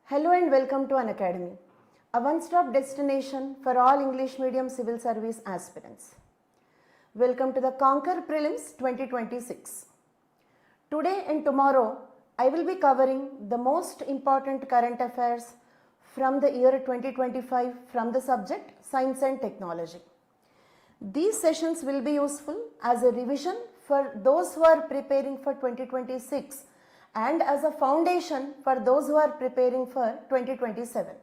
Hello and welcome to Unacademy, a one-stop destination for all English medium civil service aspirants. Welcome to the Conquer Prelims 2026. Today and tomorrow, I will be covering the most important current affairs from the year 2025 from the subject Science and Technology. These sessions will be useful as a revision for those who are preparing for 2026 and as a foundation for those who are preparing for 2027.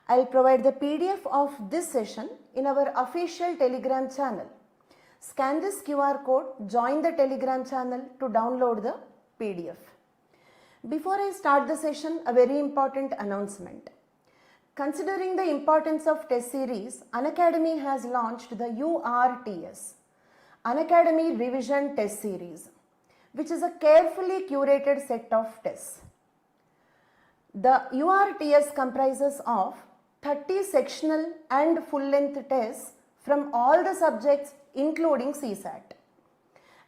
I'll provide the PDF of this session in our official Telegram channel. Scan this QR code, join the Telegram channel to download the PDF. Before I start the session, a very important announcement. Considering the importance of test series, Unacademy has launched the URTS, Unacademy Revision Test Series, which is a carefully curated set of tests. The URTS comprises of 30 sectional and full-length tests from all the subjects including CSAT.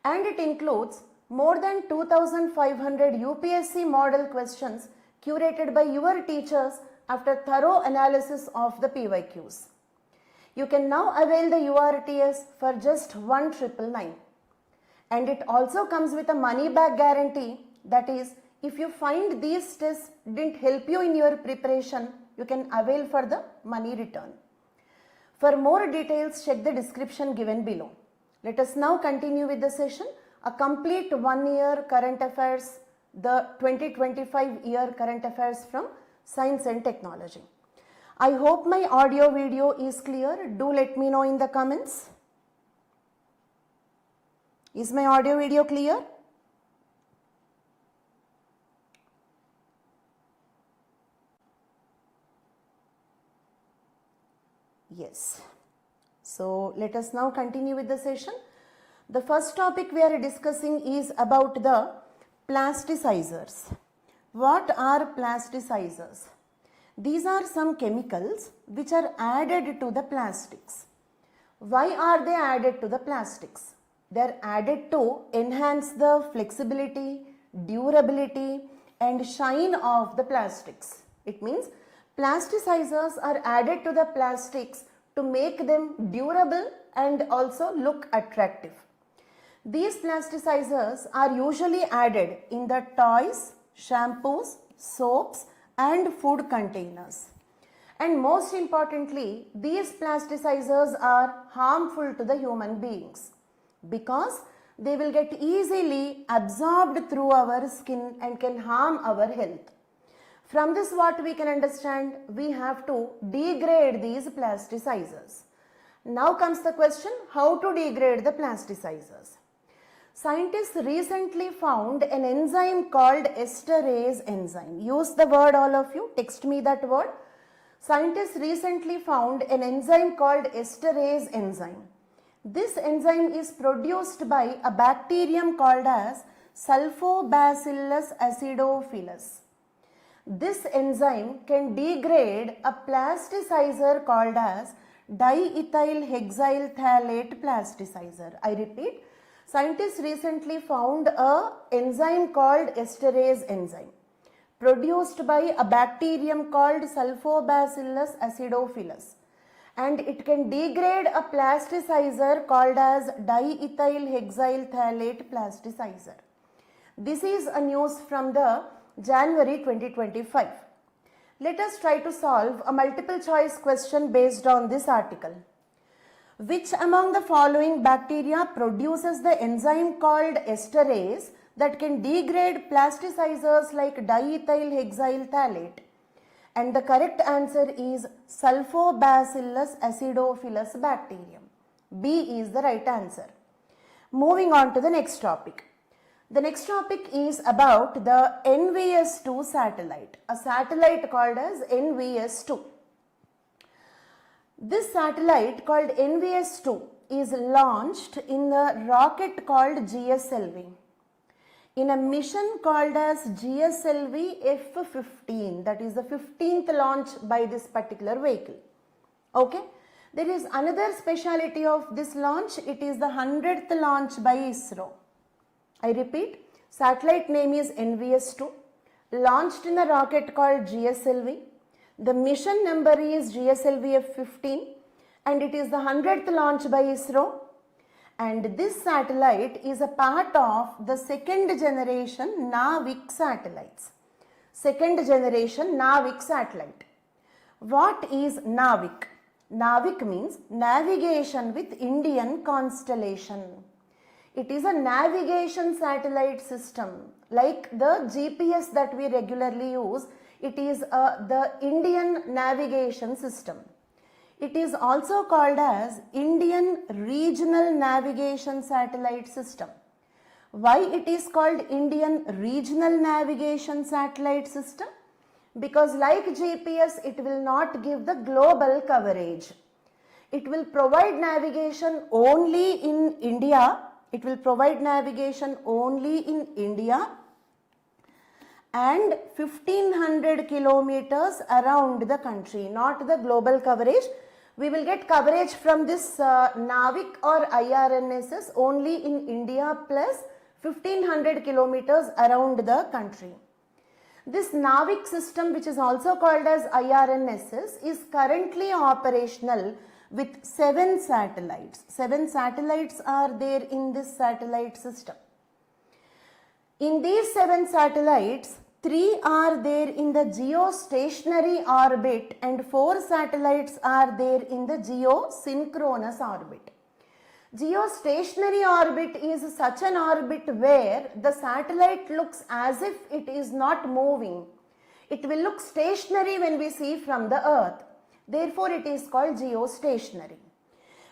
And it includes more than 2,500 UPSC model questions curated by your teachers after thorough analysis of the PYQs. You can now avail the URTS for just 1,999. And it also comes with a money back guarantee, that is, if you find these tests didn't help you in your preparation, you can avail for the money return. For more details, check the description given below. Let us now continue with the session, a complete 1 year current affairs, the 2025 year current affairs from Science and Technology. I hope my audio video is clear. Do let me know in the comments. Is my audio video clear? Yes. So let us now continue with the session. The first topic we are discussing is about the plasticizers. What are plasticizers? These are some chemicals which are added to the plastics. Why are they added to the plastics? They are added to enhance the flexibility, durability and shine of the plastics. It means plasticizers are added to the plastics to make them durable and also look attractive. These plasticizers are usually added in the toys, shampoos, soaps and food containers. And most importantly, these plasticizers are harmful to the human beings, because they will get easily absorbed through our skin and can harm our health. From this, what we can understand, we have to degrade these plasticizers. Now comes the question, how to degrade the plasticizers? Scientists recently found an enzyme called esterase enzyme. Use the word, all of you, text me that word. Scientists recently found an enzyme called esterase enzyme. This enzyme is produced by a bacterium called as Sulfobacillus acidophilus. This enzyme can degrade a plasticizer called as diethyl hexyl phthalate plasticizer. I repeat, scientists recently found an enzyme called esterase enzyme produced by a bacterium called Sulfobacillus acidophilus. And it can degrade a plasticizer called as diethyl hexyl phthalate plasticizer. This is a news from the January 2025. Let us try to solve a multiple choice question based on this article. Which among the following bacteria produces the enzyme called esterase that can degrade plasticizers like diethyl hexyl phthalate? And the correct answer is Sulfobacillus acidophilus bacterium. B is the right answer. Moving on to the next topic. The next topic is about the NVS-2 satellite, a satellite called as NVS-2. This satellite called NVS-2 is launched in the rocket called GSLV, in a mission called as GSLV F-15, that is the 15th launch by this particular vehicle. Okay, there is another speciality of this launch, it is the 100th launch by ISRO. I repeat, satellite name is NVS-2. launched in a rocket called GSLV. The mission number is GSLV-F15 and it is the 100th launch by ISRO. And this satellite is a part of the second generation NavIC satellites. Second generation NavIC satellite. What is NavIC? NavIC means navigation with Indian constellation. It is a navigation satellite system like the GPS that we regularly use. It is the Indian navigation system. It is also called as Indian Regional Navigation Satellite System. Why it is called Indian Regional Navigation Satellite System? Because like GPS, it will not give the global coverage. It will provide navigation only in India. It will provide navigation only in India and 1500 kilometers around the country, not the global coverage. We will get coverage from this NavIC or IRNSS only in India plus 1500 kilometers around the country. This NavIC system, which is also called as IRNSS, is currently operational with 7 satellites. 7 satellites are there in this satellite system. In these 7 satellites, 3 are there in the geostationary orbit and 4 satellites are there in the geosynchronous orbit. Geostationary orbit is such an orbit where the satellite looks as if it is not moving. It will look stationary when we see from the Earth. Therefore, it is called geostationary.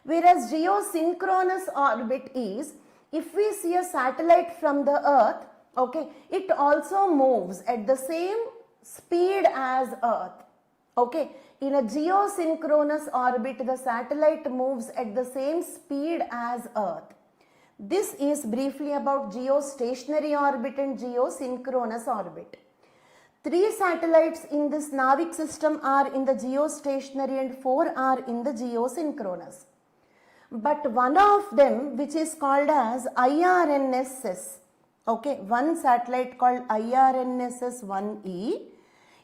Whereas geosynchronous orbit is, if we see a satellite from the Earth, okay, it also moves at the same speed as Earth. Okay, in a geosynchronous orbit, the satellite moves at the same speed as Earth. This is briefly about geostationary orbit and geosynchronous orbit. 3 satellites in this NavIC system are in the geostationary and 4 are in the geosynchronous. But one of them, which is called as IRNSS, okay, one satellite called IRNSS-1E,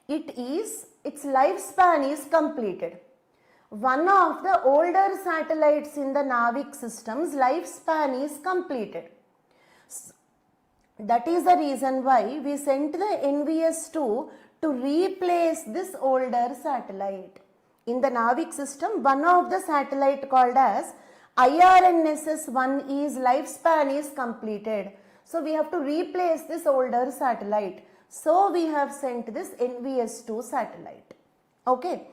its lifespan is completed. One of the older satellites in the NavIC system's lifespan is completed. That is the reason why we sent the NVS-2 to replace this older satellite. In the NavIC system, one of the satellite called as IRNSS-1E's lifespan is completed. So we have to replace this older satellite. So we have sent this NVS-2 satellite. Okay.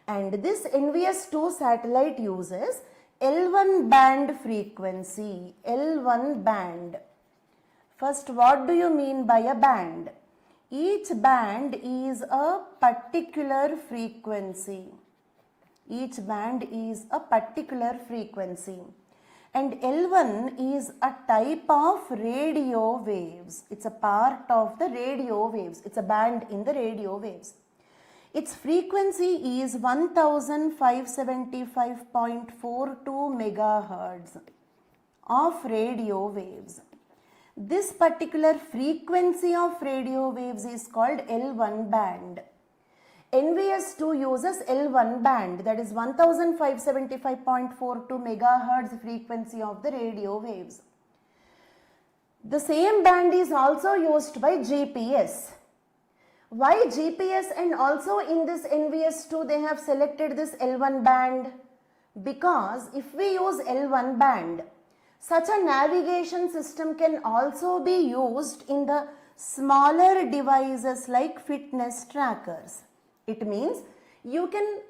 And this NVS-2 satellite uses L1 band frequency. L1 band. First, what do you mean by a band? Each band is a particular frequency. Each band is a particular frequency. And L1 is a type of radio waves. It's a part of the radio waves. It's a band in the radio waves. Its frequency is 1575.42 megahertz of radio waves. This particular frequency of radio waves is called L1 band. NVS-2 uses L1 band, that is 1575.42 megahertz frequency of the radio waves. The same band is also used by GPS. Why GPS and also in this NVS-2 they have selected this L1 band? Because if we use L1 band, such a navigation system can also be used in the smaller devices like fitness trackers. It means you can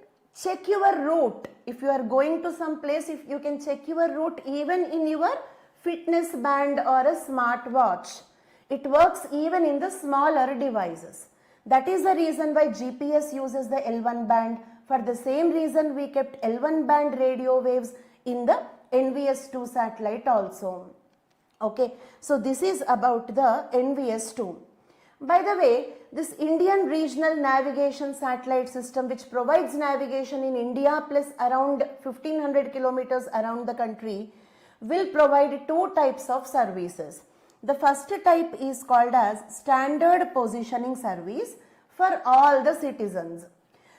check your route. If you are going to some place, if you can check your route even in your fitness band or a smart watch. It works even in the smaller devices. That is the reason why GPS uses the L1 band. For the same reason we kept L1 band radio waves in the NVS-2 satellite also. Okay, so this is about the NVS-2. By the way, this Indian Regional Navigation Satellite System, which provides navigation in India plus around 1500 kilometers around the country, will provide 2 types of services. The first type is called as standard positioning service for all the citizens.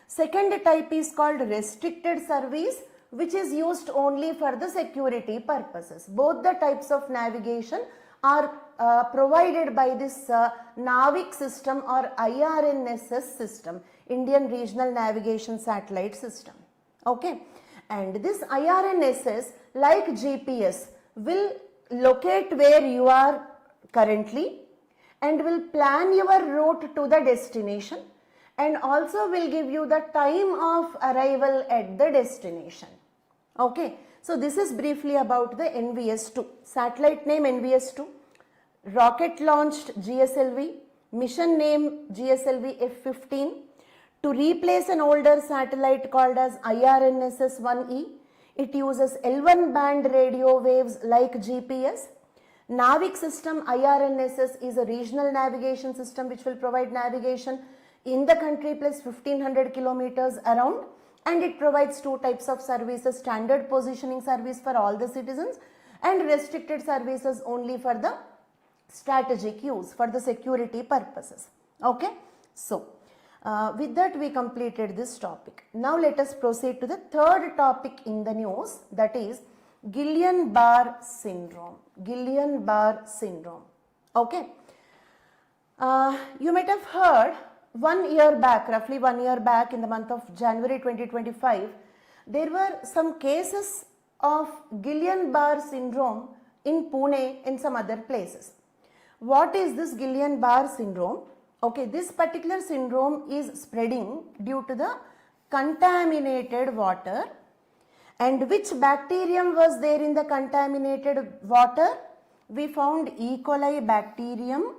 Second type is called restricted service, which is used only for the security purposes. Both the types of navigation are provided by this NavIC system or IRNSS system, Indian Regional Navigation Satellite System. Okay, and this IRNSS, like GPS, will locate where you are currently and will plan your route to the destination, and also will give you the time of arrival at the destination. Okay, so this is briefly about the NVS-2. Satellite name NVS-2, rocket launched GSLV, mission name GSLV F-15, to replace an older satellite called as IRNSS-1E. It uses L1 band radio waves like GPS. NavIC system IRNSS is a regional navigation system which will provide navigation in the country plus 1500 kilometers around, and it provides two types of services: standard positioning service for all the citizens and restricted services only for the strategic use for the security purposes. Okay, so with that we completed this topic. Now let us proceed to the third topic in the news, that is Guillain-Barr syndrome. Guillain-Barr syndrome. Okay, you might have heard 1 year back, roughly 1 year back, in the month of January 2025, there were some cases of Guillain-Barr syndrome in Pune and some other places. What is this Guillain-Barr syndrome? Okay, this particular syndrome is spreading due to the contaminated water. And which bacterium was there in the contaminated water? We found E. coli bacterium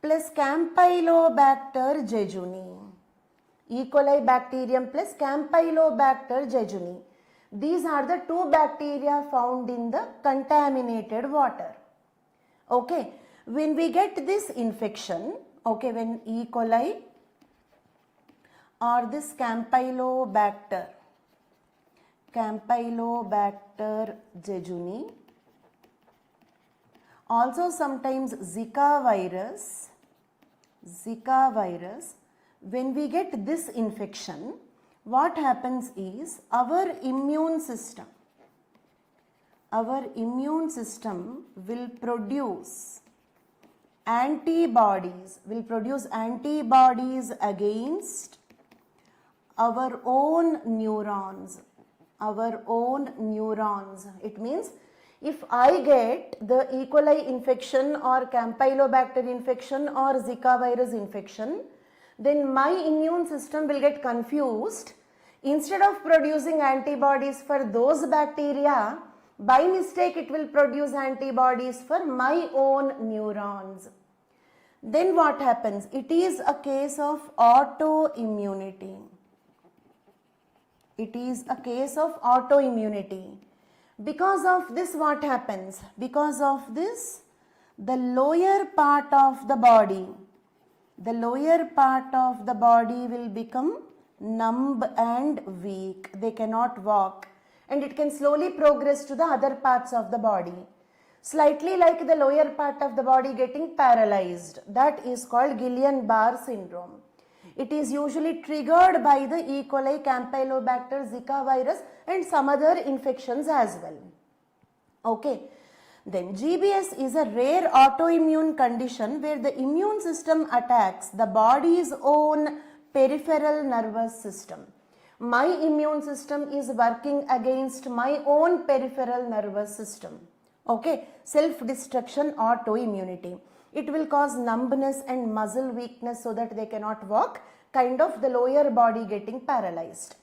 plus Campylobacter jejuni. E. coli bacterium plus Campylobacter jejuni. These are the two bacteria found in the contaminated water. Okay, when we get this infection, okay, when E. coli or this Campylobacter jejuni, also sometimes Zika virus, when we get this infection, what happens is our immune system will produce antibodies against our own neurons. It means if I get the E. coli infection or Campylobacter infection or Zika virus infection, then my immune system will get confused. Instead of producing antibodies for those bacteria, by mistake it will produce antibodies for my own neurons. Then what happens? It is a case of autoimmunity. Because of this, what happens? Because of this, the lower part of the body will become numb and weak. They cannot walk, and it can slowly progress to the other parts of the body. Slightly like the lower part of the body getting paralyzed. That is called Guillain-Barr syndrome. It is usually triggered by the E. coli, Campylobacter, Zika virus and some other infections as well. Okay. Then GBS is a rare autoimmune condition where the immune system attacks the body's own peripheral nervous system. My immune system is working against my own peripheral nervous system. Okay. Self-destruction, autoimmunity. It will cause numbness and muscle weakness so that they cannot walk, kind of the lower body getting paralyzed.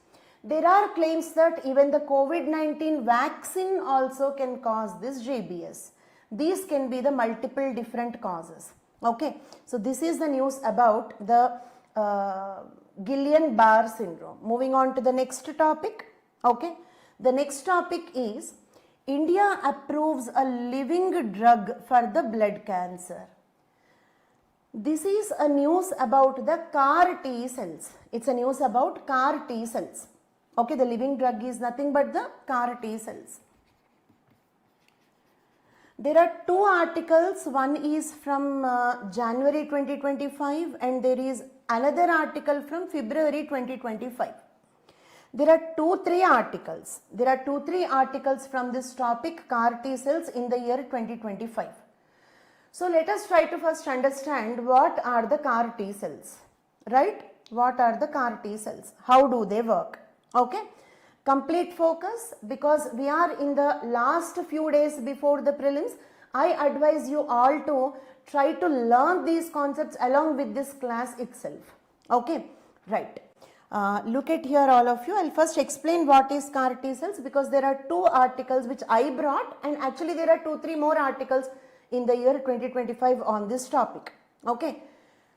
There are claims that even the COVID-19 vaccine also can cause this GBS. These can be the multiple different causes. Okay, so this is the news about the Guillain-Barr syndrome. Moving on to the next topic. Okay, the next topic is India approves a living drug for the blood cancer. This is a news about the CAR T cells. It's a news about CAR T cells. Okay, the living drug is nothing but the CAR T cells. There are two articles, one is from January 2025 and there is another article from February 2025. There are three articles from this topic, CAR T cells in the year 2025. So let us try to first understand what are the CAR T cells, right? What are the CAR T cells? How do they work? Okay. Complete focus, because we are in the last few days before the prelims. I advise you all to try to learn these concepts along with this class itself. Okay, right. Look at here all of you. I'll first explain what is CAR T cells, because there are two articles which I brought, and actually there are 2-3 more articles in the year 2025 on this topic. Okay.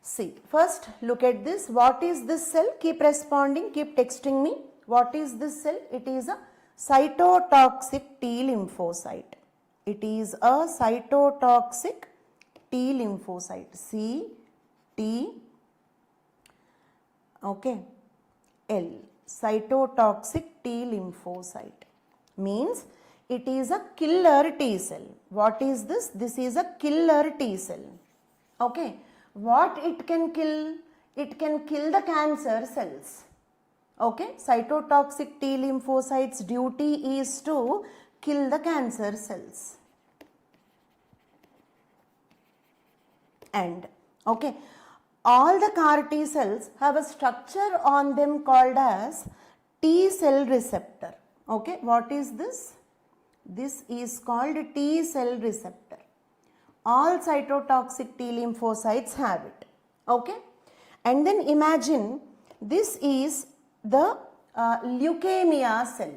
See, first look at this. What is this cell? Keep responding, keep texting me. What is this cell? It is a cytotoxic T lymphocyte. It is a cytotoxic T lymphocyte. C-T, okay, L. Cytotoxic T lymphocyte means it is a killer T cell. What is this? This is a killer T cell. Okay. What it can kill? It can kill the cancer cells. Okay, cytotoxic T lymphocytes' duty is to kill the cancer cells. And okay, all the CAR T cells have a structure on them called as T cell receptor. Okay, what is this? This is called T cell receptor. All cytotoxic T lymphocytes have it. Okay, and then imagine this is the leukemia cell,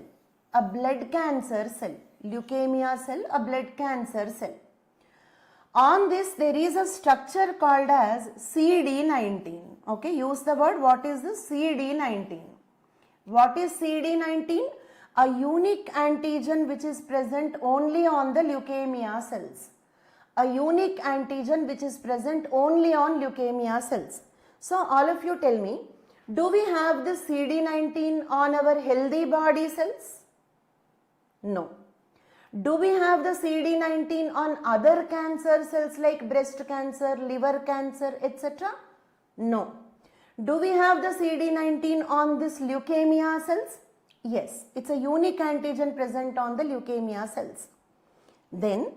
a blood cancer cell. Leukemia cell, a blood cancer cell. On this there is a structure called as CD19. Okay, use the word. What is this? CD19. What is CD19? A unique antigen which is present only on the leukemia cells. A unique antigen which is present only on leukemia cells. So all of you tell me, do we have this CD19 on our healthy body cells? No. Do we have the CD19 on other cancer cells like breast cancer, liver cancer, etc.? No. Do we have the CD19 on this leukemia cells? Yes, it's a unique antigen present on the leukemia cells. Then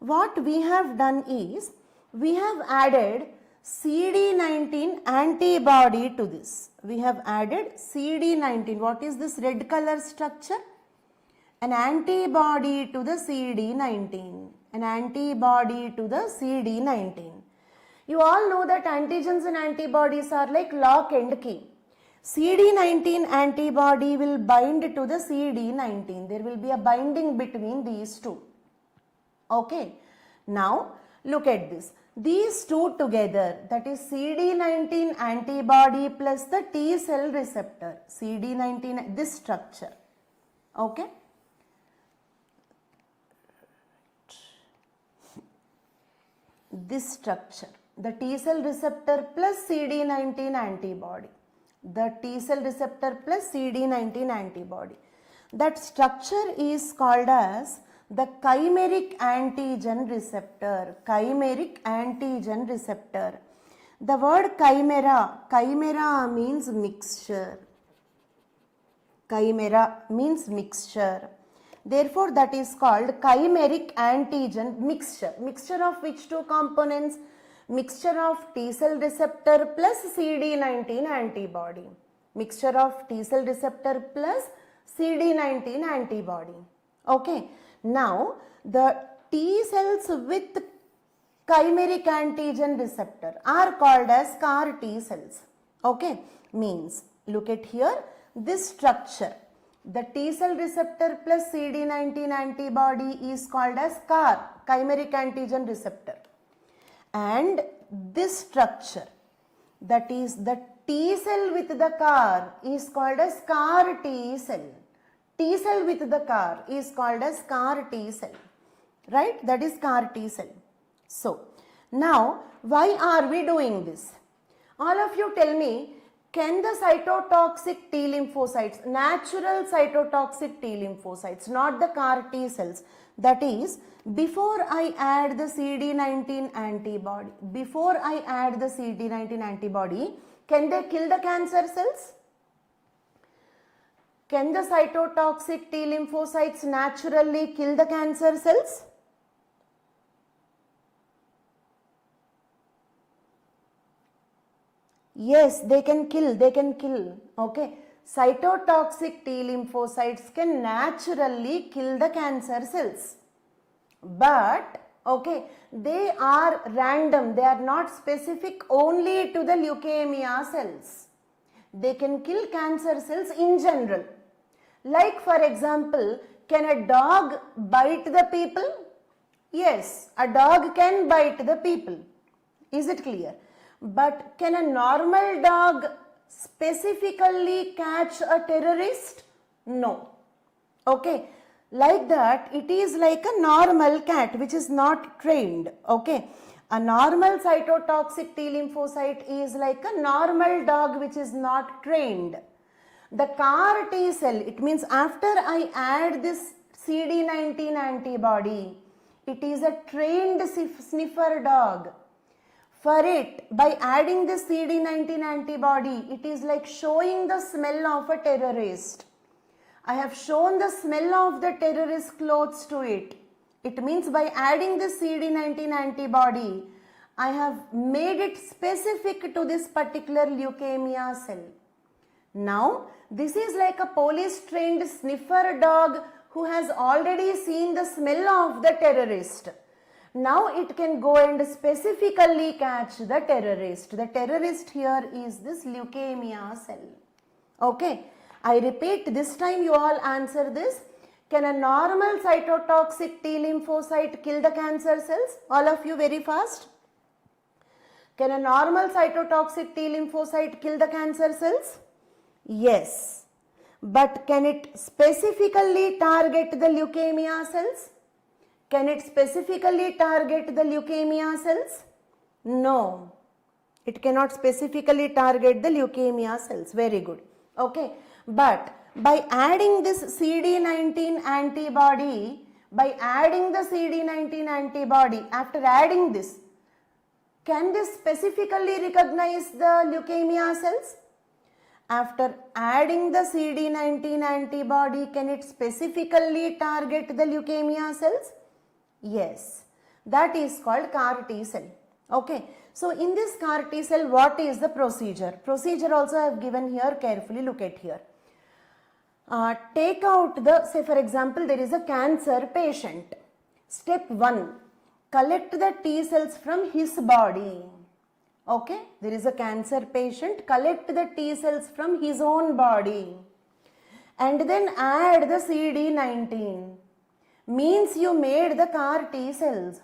what we have done is, we have added CD19 antibody to this. We have added CD19. What is this red color structure? An antibody to the CD19. An antibody to the CD19. You all know that antigens and antibodies are like lock and key. CD19 antibody will bind to the CD19. There will be a binding between these two. Okay. Now look at this. These two together, that is CD19 antibody plus the T cell receptor, CD19, this structure, okay. This structure, the T cell receptor plus CD19 antibody, the T cell receptor plus CD19 antibody. That structure is called as the chimeric antigen receptor. Chimeric antigen receptor. The word chimera means mixture. Chimera means mixture. Therefore, that is called chimeric antigen mixture. Mixture of which two components? Mixture of T cell receptor plus CD19 antibody. Mixture of T cell receptor plus CD19 antibody. Okay. Now, the T cells with chimeric antigen receptor are called as CAR T cells. Okay, means look at here, this structure, the T cell receptor plus CD19 antibody is called as CAR, chimeric antigen receptor. And this structure, that is the T cell with the CAR, is called as CAR T cell. T cell with the CAR is called as CAR T cell, right? That is CAR T cell. So, now why are we doing this? All of you tell me, can the cytotoxic T lymphocytes, natural cytotoxic T lymphocytes, not the CAR T cells, That is, before I add the CD19 antibody, can they kill the cancer cells? Can the cytotoxic T lymphocytes naturally kill the cancer cells? Yes, they can kill. Okay. Cytotoxic T lymphocytes can naturally kill the cancer cells. But, okay, they are random. They are not specific only to the leukemia cells. They can kill cancer cells in general. Like, for example, can a dog bite the people? Yes, a dog can bite the people. Is it clear? But can a normal dog specifically catch a terrorist? No. Okay. Like that, it is like a normal cat which is not trained. Okay. A normal cytotoxic T lymphocyte is like a normal dog which is not trained. The CAR T cell, it means after I add this CD19 antibody, it is a trained sniffer dog. For it, by adding this CD19 antibody, it is like showing the smell of a terrorist. I have shown the smell of the terrorist clothes to it. It means by adding this CD19 antibody, I have made it specific to this particular leukemia cell. Now, this is like a police-trained sniffer dog who has already seen the smell of the terrorist. Now it can go and specifically catch the terrorist. The terrorist here is this leukemia cell. Okay. I repeat, this time you all answer this. Can a normal cytotoxic T lymphocyte kill the cancer cells? All of you very fast. Can a normal cytotoxic T lymphocyte kill the cancer cells? Yes. But can it specifically target the leukemia cells? Can it specifically target the leukemia cells? No. It cannot specifically target the leukemia cells. Very good. Okay. But by adding this CD19 antibody, after adding this, can this specifically recognize the leukemia cells? After adding the CD19 antibody, can it specifically target the leukemia cells? Yes. That is called CAR T cell. Okay. So in this CAR T cell, what is the procedure? Procedure also I have given here. Carefully look at here. Take out the, say for example, there is a cancer patient. Step 1, collect the T cells from his body. Okay, there is a cancer patient, collect the T cells from his own body. And then add the CD19. Means you made the CAR T cells.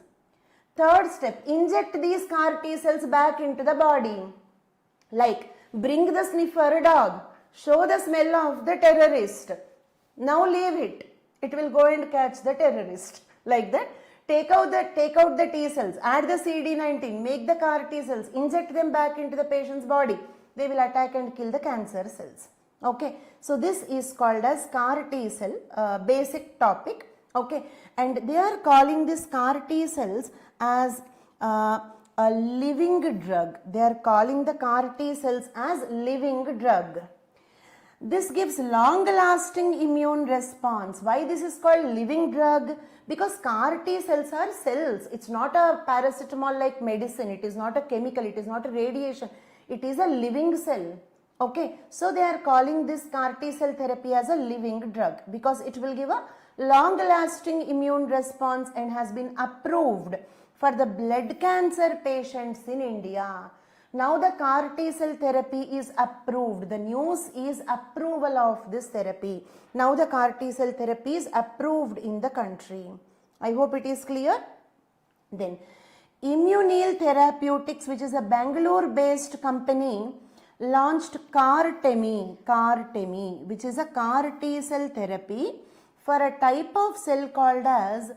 Third step, inject these CAR T cells back into the body. Like, bring the sniffer dog. Show the smell of the terrorist. Now leave it. It will go and catch the terrorist. Like that. Take out the T cells. Add the CD19. Make the CAR T cells. Inject them back into the patient's body. They will attack and kill the cancer cells. Okay. So this is called as CAR T cell. Basic topic. Okay. And they are calling this CAR T cells as a living drug. They are calling the CAR T cells as living drug. This gives long-lasting immune response. Why this is called living drug? Because CAR T cells are cells. It's not a paracetamol like medicine. It is not a chemical. It is not a radiation. It is a living cell. Okay. So they are calling this CAR T cell therapy as a living drug because it will give a long-lasting immune response and has been approved for the blood cancer patients in India. Now the CAR T cell therapy is approved. The news is approval of this therapy. Now the CAR T cell therapy is approved in the country. I hope it is clear. Then Immunil Therapeutics, which is a Bangalore based company, launched CAR-TEMI, which is a CAR T cell therapy for a type of cell called as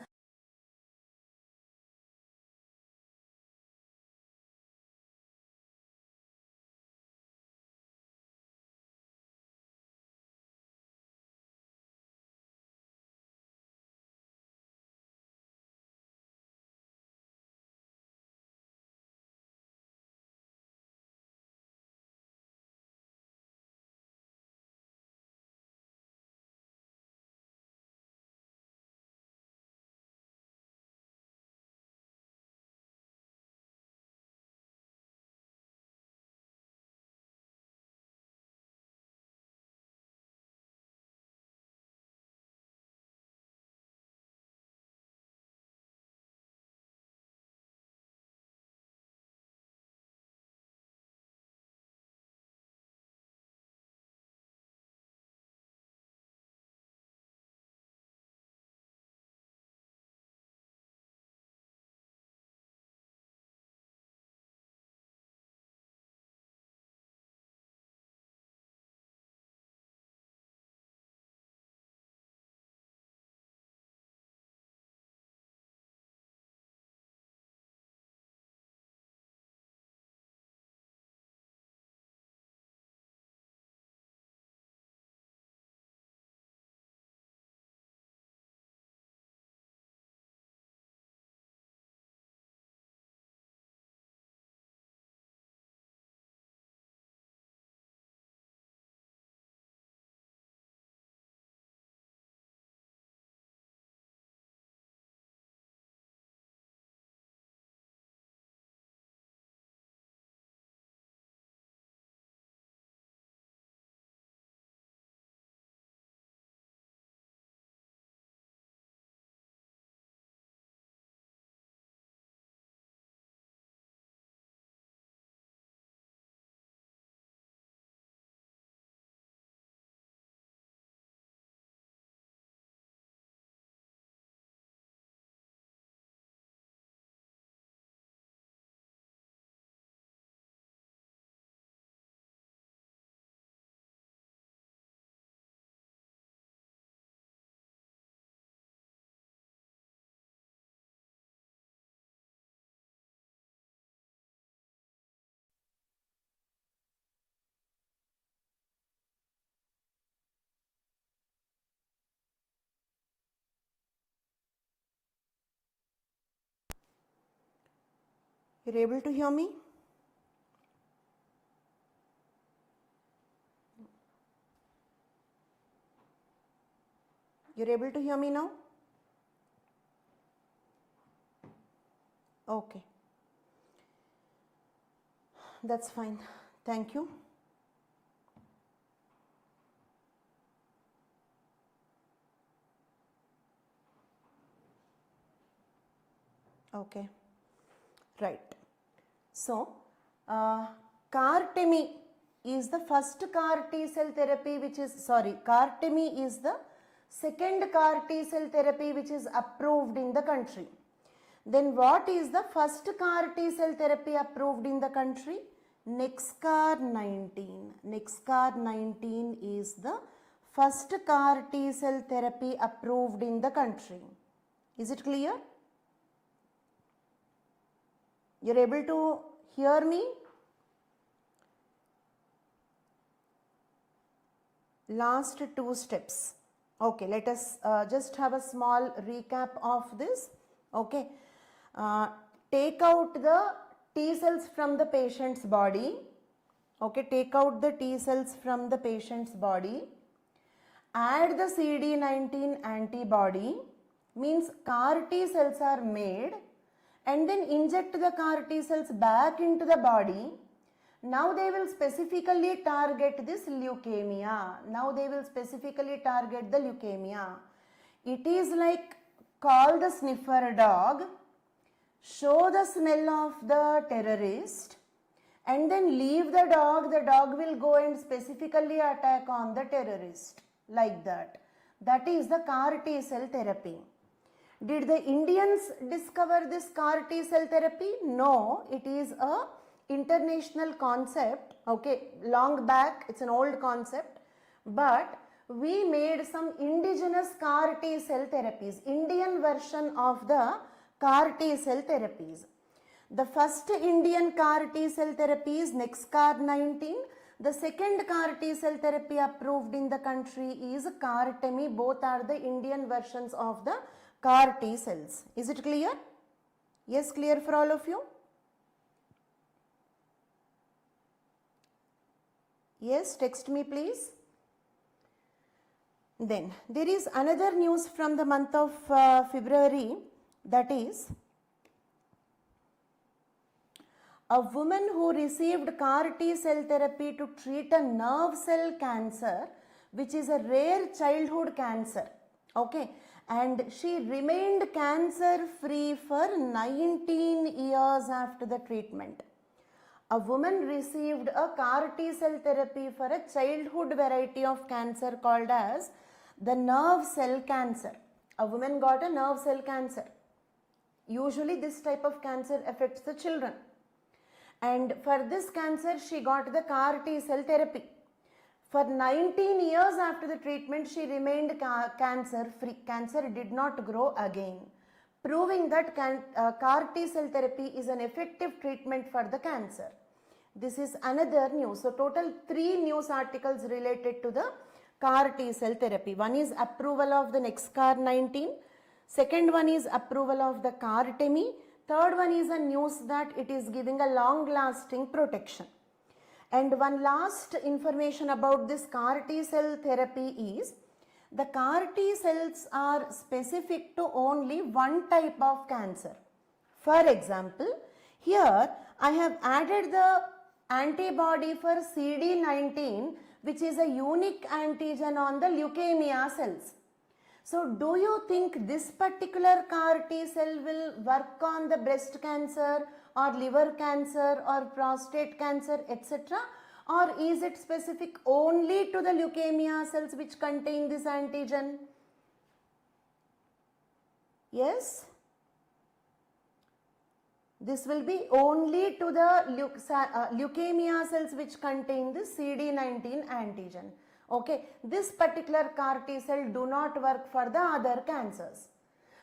You're able to hear me? You're able to hear me now? Okay. That's fine. Thank you. Okay. Right. So, CAR-TME is the first CAR T cell therapy which is, CAR-TME is the second CAR T cell therapy which is approved in the country. Then what is the first CAR T cell therapy approved in the country? NexCAR19. NexCAR19 is the first CAR T cell therapy approved in the country. Is it clear? You're able to hear me? Last two steps. Okay, let us just have a small recap of this. Okay, take out the T cells from the patient's body. Okay, take out the T cells from the patient's body. Add the CD19 antibody, means CAR T cells are made, and then inject the CAR T cells back into the body. Now they will specifically target this leukemia. Now they will specifically target the leukemia. It is like call the sniffer dog, show the smell of the terrorist, and then leave the dog will go and specifically attack on the terrorist. Like that. That is the CAR T cell therapy. Did the Indians discover this CAR T cell therapy? No, it is a international concept. Okay, long back, it's an old concept, but we made some indigenous CAR T cell therapies, Indian version of the CAR T cell therapies. The first Indian CAR T cell therapy is NexCAR19. The second CAR T cell therapy approved in the country is CAR-TME. Both are the Indian versions of the CAR T cells. Is it clear? Yes, clear for all of you? Yes, text me please. Then there is another news from the month of February, that is a woman who received CAR T cell therapy to treat a nerve cell cancer, which is a rare childhood cancer. Okay, and she remained cancer free for 19 years after the treatment. A woman received a CAR T cell therapy for a childhood variety of cancer called as the nerve cell cancer. A woman got a nerve cell cancer. Usually this type of cancer affects the children. And for this cancer, she got the CAR T cell therapy. For 19 years after the treatment, she remained cancer free. Cancer did not grow again, proving that CAR T cell therapy is an effective treatment for the cancer. This is another news. So total 3 news articles related to the CAR T cell therapy. One is approval of the NexCAR19. Second one is approval of the CAR-TME. Third one is a news that it is giving a long-lasting protection. And one last information about this CAR T cell therapy is the CAR T cells are specific to only one type of cancer. For example, here I have added the antibody for CD19, which is a unique antigen on the leukemia cells. So do you think this particular CAR T cell will work on the breast cancer or liver cancer or prostate cancer, etc.? Or is it specific only to the leukemia cells which contain this antigen? Yes? This will be only to the leukemia cells which contain the CD19 antigen. Okay, this particular CAR T cell do not work for the other cancers.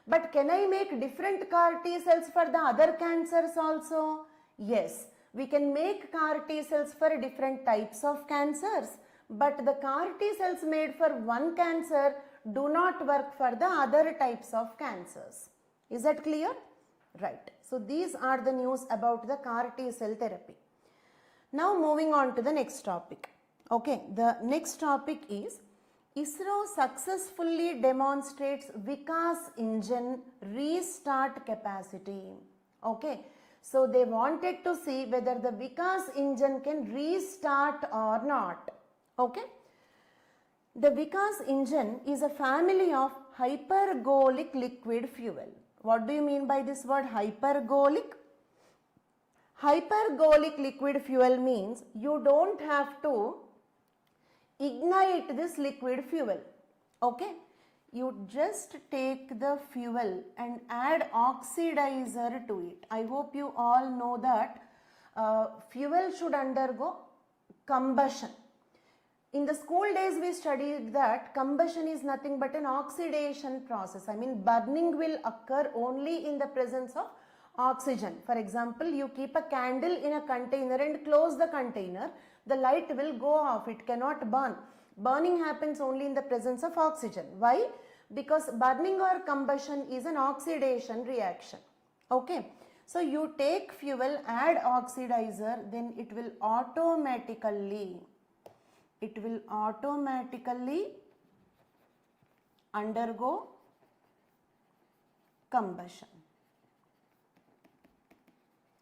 But can I make different CAR T cells for the other cancers also? Yes, we can make CAR T cells for different types of cancers. But the CAR T cells made for one cancer do not work for the other types of cancers. Is that clear? Right. So these are the news about the CAR T cell therapy. Now moving on to the next topic. Okay, the next topic is ISRO successfully demonstrates Vikas engine restart capacity. Okay, so they wanted to see whether the Vikas engine can restart or not. Okay, the Vikas engine is a family of hypergolic liquid fuel. What do you mean by this word hypergolic? Hypergolic liquid fuel means you don't have to ignite this liquid fuel. Okay, you just take the fuel and add oxidizer to it. I hope you all know that fuel should undergo combustion. In the school days we studied that combustion is nothing but an oxidation process. I mean burning will occur only in the presence of oxygen. For example, you keep a candle in a container and close the container, the light will go off, it cannot burn. Burning happens only in the presence of oxygen. Why? Because burning or combustion is an oxidation reaction. Okay, so you take fuel, add oxidizer, then it will automatically undergo combustion.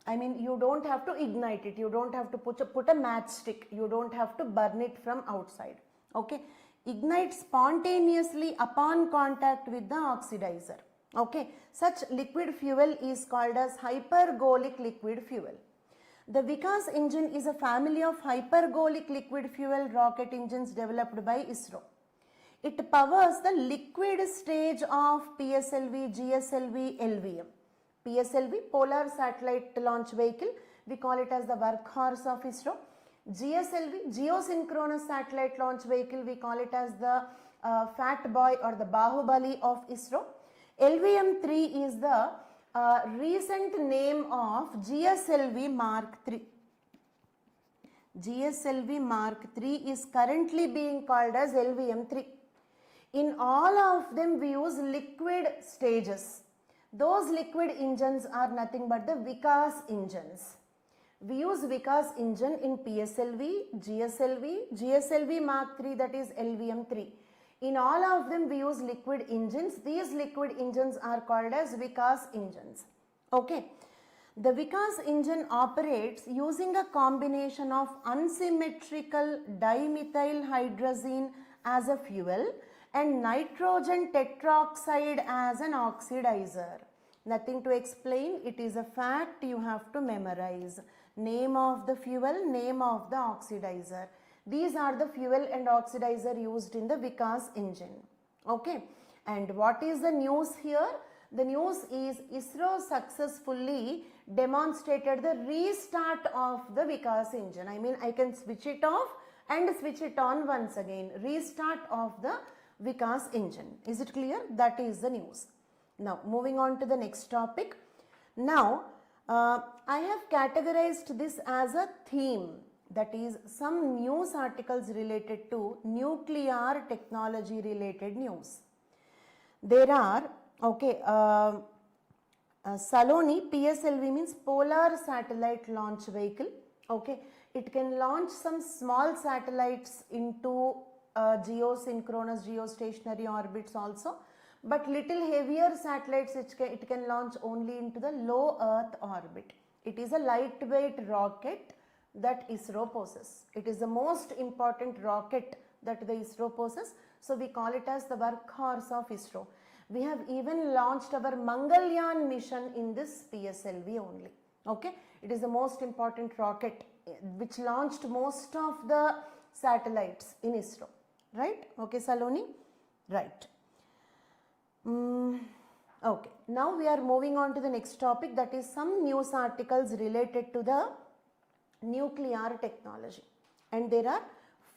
I mean, you don't have to ignite it, you don't have to put a matchstick, you don't have to burn it from outside. Okay, ignite spontaneously upon contact with the oxidizer. Okay, such liquid fuel is called as hypergolic liquid fuel. The Vikas engine is a family of hypergolic liquid fuel rocket engines developed by ISRO. It powers the liquid stage of PSLV, GSLV, LVM. PSLV, Polar Satellite Launch Vehicle, we call it as the workhorse of ISRO. GSLV, Geosynchronous Satellite Launch Vehicle, we call it as the Fat Boy or the Bahubali of ISRO. LVM-3 is the recent name of GSLV Mark III. GSLV Mark III is currently being called as LVM-3. In all of them we use liquid stages. Those liquid engines are nothing but the Vikas engines. We use Vikas engine in PSLV, GSLV, GSLV Mark III, that is LVM-3. In all of them we use liquid engines. These liquid engines are called as Vikas engines. Okay. The Vikas engine operates using a combination of unsymmetrical dimethyl hydrazine as a fuel and nitrogen tetroxide as an oxidizer. Nothing to explain, it is a fact you have to memorize. Name of the fuel, name of the oxidizer. These are the fuel and oxidizer used in the Vikas engine. Okay, and what is the news here? The news is ISRO successfully demonstrated the restart of the Vikas engine. I mean, I can switch it off and switch it on once again. Restart of the Vikas engine. Is it clear? That is the news. Now, moving on to the next topic. Now, I have categorized this as a theme. That is some news articles related to nuclear technology related news. There are, okay, Saloni, PSLV means Polar Satellite Launch Vehicle. Okay, it can launch some small satellites into geosynchronous geostationary orbits also, but little heavier satellites it can launch only into the low Earth orbit. It is a lightweight rocket that ISRO possesses. It is the most important rocket that the ISRO possesses, so we call it as the workhorse of ISRO. We have even launched our Mangalyaan mission in this PSLV only. Okay, it is the most important rocket which launched most of the satellites in ISRO. Right? Okay, Saloni? Right. Okay, now we are moving on to the next topic, that is some news articles related to the nuclear technology. And there are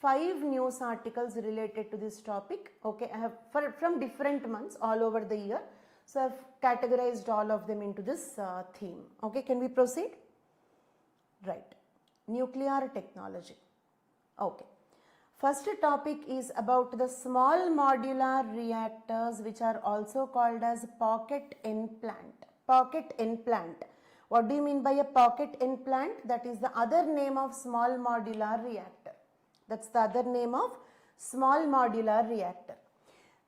5 news articles related to this topic. Okay, I have from different months all over the year. So I have categorized all of them into this theme. Okay, can we proceed? Right. Nuclear technology. Okay. First topic is about the small modular reactors, which are also called as pocket N plant. Pocket N plant. What do you mean by a pocket implant? That is the other name of small modular reactor. That's the other name of small modular reactor.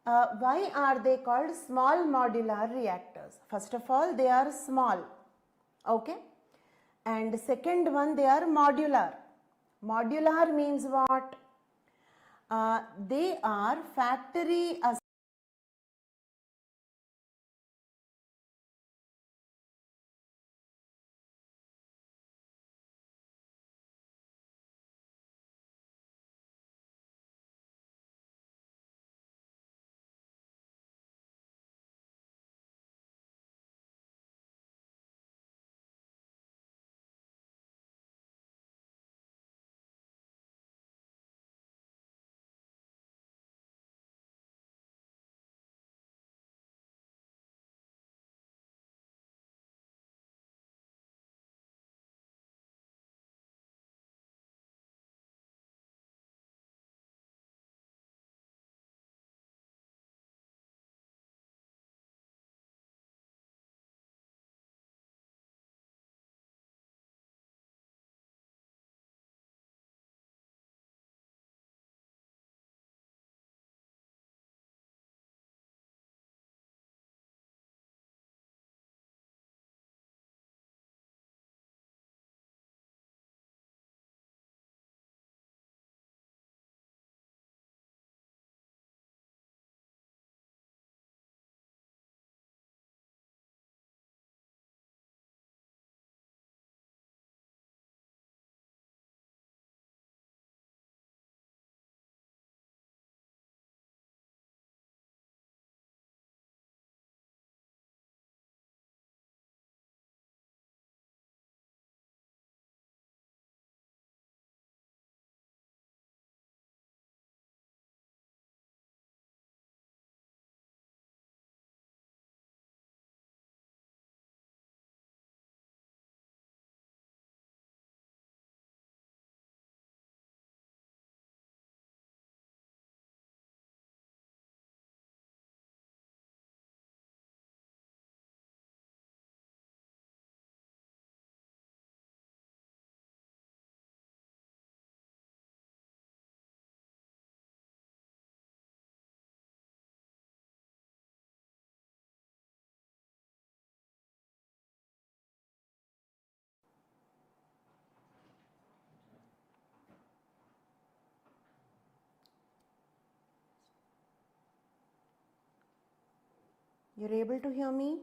Why are they called small modular reactors? First of all, they are small. Okay. And second one, they are modular. Modular means what? They are factory assembled. You're able to hear me?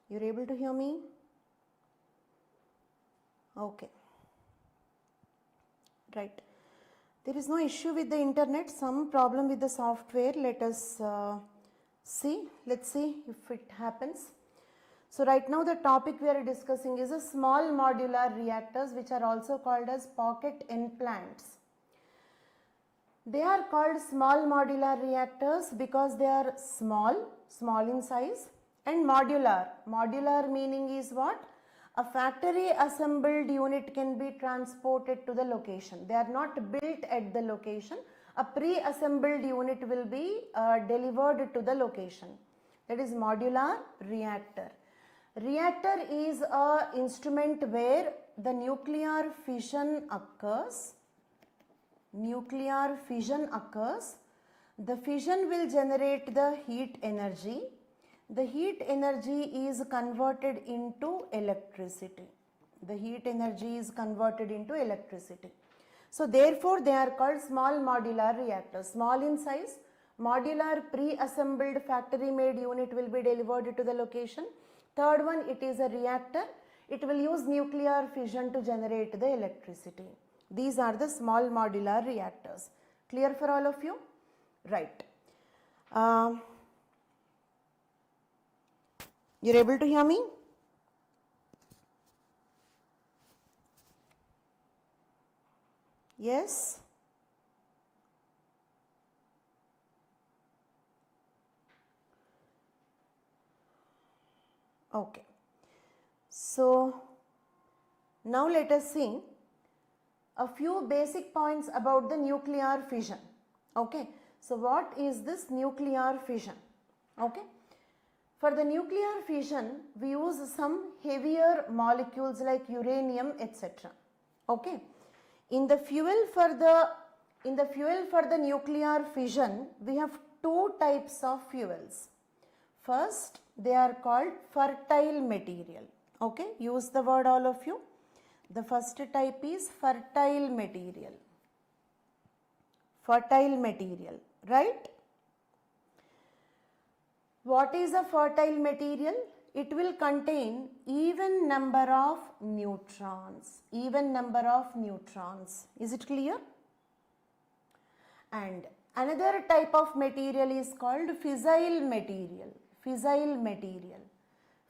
You're able to hear me? Okay. Right. There is no issue with the internet, some problem with the software. Let us see. Let's see if it happens. So right now the topic we are discussing is a small modular reactors, which are also called as pocket implants. They are called small modular reactors because they are small in size, and modular. Modular meaning is what? A factory assembled unit can be transported to the location. They are not built at the location. A pre-assembled unit will be delivered to the location. That is modular reactor. Reactor is a instrument where the nuclear fission occurs. Nuclear fission occurs. The fission will generate the heat energy. The heat energy is converted into electricity. The heat energy is converted into electricity. So therefore they are called small modular reactors. Small in size, modular pre-assembled factory made unit will be delivered to the location. Third one, it is a reactor. It will use nuclear fission to generate the electricity. These are the small modular reactors. Clear for all of you? Right. You're able to hear me? Yes? Okay. So now let us see a few basic points about the nuclear fission. Okay. So what is this nuclear fission? Okay. For the nuclear fission, we use some heavier molecules like uranium, etc. Okay. In the fuel for the nuclear fission, we have two types of fuels. First, they are called fertile material. Okay, use the word all of you. The first type is fertile material. Fertile material, right? What is a fertile material? It will contain even number of neutrons. Even number of neutrons. Is it clear? And another type of material is called fissile material. Fissile material.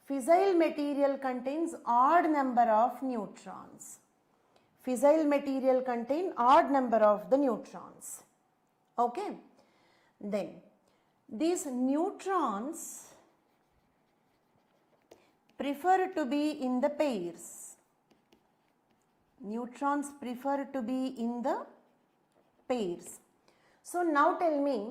Fissile material contains odd number of neutrons. Fissile material contain odd number of the neutrons. Okay. Then these neutrons prefer to be in the pairs. Neutrons prefer to be in the pairs. So now tell me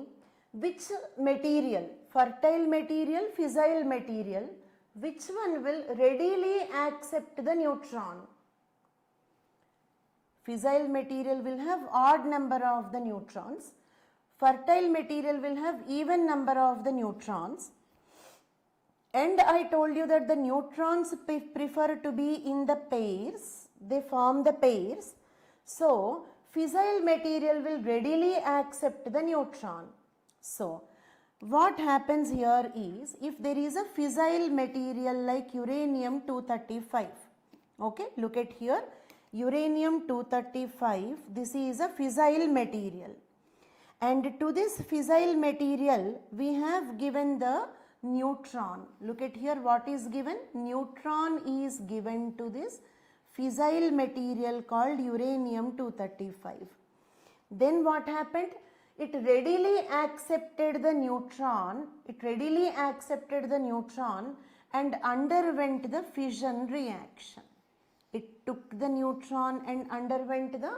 which material, fertile material, fissile material, which one will readily accept the neutron? Fissile material will have odd number of the neutrons. Fertile material will have even number of the neutrons. And I told you that the neutrons prefer to be in the pairs. They form the pairs. So, fissile material will readily accept the neutron. So, what happens here is, if there is a fissile material like uranium-235, okay, look at here, uranium-235, this is a fissile material. And to this fissile material, we have given the neutron. Look at here, what is given? Neutron is given to this fissile material called uranium-235. Then what happened? It readily accepted the neutron. It readily accepted the neutron and underwent the fission reaction. It took the neutron and underwent the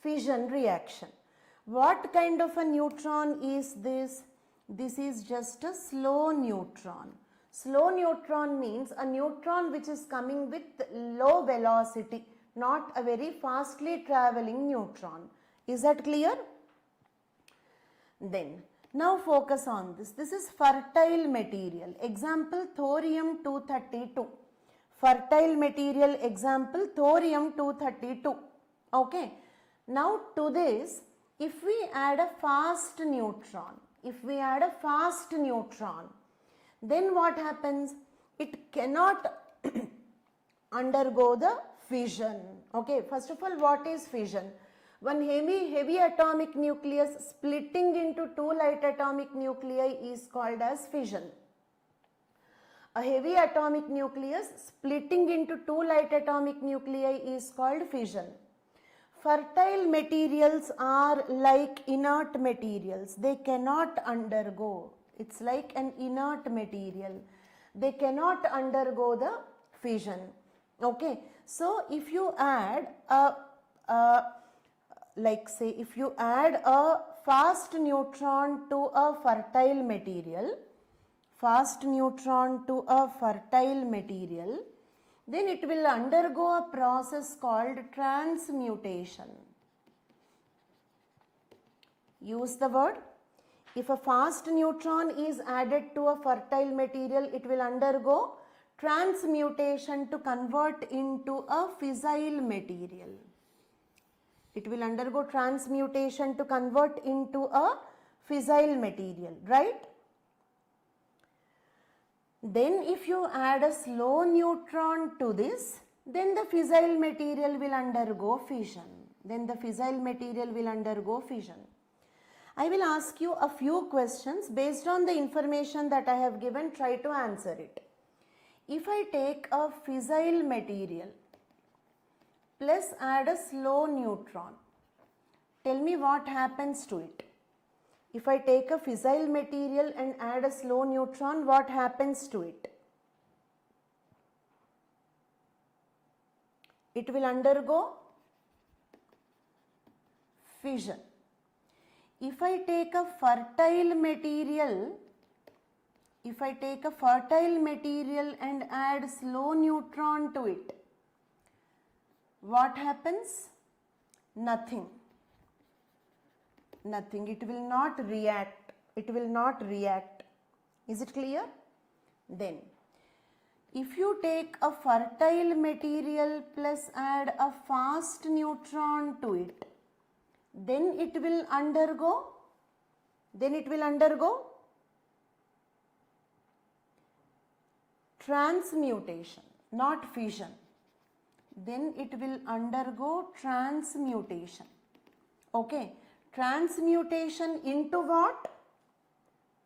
fission reaction. What kind of a neutron is this? This is just a slow neutron. Slow neutron means a neutron which is coming with low velocity, not a very fastly traveling neutron. Is that clear? Then, now focus on this. This is fertile material. Example, thorium-232. Fertile material example, thorium-232. Okay. Now, to this, if we add a fast neutron, then what happens? It cannot undergo the fission. Okay, first of all, what is fission? One heavy atomic nucleus splitting into two light atomic nuclei is called as fission. A heavy atomic nucleus splitting into two light atomic nuclei is called fission. Fertile materials are like inert materials. They cannot undergo. It's like an inert material. They cannot undergo the fission. Okay. So, if you add if you add a fast neutron to a fertile material, then it will undergo a process called transmutation. Use the word. If a fast neutron is added to a fertile material, it will undergo transmutation to convert into a fissile material. It will undergo transmutation to convert into a fissile material, right? Then if you add a slow neutron to this, then the fissile material will undergo fission. I will ask you a few questions based on the information that I have given. Try to answer it. If I take a fissile material plus add a slow neutron, tell me what happens to it. If I take a fissile material and add a slow neutron, what happens to it? It will undergo fission. If I take a fertile material if I take a fertile material and add slow neutron to it, what happens? Nothing. Nothing. It will not react. It will not react. Is it clear? Then, if you take a fertile material plus add a fast neutron to it, then it will undergo transmutation, not fission. Then it will undergo transmutation. Okay, transmutation into what?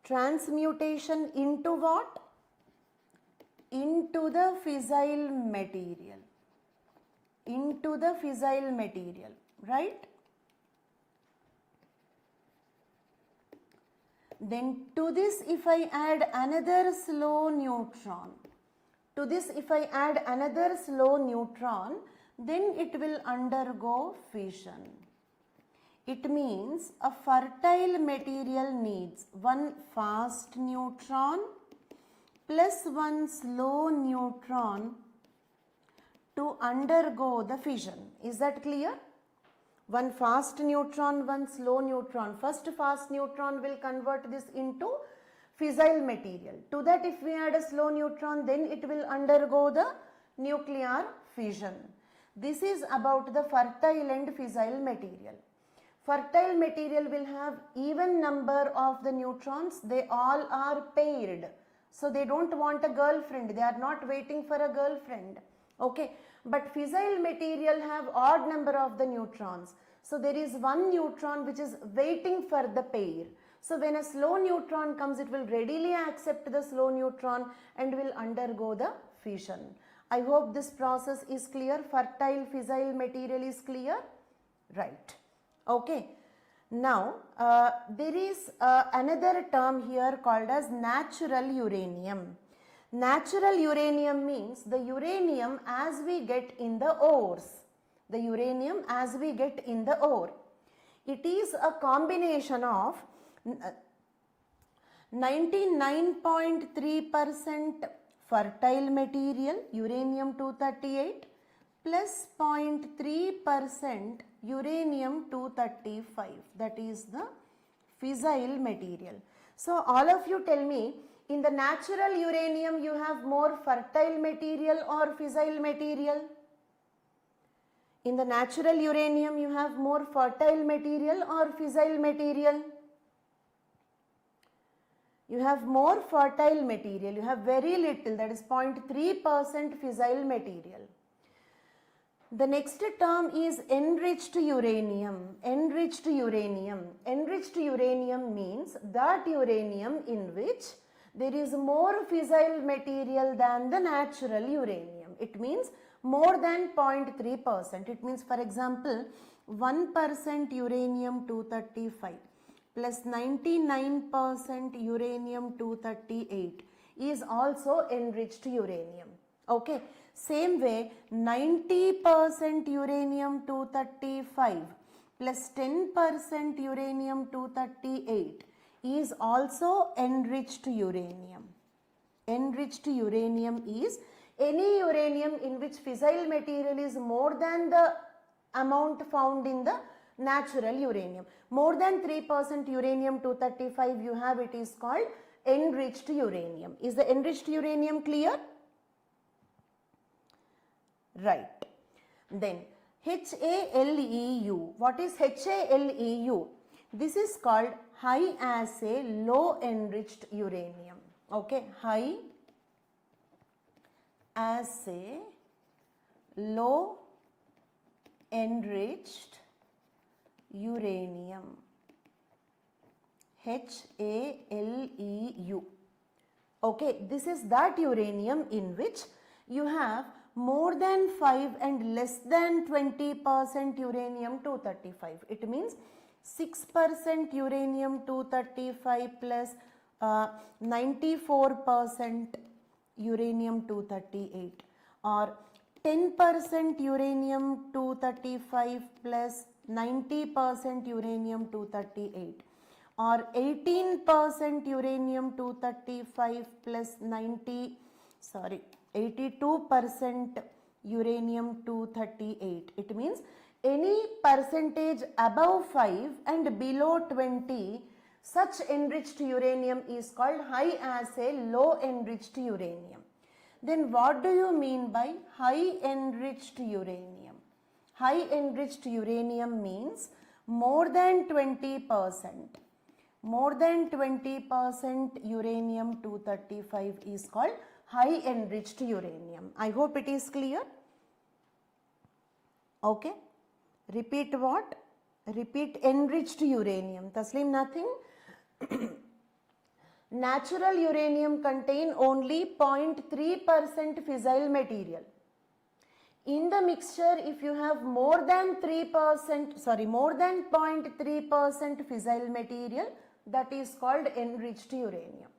Transmutation into what? Into the fissile material. Into the fissile material, right? Then to this if I add another slow neutron, then it will undergo fission. It means a fertile material needs one fast neutron plus one slow neutron to undergo the fission. Is that clear? One fast neutron, one slow neutron. First fast neutron will convert this into fissile material. To that if we add a slow neutron, then it will undergo the nuclear fission. This is about the fertile and fissile material. Fertile material will have even number of the neutrons. They all are paired. So they don't want a girlfriend. They are not waiting for a girlfriend. Okay. But fissile material have odd number of the neutrons. So there is one neutron which is waiting for the pair. So when a slow neutron comes, it will readily accept the slow neutron and will undergo the fission. I hope this process is clear. Fertile fissile material is clear? Right. Okay. Now, there is another term here called as natural uranium. Natural uranium means the uranium as we get in the ores. The uranium as we get in the ore. It is a combination of 99.3% fertile material, uranium-238, plus 0.3% uranium-235. That is the fissile material. So all of you tell me, in the natural uranium you have more fertile material or fissile material? In the natural uranium you have more fertile material or fissile material? You have more fertile material. You have very little, that is 0.3% fissile material. The next term is enriched uranium. Enriched uranium. Enriched uranium means that uranium in which there is more fissile material than the natural uranium. It means more than 0.3%. It means, for example, 1% uranium-235 plus 99% uranium-238 is also enriched uranium. Okay. Same way, 90% uranium-235 plus 10% uranium-238 is also enriched uranium. Enriched uranium is any uranium in which fissile material is more than the amount found in the natural uranium. More than 3% uranium-235 you have, it is called enriched uranium. Is the enriched uranium clear? Right. Then HALEU. What is HALEU? This is called high assay low enriched uranium. Okay, high assay low enriched uranium. HALEU. Okay, this is that uranium in which you have more than 5 and less than 20% uranium-235. It means 6% uranium-235 plus 94% uranium-238 or 10% uranium-235 plus 90% uranium-238 or 18% uranium-235 plus 82% uranium-238. It means any percentage above 5 and below 20, such enriched uranium is called high assay low enriched uranium. Then what do you mean by high enriched uranium? High enriched uranium means more than 20%. More than 20% uranium-235 is called high enriched uranium. I hope it is clear. Okay. Repeat what? Repeat enriched uranium. Taslim, nothing. Natural uranium contain only 0.3% fissile material. In the mixture, if you have more than 0.3% fissile material, that is called enriched uranium.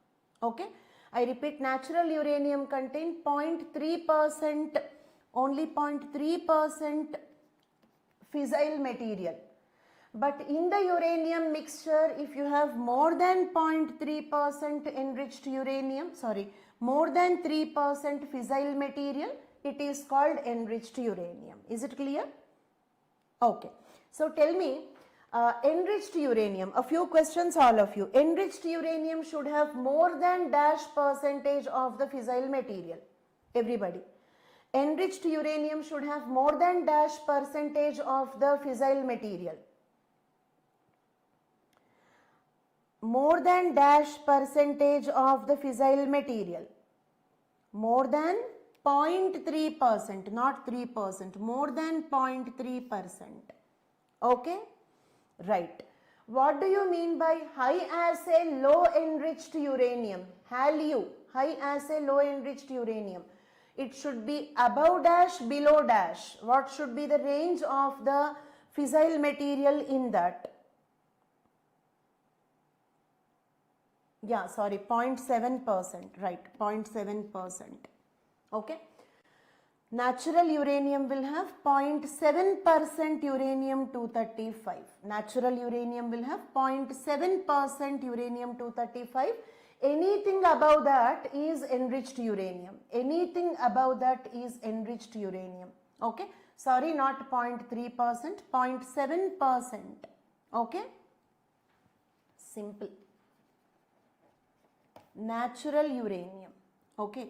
Okay. I repeat, natural uranium contain 0.3%, only 0.3% fissile material. But in the uranium mixture, if you have more than 0.3% enriched uranium, more than 3% fissile material, it is called enriched uranium. Is it clear? Okay. So tell me, enriched uranium, a few questions all of you. Enriched uranium should have more than dash percentage of the fissile material. Everybody. Enriched uranium should have more than dash percentage of the fissile material. More than dash percentage of the fissile material. More than 0.3%, not 3%, more than 0.3%. Okay? Right. What do you mean by high assay low enriched uranium? HALEU, high assay low enriched uranium. It should be above dash, below dash. What should be the range of the fissile material in that? Yeah, 0.7%, right, 0.7%. Okay. Natural uranium will have 0.7% uranium-235. Natural uranium will have 0.7% uranium-235. Anything above that is enriched uranium. Anything above that is enriched uranium. Okay. Sorry, not 0.3%, 0.7%. Okay. Simple. Natural uranium. Okay.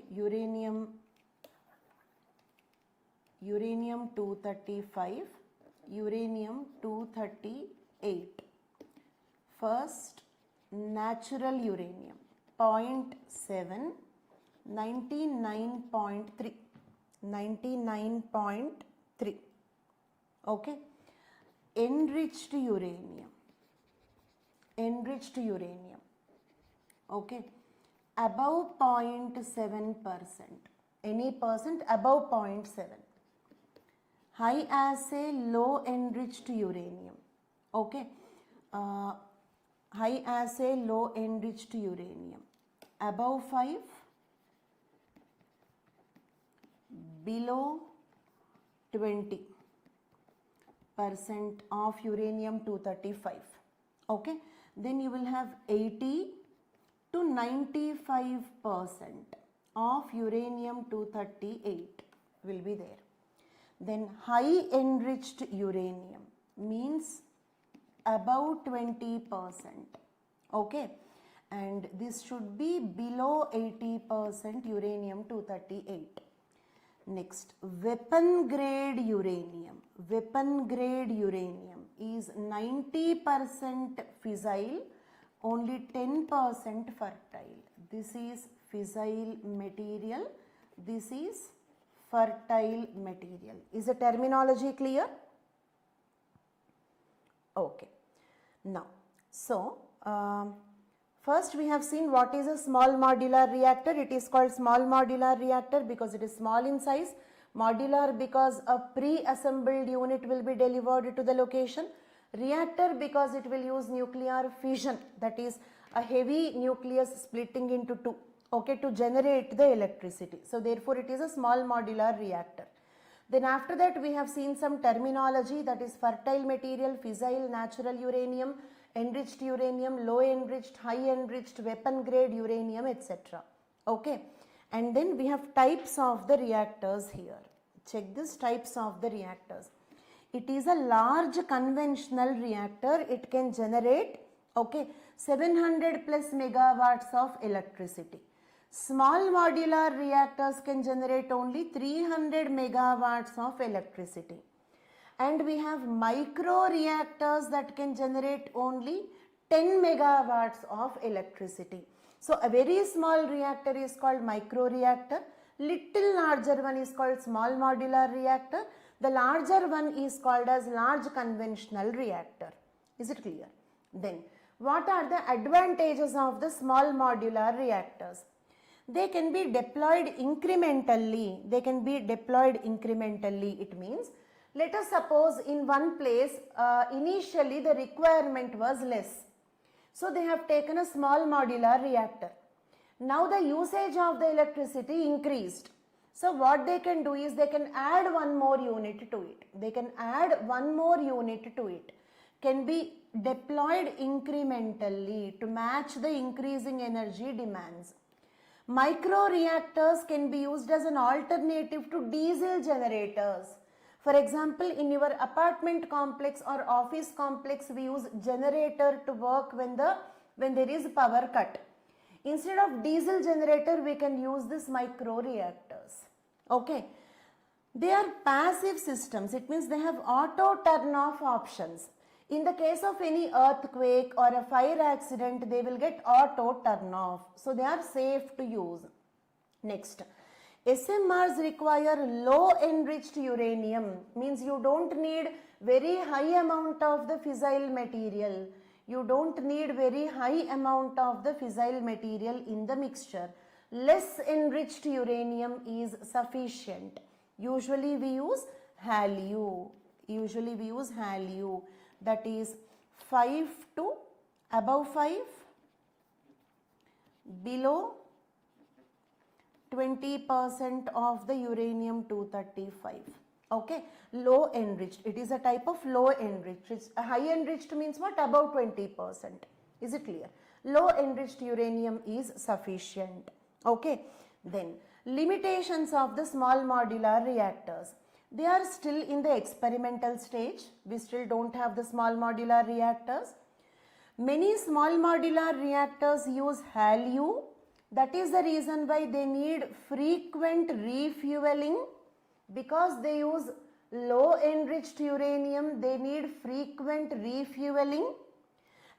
Uranium-235, uranium-238. First, natural uranium, 0.7, 99.3, 99.3. Okay. Enriched uranium, okay, above 0.7%, any percent above 0.7. High assay low enriched uranium. Okay. High assay low enriched uranium. Above 5. Below 20% of uranium-235. Okay. Then you will have 80 to 95% of uranium-238 will be there. Then high enriched uranium means above 20%. Okay. And this should be below 80% uranium-238. Next, weapon grade uranium. Weapon grade uranium is 90% fissile, only 10% fertile. This is fissile material. This is fertile material. Is the terminology clear? Okay. Now, so first we have seen what is a small modular reactor. It is called small modular reactor because it is small in size. Modular because a pre-assembled unit will be delivered to the location. Reactor because it will use nuclear fission, that is a heavy nucleus splitting into two, okay, to generate the electricity. So therefore it is a small modular reactor. Then after that we have seen some terminology, that is fertile material, fissile, natural uranium, enriched uranium, low enriched, high enriched, weapon grade uranium, etc. Okay, and then we have types of the reactors here. Check this, types of the reactors. It is a large conventional reactor. It can generate, okay, 700 plus megawatts of electricity. Small modular reactors can generate only 300 megawatts of electricity. And we have micro reactors that can generate only 10 megawatts of electricity. So a very small reactor is called micro reactor. Little larger one is called small modular reactor. The larger one is called as large conventional reactor. Is it clear? Then what are the advantages of the small modular reactors? They can be deployed incrementally. It means, let us suppose in one place initially the requirement was less. So they have taken a small modular reactor. Now the usage of the electricity increased. So what they can do is they can add one more unit to it. Can be deployed incrementally to match the increasing energy demands. Micro reactors can be used as an alternative to diesel generators. For example, in your apartment complex or office complex, we use generator to work when there is power cut. Instead of diesel generator, we can use this micro reactors. Okay. They are passive systems. It means they have auto turn off options. In the case of any earthquake or a fire accident, they will get auto turn off. So they are safe to use. Next, SMRs require low enriched uranium. Means you don't need very high amount of the fissile material. In the mixture. Less enriched uranium is sufficient. Usually we use HALEU. That is 5 to above 5, below 20% of the uranium-235. Okay, low enriched. It is a type of low enriched. High enriched means what? Above 20%. Is it clear? Low enriched uranium is sufficient. Okay, then limitations of the small modular reactors. They are still in the experimental stage. We still don't have the small modular reactors. Many small modular reactors use HALEU. That is the reason why they need frequent refueling. Because they use low enriched uranium, they need frequent refueling.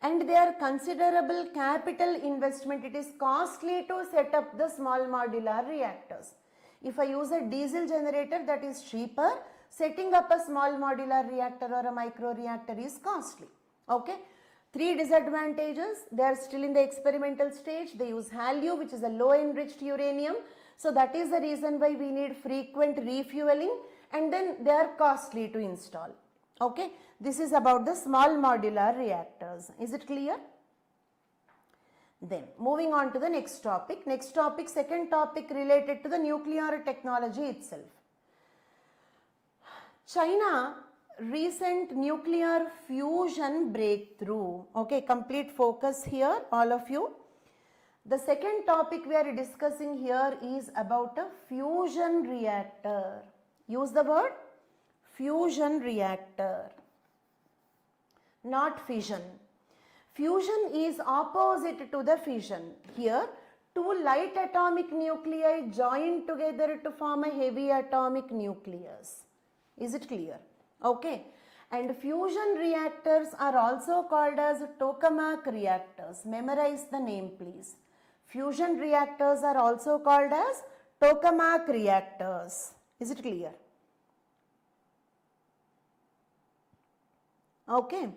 And they are considerable capital investment. It is costly to set up the small modular reactors. If I use a diesel generator, that is cheaper. Setting up a small modular reactor or a micro reactor is costly. Okay. 3 disadvantages. They are still in the experimental stage. They use HALEU, which is a low enriched uranium. So that is the reason why we need frequent refueling, and then they are costly to install. Okay. This is about the small modular reactors. Is it clear? Then moving on to the next topic. Second topic related to the nuclear technology itself. China recent nuclear fusion breakthrough. Okay, complete focus here, all of you. The second topic we are discussing here is about a fusion reactor. Use the word fusion reactor, not fission. Fusion is opposite to the fission. Here, 2 light atomic nuclei join together to form a heavy atomic nucleus. Is it clear? Okay. And fusion reactors are also called as Tokamak reactors. Memorize the name, please. Fusion reactors are also called as Tokamak reactors. Is it clear? Okay.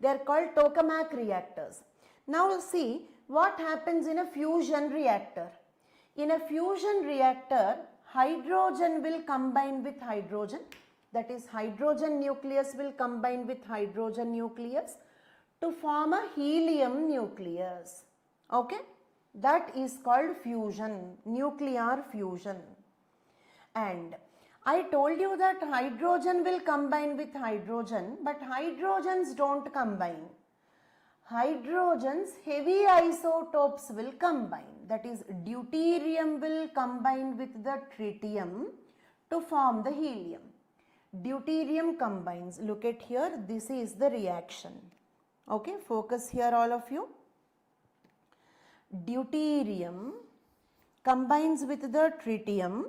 They are called Tokamak reactors. Now we'll see what happens in a fusion reactor. In a fusion reactor, hydrogen will combine with hydrogen. That is, hydrogen nucleus will combine with hydrogen nucleus to form a helium nucleus. Okay. That is called fusion, nuclear fusion. And I told you that hydrogen will combine with hydrogen, but hydrogens don't combine. hydrogen's heavy isotopes will combine. That is, deuterium will combine with the tritium to form the helium. Deuterium combines. Look at here, this is the reaction. Okay, focus here all of you. Deuterium combines with the tritium.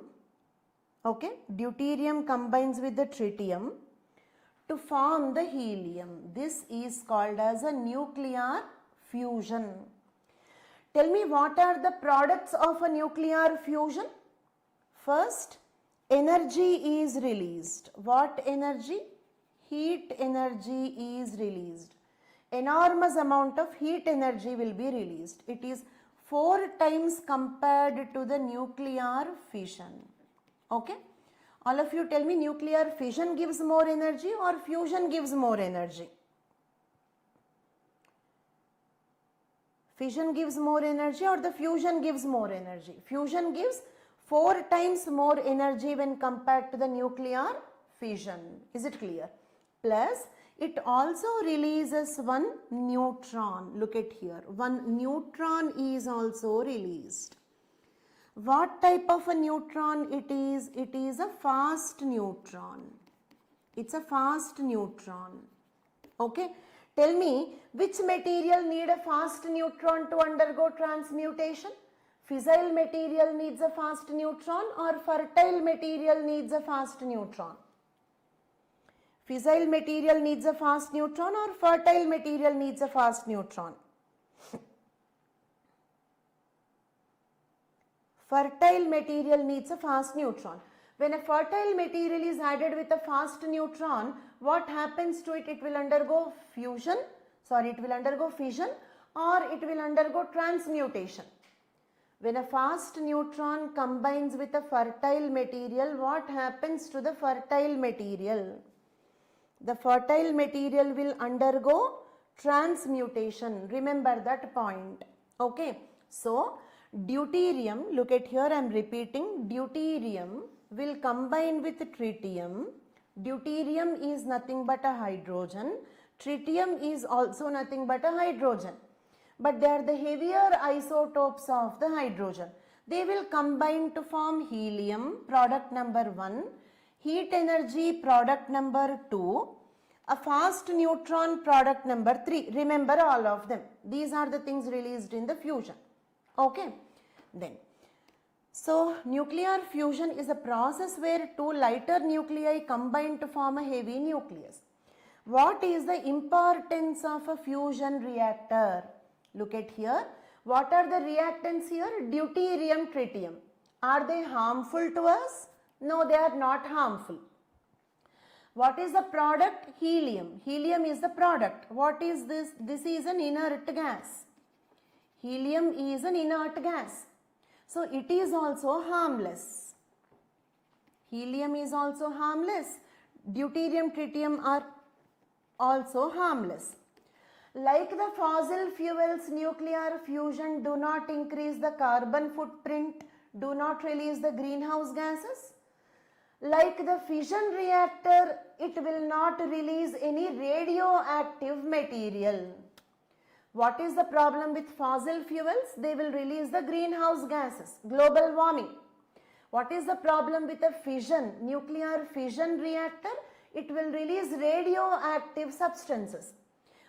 Okay, deuterium combines with the tritium to form the helium. This is called as a nuclear fusion. Tell me, what are the products of a nuclear fusion? First, energy is released. What energy? Heat energy is released. Enormous amount of heat energy will be released. It is 4 times compared to the nuclear fission. Okay? All of you tell me, nuclear fission gives more energy or fusion gives more energy? Fission gives more energy or the fusion gives more energy? Fusion gives 4 times more energy when compared to the nuclear fission. Is it clear? Plus, it also releases one neutron. Look at here. One neutron is also released. What type of a neutron it is? It is a fast neutron. It's a fast neutron. Okay. Tell me, which material need a fast neutron to undergo transmutation? Fissile material needs a fast neutron or fertile material needs a fast neutron? Fissile material needs a fast neutron or fertile material needs a fast neutron? Fertile material needs a fast neutron. When a fertile material is added with a fast neutron, what happens to it? It will undergo fission or it will undergo transmutation. When a fast neutron combines with a fertile material, what happens to the fertile material? The fertile material will undergo transmutation. Remember that point. Okay. So, deuterium, look at here, I am repeating, deuterium will combine with tritium. Deuterium is nothing but a hydrogen. Tritium is also nothing but a hydrogen. But they are the heavier isotopes of the hydrogen. They will combine to form helium, product number 1, heat energy, product number 2, a fast neutron, product number 3. Remember all of them. These are the things released in the fusion. Okay. Then, so nuclear fusion is a process where 2 lighter nuclei combine to form a heavy nucleus. What is the importance of a fusion reactor? Look at here. What are the reactants here? Deuterium, tritium. Are they harmful to us? No, they are not harmful. What is the product? Helium. Helium is the product. What is this? This is an inert gas. Helium is an inert gas. So it is also harmless. Helium is also harmless. Deuterium, tritium are also harmless. Like the fossil fuels, nuclear fusion do not increase the carbon footprint, do not release the greenhouse gases. Like the fission reactor, it will not release any radioactive material. What is the problem with fossil fuels? They will release the greenhouse gases, global warming. What is the problem with a fission, nuclear fission reactor? It will release radioactive substances.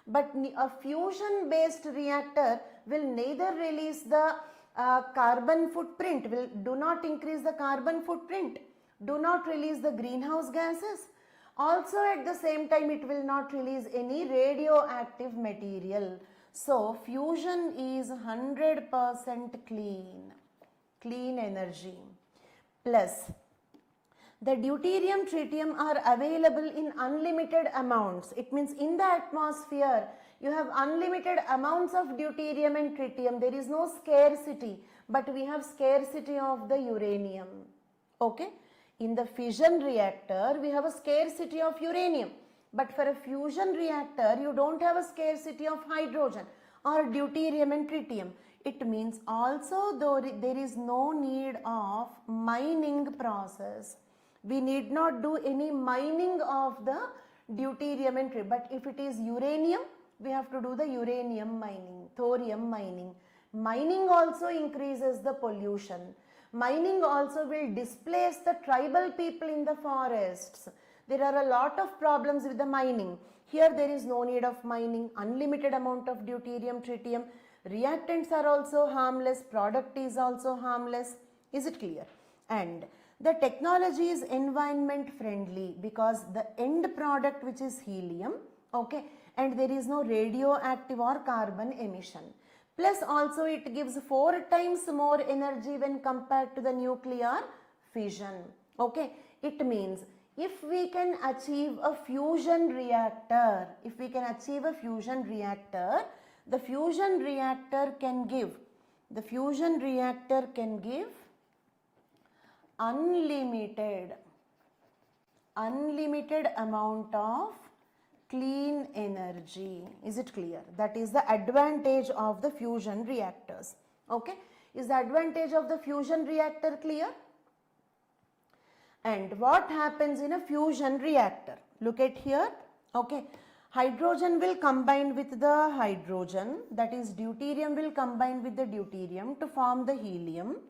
But a fusion based reactor will neither release the carbon footprint, do not increase the carbon footprint, do not release the greenhouse gases. Also at the same time it will not release any radioactive material. So fusion is 100% clean energy. Plus, the deuterium, tritium are available in unlimited amounts. It means in the atmosphere, you have unlimited amounts of deuterium and tritium. There is no scarcity, but we have scarcity of the uranium. Okay? In the fission reactor, we have a scarcity of uranium. But for a fusion reactor, you don't have a scarcity of hydrogen or deuterium and tritium. It means also though there is no need of mining process. We need not do any mining of the deuterium and tritium. But if it is uranium, We have to do the uranium mining, thorium mining. Mining also increases the pollution. Mining also will displace the tribal people in the forests. There are a lot of problems with the mining. Here there is no need of mining, unlimited amount of deuterium, tritium. Reactants are also harmless, product is also harmless. Is it clear? And the technology is environment friendly because the end product, which is helium, okay, and there is no radioactive or carbon emission. Plus also it gives 4 times more energy when compared to the nuclear fission. Okay, it means if we can achieve a fusion reactor, the fusion reactor can give unlimited amount of clean energy. Is it clear? That is the advantage of the fusion reactors. Okay, is the advantage of the fusion reactor clear? And what happens in a fusion reactor? Look at here. Okay, hydrogen will combine with the hydrogen, that is deuterium will combine with the deuterium to form the helium.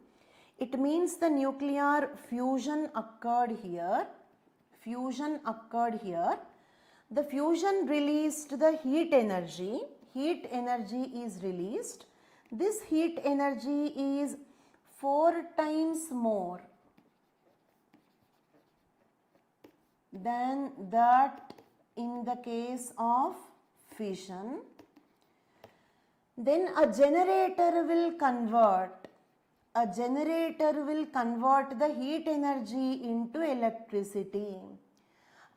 It means the nuclear fusion occurred here. The fusion released the heat energy. Heat energy is released. This heat energy is 4 times more than that in the case of fission. Then a generator will convert the heat energy into electricity.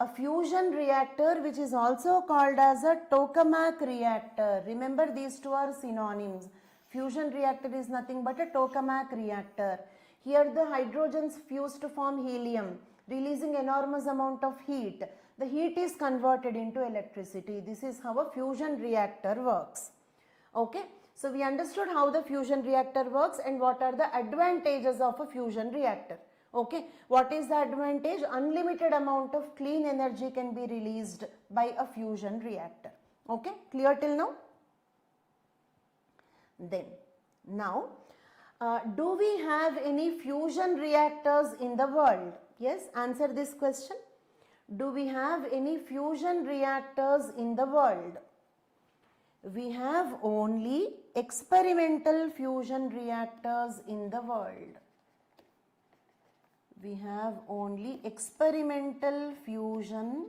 A fusion reactor, which is also called as a Tokamak reactor. Remember, these two are synonyms. Fusion reactor is nothing but a Tokamak reactor. Here the hydrogens fuse to form helium, releasing enormous amount of heat. The heat is converted into electricity. This is how a fusion reactor works. Okay, so we understood how the fusion reactor works and what are the advantages of a fusion reactor. Okay, what is the advantage? Unlimited amount of clean energy can be released by a fusion reactor. Okay, clear till now? Then, now, do we have any fusion reactors in the world? Yes, answer this question. Do we have any fusion reactors in the world? We have only experimental fusion reactors in the world. We have only experimental fusion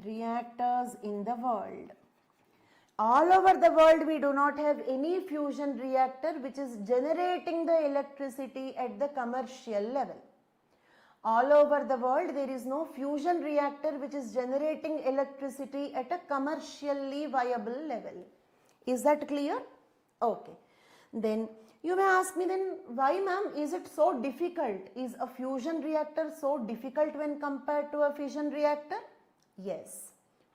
reactors in the world. All over the world we do not have any fusion reactor which is generating the electricity at the commercial level. All over the world there is no fusion reactor which is generating electricity at a commercially viable level. Is that clear? Okay. Then you may ask me, then why, ma'am, is it so difficult? Is a fusion reactor so difficult when compared to a fission reactor? Yes.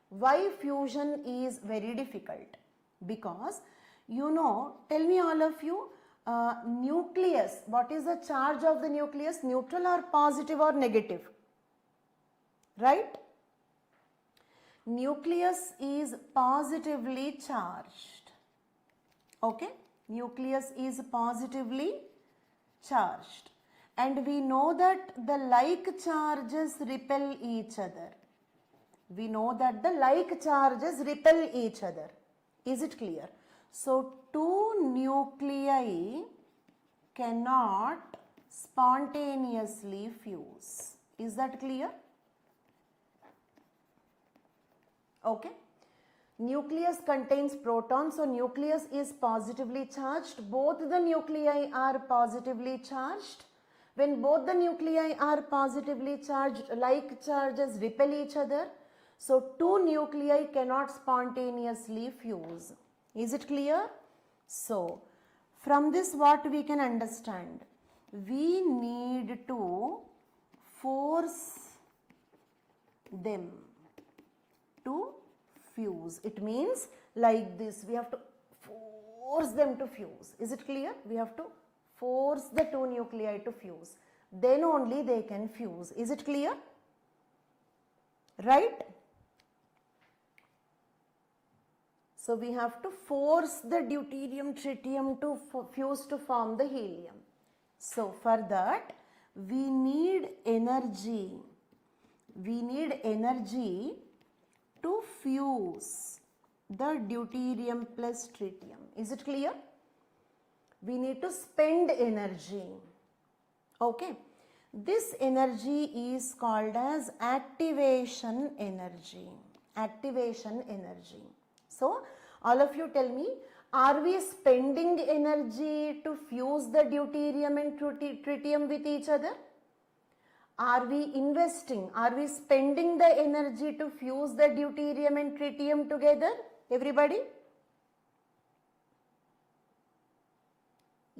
Why fusion is very difficult? Because, you know, tell me all of you, nucleus, what is the charge of the nucleus? Neutral or positive or negative? Right? Nucleus is positively charged. Okay? Nucleus is positively charged. And we know that the like charges repel each other. We know that the like charges repel each other. Is it clear? So, two nuclei cannot spontaneously fuse. Is that clear? Okay. Nucleus contains protons, so nucleus is positively charged. Both the nuclei are positively charged. When both the nuclei are positively charged, like charges repel each other. So, two nuclei cannot spontaneously fuse. Is it clear? So, from this what we can understand? We need to force them to fuse. It means like this, we have to force them to fuse. Is it clear? We have to force the two nuclei to fuse. Then only they can fuse. Is it clear? Right? So we have to force the deuterium tritium to fuse to form the helium. So for that we need energy. We need energy to fuse the deuterium plus tritium. Is it clear? We need to spend energy. Okay. This energy is called as activation energy. Activation energy. So, all of you tell me, are we spending energy to fuse the deuterium and tritium with each other? Are we investing? Are we spending the energy to fuse the deuterium and tritium together? Everybody?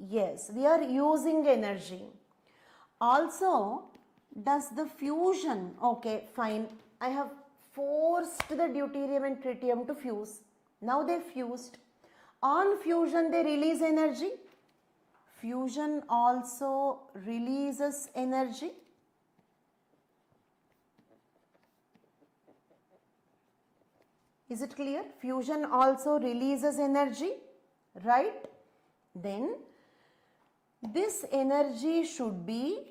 Yes, we are using energy. Also, does the fusion, okay, fine, I have forced the deuterium and tritium to fuse. Now they fused. On fusion, they release energy. Fusion also releases energy. Is it clear? Fusion also releases energy, right? Then this energy should be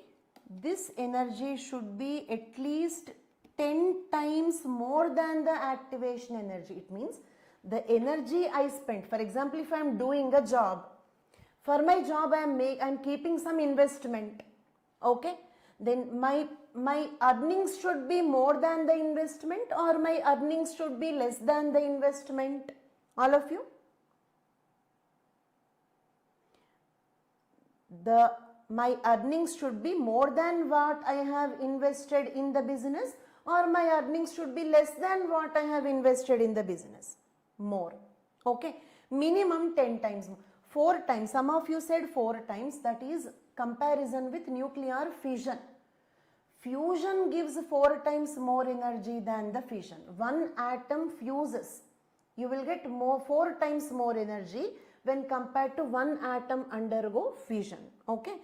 at least 10 times more than the activation energy. It means the energy I spent, for example, if I am doing a job, for my job I am keeping some investment, okay, then my earnings should be more than the investment, or my earnings should be less than the investment? All of you? My earnings should be more than what I have invested in the business, or my earnings should be less than what I have invested in the business? More. Okay. Minimum 10 times. 4 times. Some of you said 4 times. That is comparison with nuclear fission. Fusion gives 4 times more energy than the fission. One atom fuses. You will get 4 times more energy when compared to one atom undergo fission. Okay.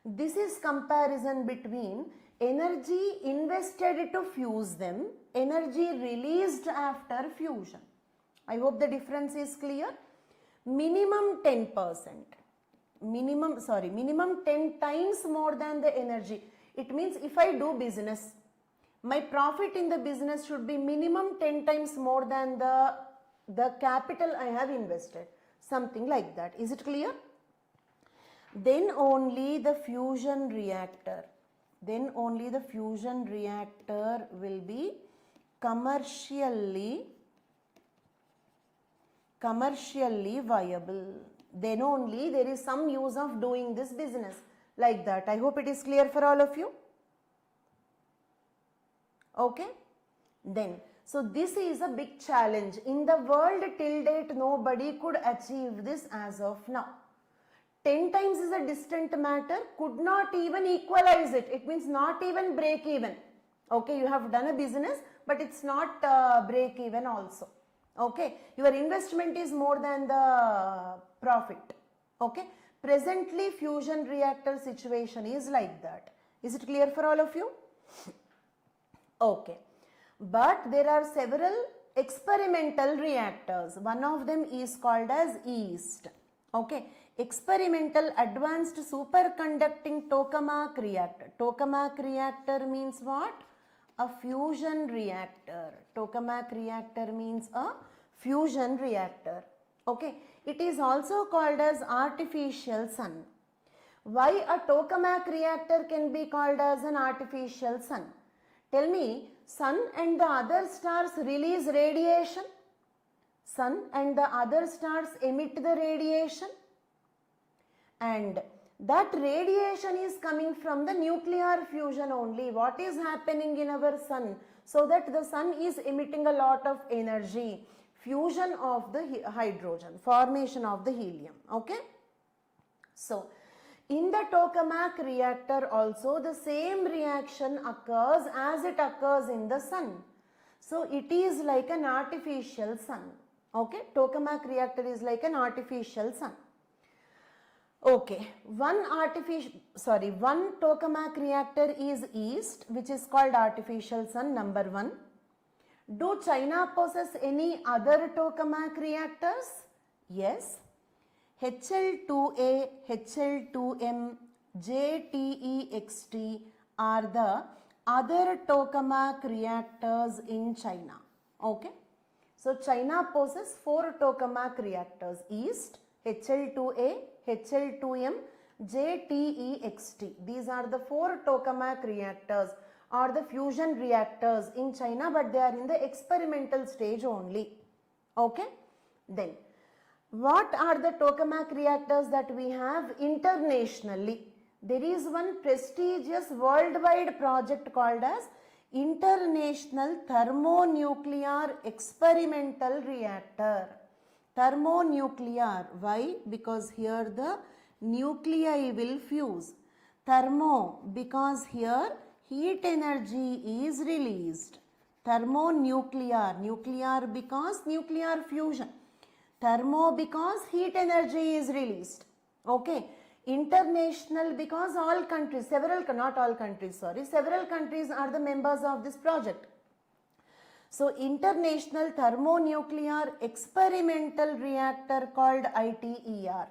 This is comparison between energy invested to fuse them, energy released after fusion. I hope the difference is clear. Minimum 10%. Minimum 10 times more than the energy. It means if I do business, my profit in the business should be minimum 10 times more than the capital I have invested. Something like that. Is it clear? Then only the fusion reactor will be commercially viable. Then only there is some use of doing this business like that. I hope it is clear for all of you. Okay. Then, so this is a big challenge. In the world till date, nobody could achieve this as of now. 10 times is a distant matter, could not even equalize it. It means not even break even. Okay, you have done a business, but it's not break even also. Okay, your investment is more than the profit. Okay, presently fusion reactor situation is like that. Is it clear for all of you? Okay, but there are several experimental reactors. One of them is called as yeast. Okay, experimental advanced superconducting Tokamak reactor. Tokamak reactor means what? A fusion reactor. Tokamak reactor means a fusion reactor. Okay, it is also called as artificial sun. Why a Tokamak reactor can be called as an artificial sun? Tell me, sun and the other stars release radiation. Sun and the other stars emit the radiation. And that radiation is coming from the nuclear fusion only. What is happening in our sun? So that the sun is emitting a lot of energy. Fusion of the hydrogen, formation of the helium. Okay. So, in the Tokamak reactor also the same reaction occurs as it occurs in the sun. So, it is like an artificial sun. Okay. Tokamak reactor is like an artificial sun. Okay, one Tokamak reactor is yeast, which is called artificial sun, number 1. Do China possess any other tokamak reactors? Yes. HL2A, HL2M, JTEXT are the other tokamak reactors in China. Okay. So China possesses 4 tokamak reactors: East, HL2A, HL2M, JTEXT. These are the 4 tokamak reactors or the fusion reactors in China, but they are in the experimental stage only. Okay. Then what are the tokamak reactors that we have internationally? There is one prestigious worldwide project called as International Thermonuclear Experimental Reactor. Thermonuclear. Why? Because here the nuclei will fuse. Thermo, because here heat energy is released. Thermonuclear. Nuclear because nuclear fusion. Thermo because heat energy is released. Okay. International because all countries, several countries are the members of this project. So International Thermonuclear Experimental Reactor called ITER.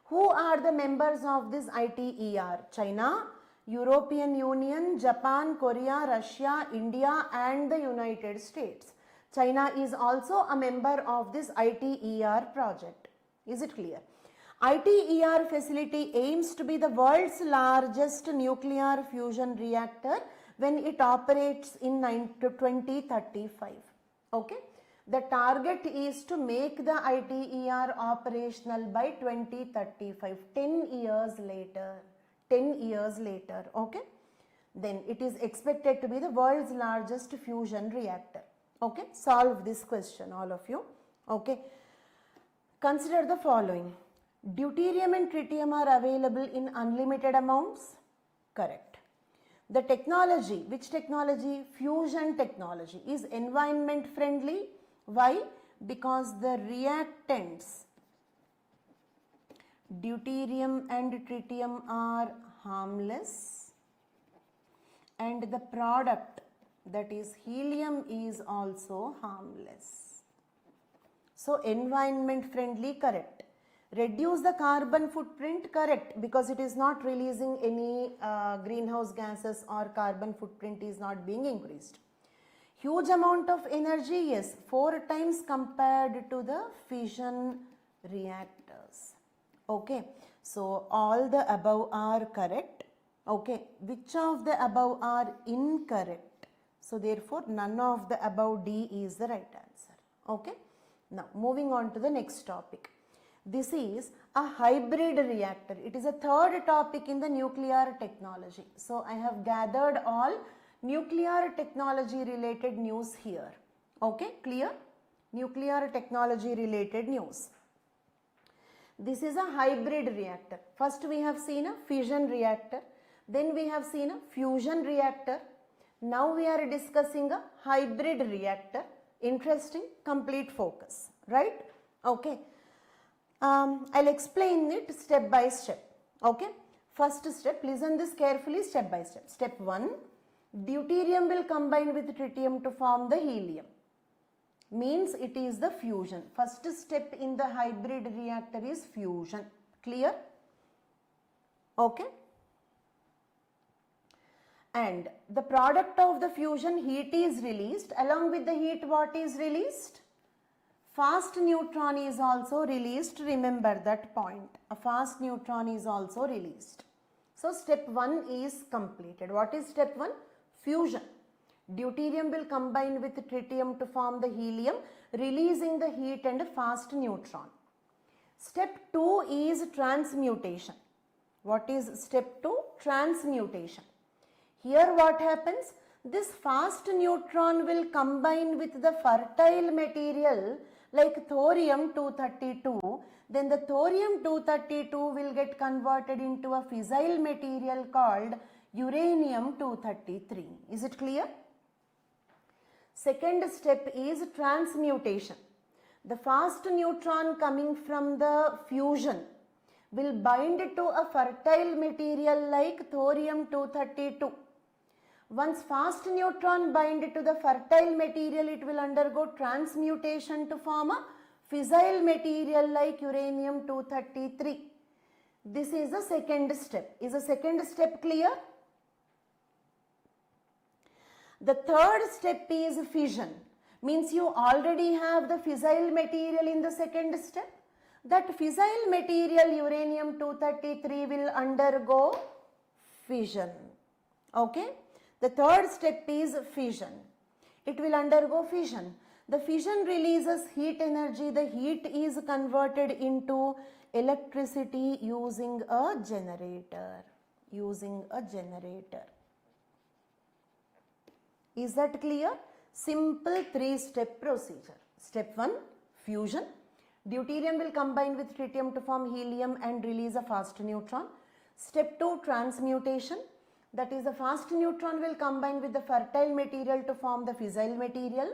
Who are the members of this ITER? China, European Union, Japan, Korea, Russia, India and the United States. China is also a member of this ITER project. Is it clear? ITER facility aims to be the world's largest nuclear fusion reactor when it operates in 2035. Okay. The target is to make the ITER operational by 2035, 10 years later. 10 years later. Okay. Then it is expected to be the world's largest fusion reactor. Okay. Solve this question, all of you. Okay. Consider the following. Deuterium and tritium are available in unlimited amounts? Correct. The technology, which technology? Fusion technology is environment friendly. Why? Because the reactants, deuterium and tritium, are harmless and the product, that is helium, is also harmless. So environment friendly, correct. Reduce the carbon footprint, correct, because it is not releasing any greenhouse gases or carbon footprint is not being increased. Huge amount of energy, yes, 4 times compared to the fission reactors. Okay, so all the above are correct. Okay, which of the above are incorrect? So therefore none of the above D is the right answer. Okay, now moving on to the next topic. This is a hybrid reactor. It is a third topic in the nuclear technology. So I have gathered all nuclear technology related news here. Okay, clear? Nuclear technology related news. This is a hybrid reactor. First we have seen a fission reactor. Then we have seen a fusion reactor. Now we are discussing a hybrid reactor. Interesting, complete focus, right? Okay. I'll explain it step by step. Okay. First step, listen this carefully step by step. Step 1, deuterium will combine with tritium to form the helium. Means it is the fusion. First step in the hybrid reactor is fusion. Clear? Okay. And the product of the fusion, heat is released. Along with the heat, what is released? Fast neutron is also released. Remember that point. A fast neutron is also released. So step 1 is completed. What is step 1? Fusion. Deuterium will combine with tritium to form the helium, releasing the heat and a fast neutron. Step 2 is transmutation. What is step 2? Transmutation. Here what happens? This fast neutron will combine with the fertile material like thorium-232. Then the thorium-232 will get converted into a fissile material called uranium-233. Is it clear? Second step is transmutation. The fast neutron coming from the fusion will bind to a fertile material like thorium-232. Once fast neutron bind to the fertile material, it will undergo transmutation to form a fissile material like uranium-233. This is the second step. Is the second step clear? The third step is fission. Means you already have the fissile material in the second step. That fissile material uranium-233 will undergo fission. Okay? The third step is fission. It will undergo fission. The fission releases heat energy. The heat is converted into electricity using a generator. Is that clear? Simple three-step procedure. Step 1, fusion. Deuterium will combine with tritium to form helium and release a fast neutron. Step 2, transmutation. That is, the fast neutron will combine with the fertile material to form the fissile material.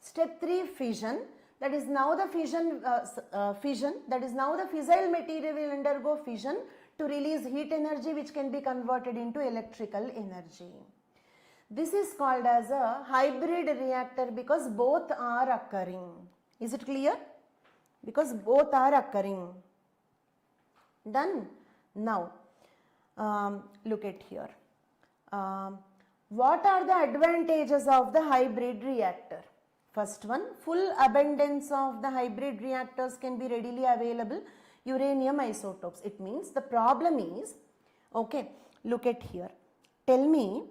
Step 3, fission. That is, now the That is, now the fissile material will undergo fission to release heat energy, which can be converted into electrical energy. This is called as a hybrid reactor because both are occurring. Is it clear? Because both are occurring. Done? Now, look at here. What are the advantages of the hybrid reactor? First one, full abundance of the hybrid reactors can be readily available uranium isotopes. It means the problem is, okay, look at here. Tell me,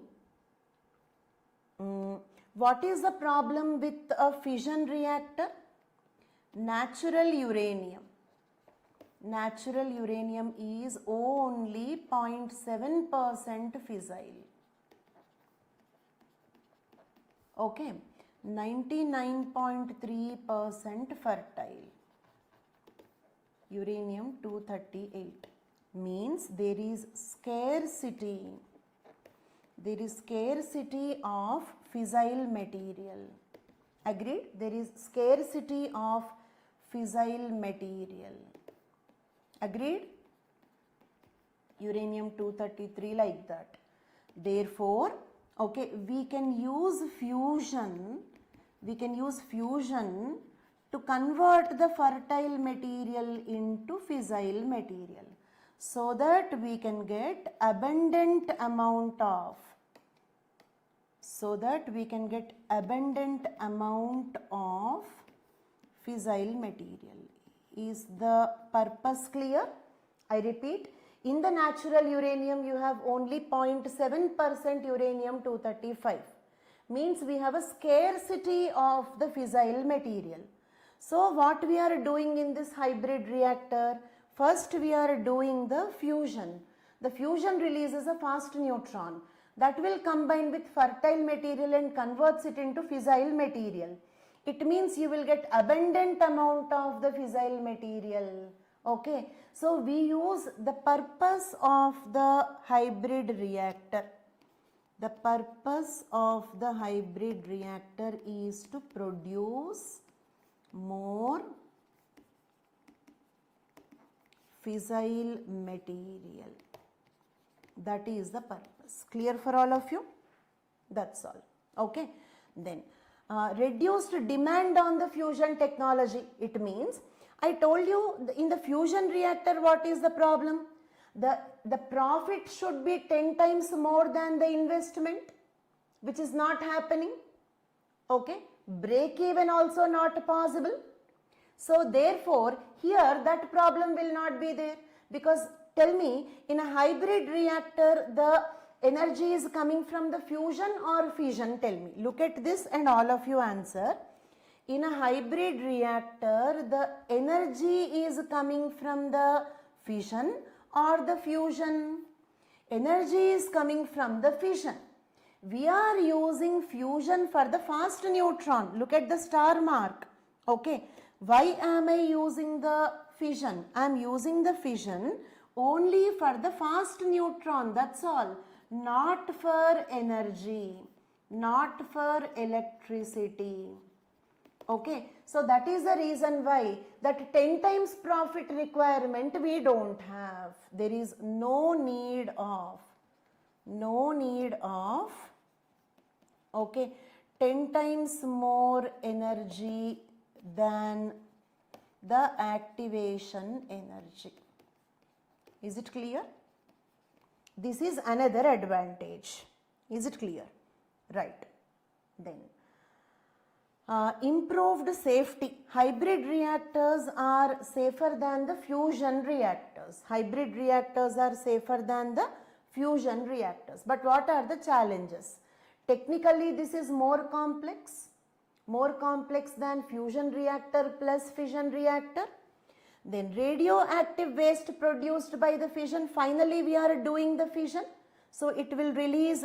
what is the problem with a fission reactor? Natural uranium. Natural uranium is only 0.7% fissile. Okay, 99.3% fertile. Uranium-238 means there is scarcity. There is scarcity of fissile material. Agreed? There is scarcity of fissile material. Agreed? Uranium-233 like that. Therefore, okay, we can use fusion to convert the fertile material into fissile material so that we can get abundant amount of fissile material. Is the purpose clear? I repeat, in the natural uranium you have only 0.7% uranium-235. Means we have a scarcity of the fissile material. So what we are doing in this hybrid reactor? First we are doing the fusion. The fusion releases a fast neutron that will combine with fertile material and converts it into fissile material. It means you will get abundant amount of the fissile material. Okay, so we use the purpose of the hybrid reactor. The purpose of the hybrid reactor is to produce more fissile material. That is the purpose. Clear for all of you? That's all. Okay. Then reduced demand on the fusion technology. It means, I told you in the fusion reactor what is the problem? The profit should be 10 times more than the investment, which is not happening. Okay. Break even also not possible. So therefore, here that problem will not be there, because tell me, in a hybrid reactor, the energy is coming from the fusion or fission? Tell me. Look at this and all of you answer. In a hybrid reactor, the energy is coming from the fission or the fusion? Energy is coming from the fission. We are using fusion for the fast neutron. Look at the star mark. Okay. Why am I using the fission? I am using the fission only for the fast neutron. That's all. Not for energy. Not for electricity. Okay. So that is the reason why that 10 times profit requirement we don't have. There is no need of Okay, 10 times more energy than the activation energy. Is it clear? This is another advantage. Is it clear? Right. Then improved safety. Hybrid reactors are safer than the fusion reactors. Hybrid reactors are safer than the fusion reactors. But what are the challenges? Technically, this is more complex than fusion reactor plus fission reactor. Then radioactive waste produced by the fission, finally we are doing the fission. So it will release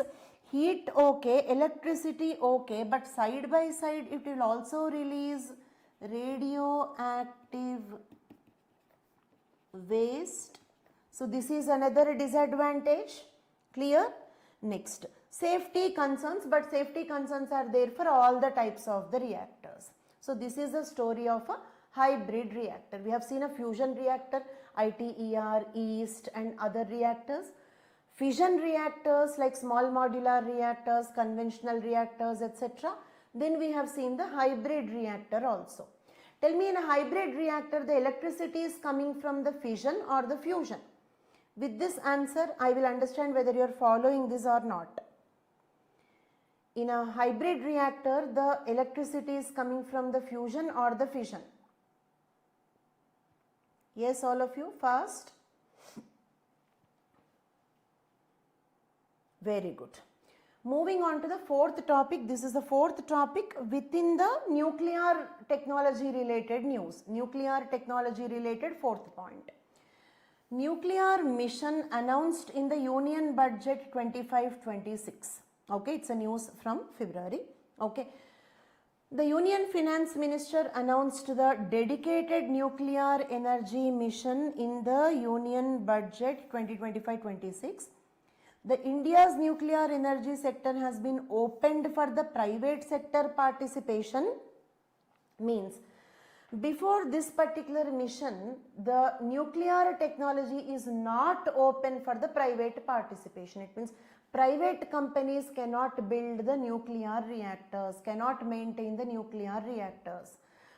heat, okay, electricity, okay, but side by side it will also release radioactive waste. So this is another disadvantage. Clear? Next, safety concerns, but safety concerns are there for all the types of the reactors. So this is the story of a hybrid reactor. We have seen a fusion reactor, ITER, yeast and other reactors. Fission reactors like small modular reactors, conventional reactors, etc. Then we have seen the hybrid reactor also. Tell me, in a hybrid reactor, the electricity is coming from the fission or the fusion? With this answer, I will understand whether you are following this or not. In a hybrid reactor, the electricity is coming from the fusion or the fission? Yes, all of you, fast. Very good. Moving on to the fourth topic. This is the fourth topic within the nuclear technology related news. Nuclear technology related fourth point. Nuclear mission announced in the Union Budget 25-26. Okay, it's a news from February. Okay. The Union Finance Minister announced the dedicated nuclear energy mission in the Union Budget 2025-26. The India's nuclear energy sector has been opened for the private sector participation. Means, before this particular mission, the nuclear technology is not open for the private participation. It means private companies cannot build the nuclear reactors, cannot maintain the nuclear reactors.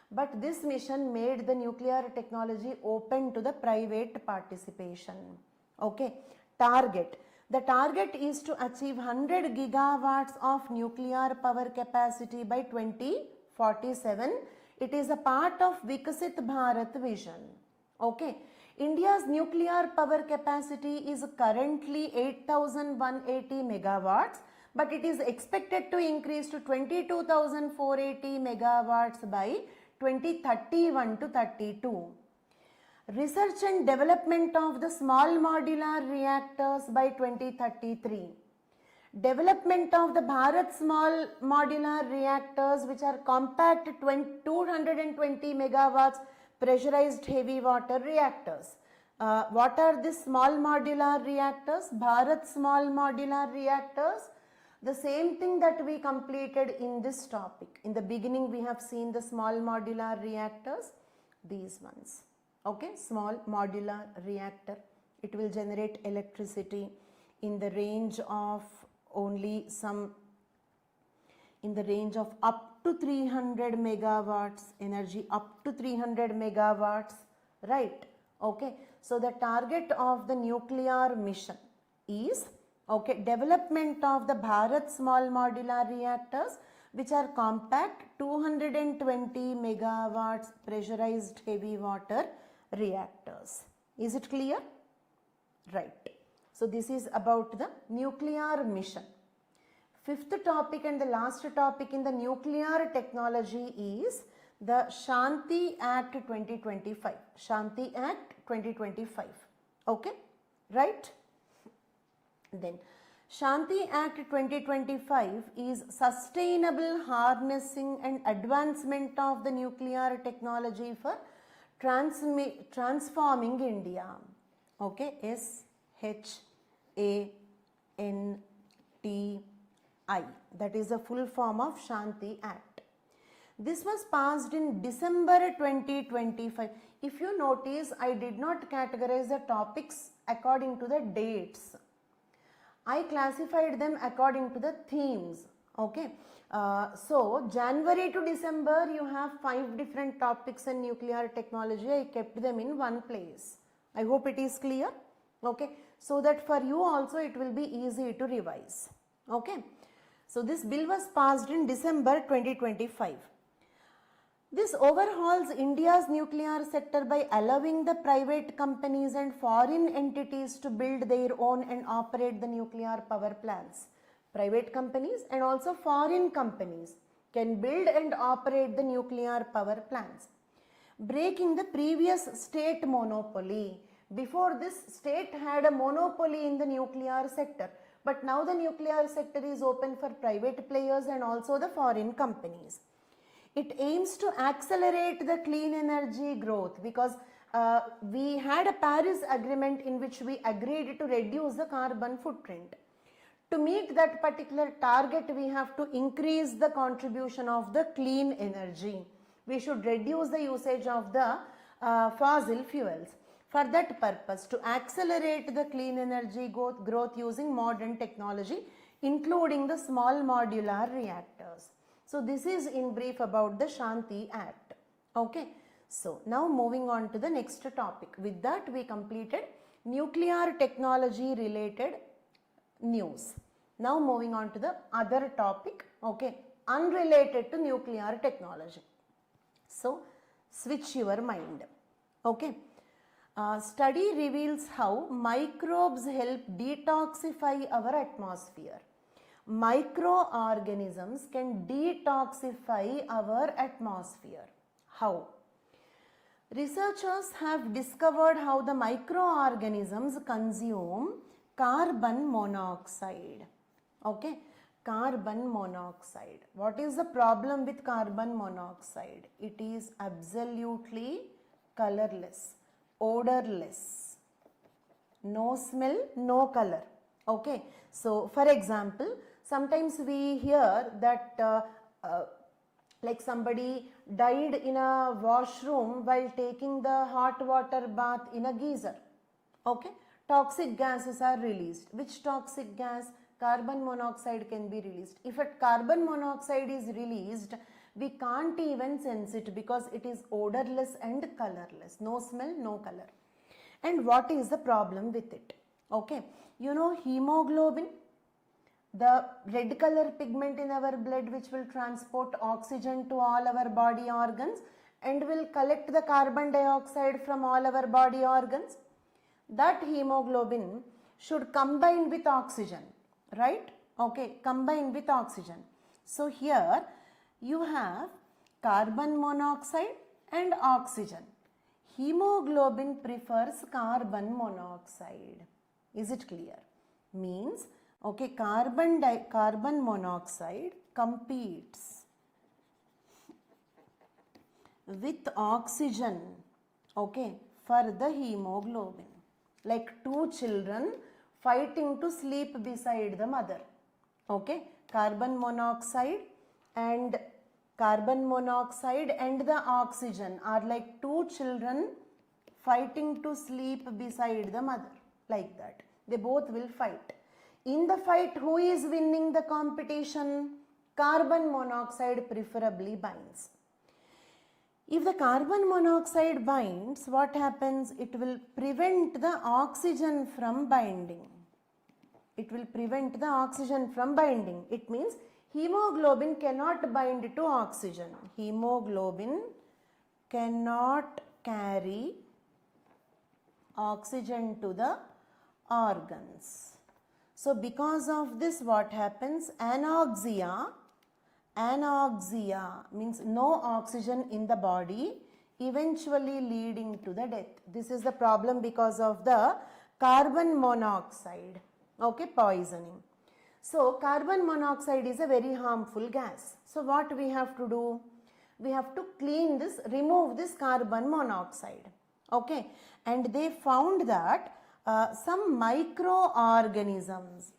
But this mission made the nuclear technology open to the private participation. Okay. Target. The target is to achieve 100 gigawatts of nuclear power capacity by 2047. It is a part of Vikasit Bharat vision. Okay. India's nuclear power capacity is currently 8,180 megawatts, but it is expected to increase to 22,480 megawatts by 2031 to 32. Research and development of the small modular reactors by 2033. Development of the Bharat small modular reactors, which are compact 220 megawatts pressurized heavy water reactors. What are these small modular reactors? Bharat small modular reactors. The same thing that we completed in this topic. In the beginning, we have seen the small modular reactors, these ones. Okay, small modular reactor. It will generate electricity in the range of only in the range of up to 300 megawatts, energy up to 300 megawatts, right? Okay, so the target of the nuclear mission is, okay, development of the Bharat small modular reactors, which are compact 220 megawatts pressurized heavy water reactors. Is it clear? Right. So this is about the nuclear mission. Fifth topic and the last topic in the nuclear technology is the Shanti Act 2025. Shanti Act 2025. Okay, right? Then Shanti Act 2025 is sustainable harnessing and advancement of the nuclear technology for transforming India. Okay, SHANTI. That is the full form of Shanti Act. This was passed in December 2025. If you notice, I did not categorize the topics according to the dates. I classified them according to the themes. Okay. So January to December you have 5 different topics in nuclear technology. I kept them in one place. I hope it is clear. Okay. So that for you also it will be easy to revise. Okay. So this bill was passed in December 2025. This overhauls India's nuclear sector by allowing the private companies and foreign entities to build their own and operate the nuclear power plants. Private companies and also foreign companies can build and operate the nuclear power plants, breaking the previous state monopoly. Before this, state had a monopoly in the nuclear sector, but now the nuclear sector is open for private players and also the foreign companies. It aims to accelerate the clean energy growth because we had a Paris Agreement in which we agreed to reduce the carbon footprint. To meet that particular target, we have to increase the contribution of the clean energy. We should reduce the usage of the fossil fuels. For that purpose, to accelerate the clean energy growth using modern technology, including the small modular reactors. So this is in brief about the Shanti Act. Okay. So now moving on to the next topic. With that we completed nuclear technology related news. Now moving on to the other topic. Okay. Unrelated to nuclear technology. So switch your mind. Okay. Study reveals how microbes help detoxify our atmosphere. Microorganisms can detoxify our atmosphere. How? Researchers have discovered how the microorganisms consume carbon monoxide. Okay, carbon monoxide. What is the problem with carbon monoxide? It is absolutely colorless, odorless, no smell, no color. Okay, so for example, sometimes we hear that like somebody died in a washroom while taking the hot water bath in a geyser. Okay, toxic gases are released. Which toxic gas? Carbon monoxide can be released. If a carbon monoxide is released, we can't even sense it because it is odorless and colorless. No smell, no color. And what is the problem with it? Okay, you know hemoglobin, the red color pigment in our blood which will transport oxygen to all our body organs and will collect the carbon dioxide from all our body organs. That hemoglobin should combine with oxygen, right? Okay, combine with oxygen. So here you have carbon monoxide and oxygen. Hemoglobin prefers carbon monoxide. Is it clear? Means, okay, carbon monoxide competes with oxygen, okay, for the hemoglobin. Like two children fighting to sleep beside the mother. Okay, carbon monoxide and the oxygen are like two children fighting to sleep beside the mother. Like that. They both will fight. In the fight, who is winning the competition? Carbon monoxide preferably binds. If the carbon monoxide binds, what happens? It will prevent the oxygen from binding. It will prevent the oxygen from binding. It means hemoglobin cannot bind to oxygen. Hemoglobin cannot carry oxygen to the organs. So because of this, what happens? Anoxia means no oxygen in the body, eventually leading to the death. This is the problem because of the carbon monoxide, okay, poisoning. So carbon monoxide is a very harmful gas. So what we have to do? We have to clean this, remove this carbon monoxide. Okay, and they found that some microorganisms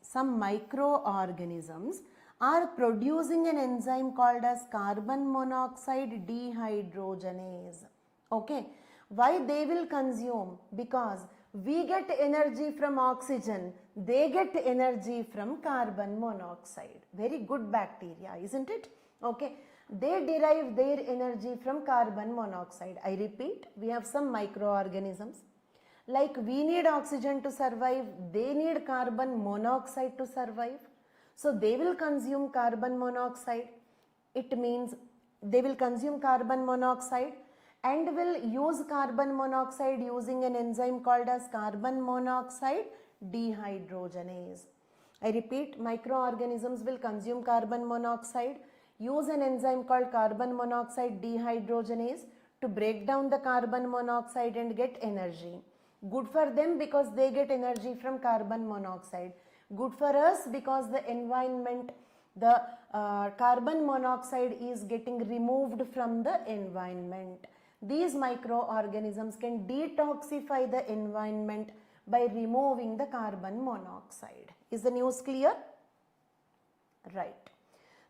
are producing an enzyme called as carbon monoxide dehydrogenase. Okay, why they will consume? Because we get energy from oxygen, They get energy from carbon monoxide. Very good bacteria, isn't it? Okay. They derive their energy from carbon monoxide. I repeat, we have some microorganisms. Like we need oxygen to survive, they need carbon monoxide to survive. So they will consume carbon monoxide. It means they will consume carbon monoxide and will use carbon monoxide using an enzyme called as carbon monoxide dehydrogenase. I repeat, microorganisms will consume carbon monoxide, use an enzyme called carbon monoxide dehydrogenase to break down the carbon monoxide and get energy. Good for them because they get energy from carbon monoxide. Good for us because the environment, the carbon monoxide is getting removed from the environment. These microorganisms can detoxify the environment by removing the carbon monoxide. Is the news clear? Right.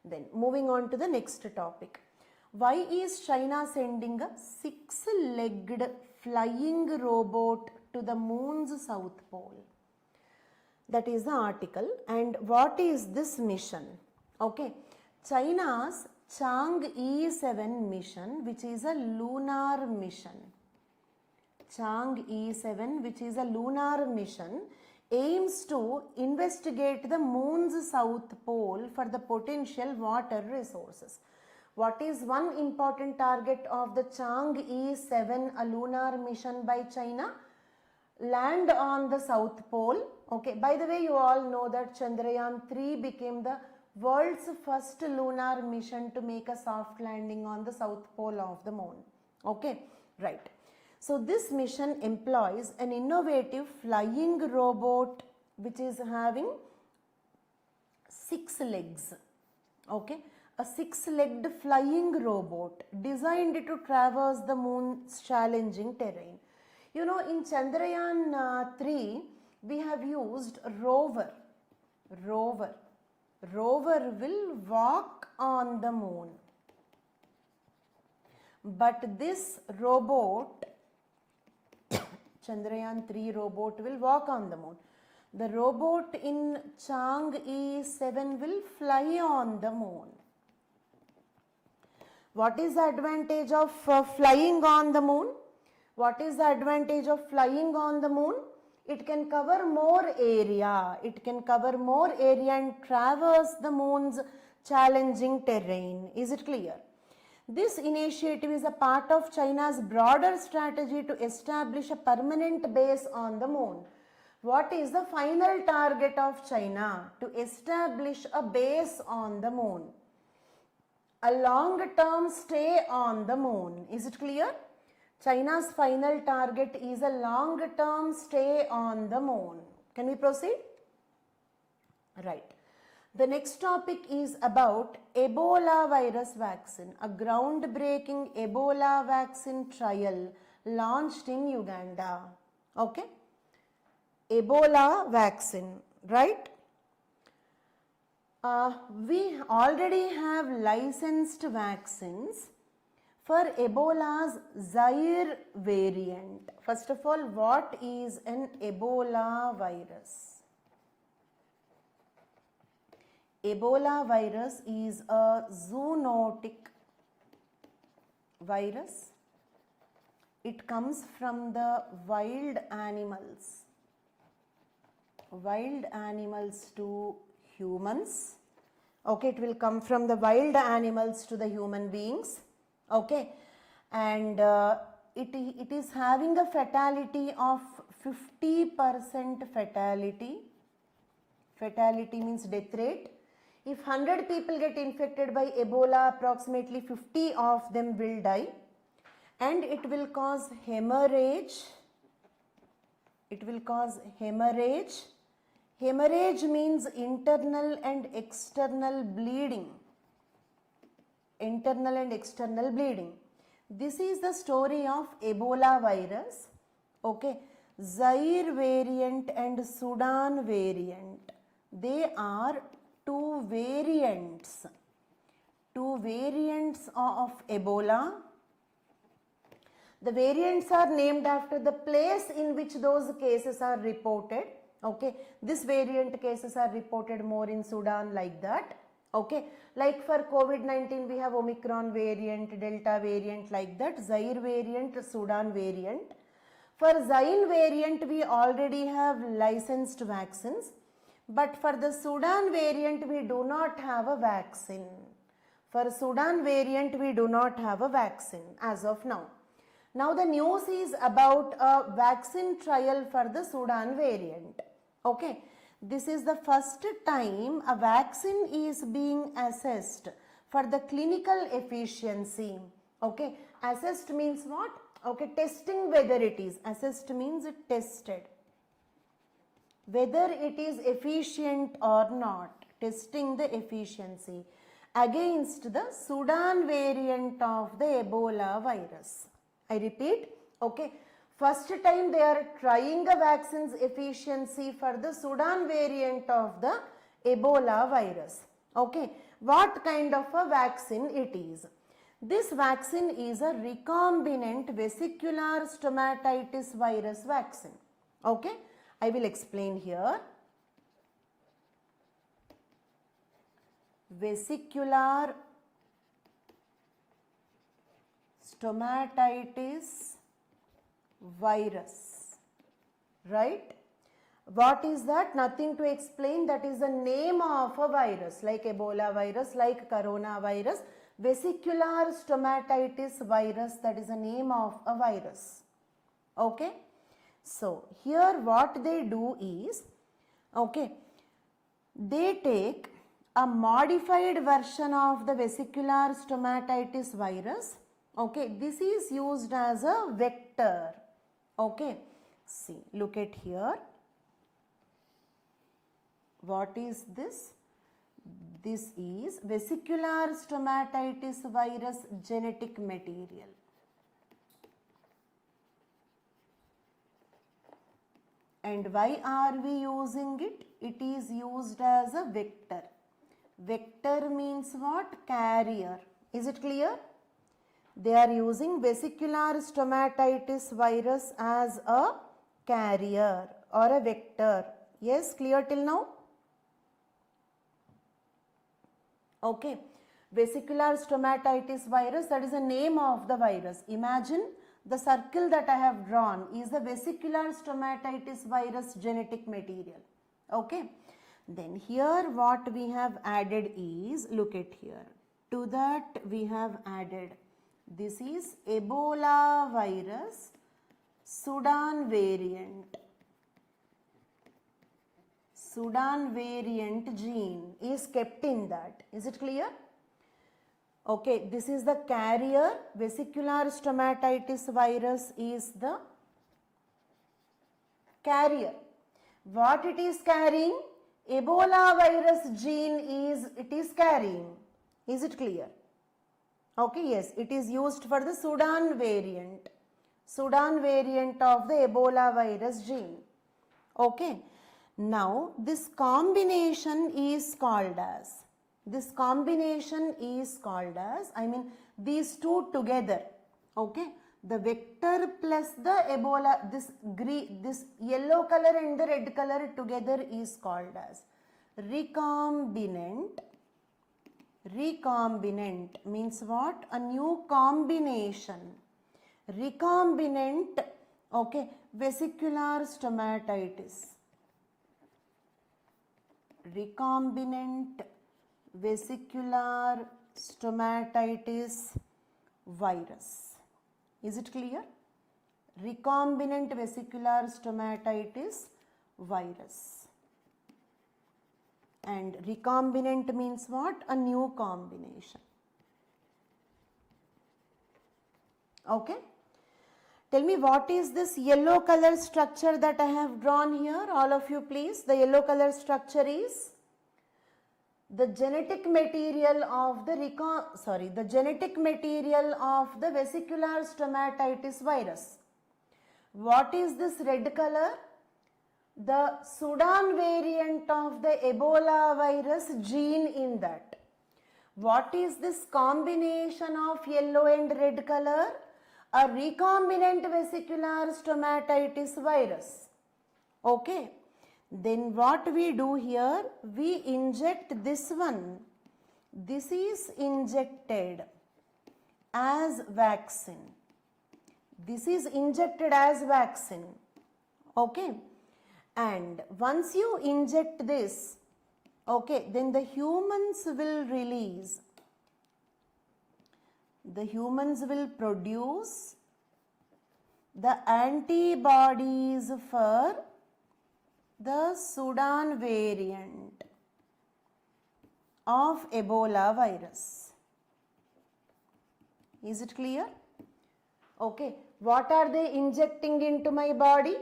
Then moving on to the next topic. Why is China sending a 6-legged flying robot to the moon's south pole? That is the article. And what is this mission? Okay, China's Chang'e 7 mission, which is a lunar mission. Chang'e 7, which is a lunar mission, aims to investigate the moon's south pole for the potential water resources. What is one important target of the Chang'e 7, a lunar mission by China? Land on the south pole. Okay, by the way, you all know that Chandrayaan 3 became the world's first lunar mission to make a soft landing on the south pole of the moon. Okay, right. So this mission employs an innovative flying robot which is having 6 legs. Okay, a 6-legged flying robot designed to traverse the moon's challenging terrain. You know, in Chandrayaan 3, we have used rover. Rover will walk on the moon. But this robot, Chandrayaan 3 robot will walk on the moon. The robot in Chang'e 7 will fly on the moon. What is the advantage of flying on the moon? What is the advantage of flying on the moon? It can cover more area. It can cover more area and traverse the moon's challenging terrain. Is it clear? This initiative is a part of China's broader strategy to establish a permanent base on the moon. What is the final target of China? To establish a base on the moon. A long-term stay on the moon. Is it clear? China's final target is a long-term stay on the moon. Can we proceed? Right. The next topic is about Ebola virus vaccine, a groundbreaking Ebola vaccine trial launched in Uganda. Okay? Ebola vaccine, right? We already have licensed vaccines for Ebola's Zaire variant. First of all, what is an Ebola virus? Ebola virus is a zoonotic virus. It comes from the wild animals to humans. Okay, it will come from the wild animals to the human beings. Okay, and it is having a fatality of 50% fatality. Fatality means death rate. If 100 people get infected by Ebola, approximately 50 of them will die, and it will cause hemorrhage. It will cause hemorrhage. Hemorrhage means internal and external bleeding. Internal and external bleeding. This is the story of Ebola virus. Okay, Zaire variant and Sudan variant. They are two variants of Ebola. The variants are named after the place in which those cases are reported. Okay, this variant cases are reported more in Sudan, like that. Okay, like for COVID-19 we have Omicron variant, Delta variant, like that, Zaire variant, Sudan variant. For Zaire variant we already have licensed vaccines, but for the Sudan variant we do not have a vaccine. For Sudan variant we do not have a vaccine as of now. Now the news is about a vaccine trial for the Sudan variant. Okay, this is the first time a vaccine is being assessed for the clinical efficiency. Okay, assessed means what? Okay, testing whether it is. Assessed means it tested. Whether it is efficient or not. Testing the efficiency against the Sudan variant of the Ebola virus. I repeat, okay, first time they are trying a vaccine's efficiency for the Sudan variant of the Ebola virus. Okay, what kind of a vaccine it is? This vaccine is a recombinant vesicular stomatitis virus vaccine. Okay, I will explain here. Vesicular stomatitis virus, right? What is that? Nothing to explain. That is the name of a virus, like Ebola virus, like coronavirus. Vesicular stomatitis virus, that is the name of a virus. Okay, so here what they do is, okay, they take a modified version of the vesicular stomatitis virus. Okay, this is used as a vector. Okay, see, look at here. What is this? This is vesicular stomatitis virus genetic material. And why are we using it? It is used as a vector. Vector means what? Carrier. Is it clear? They are using vesicular stomatitis virus as a carrier or a vector. Yes, clear till now? Okay, vesicular stomatitis virus, that is the name of the virus. Imagine the circle that I have drawn is the vesicular stomatitis virus genetic material. Okay, then here what we have added is, look at here, to that we have added, this is Ebola virus Sudan variant. Sudan variant gene is kept in that. Is it clear? Okay, this is the carrier. Vesicular stomatitis virus is the carrier. What it is carrying? Ebola virus gene it is carrying. Is it clear? Okay, yes, it is used for the Sudan variant. Sudan variant of the Ebola virus gene. Okay. Now, this combination is called as, I mean these two together, okay, the vector plus the Ebola, this yellow color and the red color together is called as recombinant. Recombinant means what? A new combination. Recombinant, okay, vesicular stomatitis. Recombinant vesicular stomatitis virus. Is it clear? Recombinant vesicular stomatitis virus. And recombinant means what? A new combination. Okay. Tell me, what is this yellow color structure that I have drawn here? All of you please. The yellow color structure is the genetic material of the genetic material of the vesicular stomatitis virus. What is this red color? The Sudan variant of the Ebola virus gene in that. What is this combination of yellow and red color? A recombinant vesicular stomatitis virus. Okay. Then what we do here, we inject this one. This is injected as vaccine. This is injected as vaccine. Okay. And once you inject this, okay, then the humans will release. The humans will produce the antibodies for the Sudan variant of Ebola virus. Is it clear? Okay. What are they injecting into my body?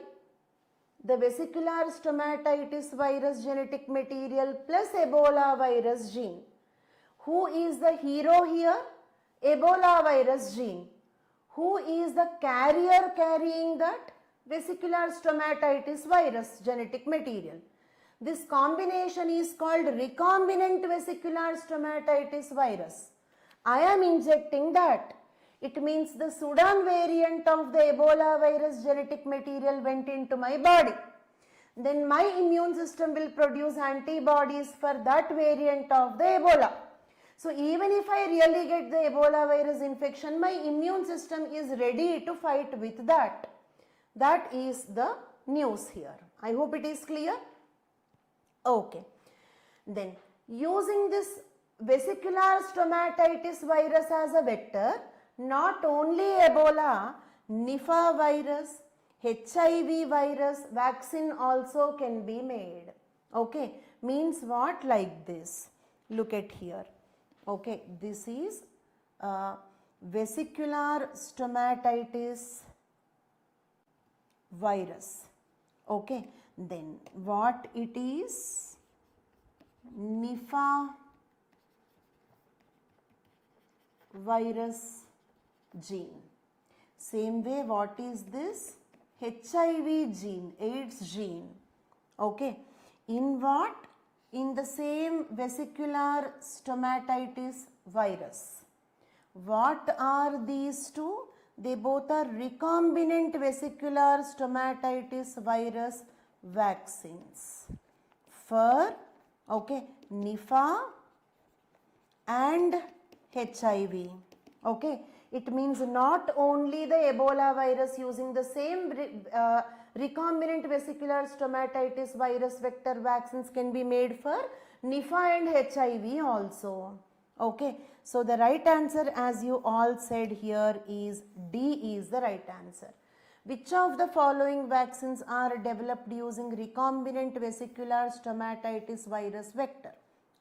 The vesicular stomatitis virus genetic material plus Ebola virus gene. Who is the hero here? Ebola virus gene. Who is the carrier carrying that? Vesicular stomatitis virus genetic material. This combination is called recombinant vesicular stomatitis virus. I am injecting that. It means the Sudan variant of the Ebola virus genetic material went into my body. Then my immune system will produce antibodies for that variant of the Ebola. So even if I really get the Ebola virus infection, my immune system is ready to fight with that. That is the news here. I hope it is clear. Okay. Then using this vesicular stomatitis virus as a vector, not only Ebola, Nipah virus, HIV virus vaccine also can be made. Okay. Means what? Like this. Look at here. Okay. This is vesicular stomatitis virus. Okay. Then what it is? Nipah virus gene. Same way, what is this? HIV gene, AIDS gene. Okay. In what? In the same vesicular stomatitis virus. What are these two? They both are recombinant vesicular stomatitis virus vaccines for, okay, Nipah and HIV. Okay. It means not only the Ebola virus using the same recombinant vesicular stomatitis virus vector vaccines can be made for Nipah and HIV also. Okay. So the right answer, as you all said here, is D is the right answer. Which of the following vaccines are developed using recombinant vesicular stomatitis virus vector?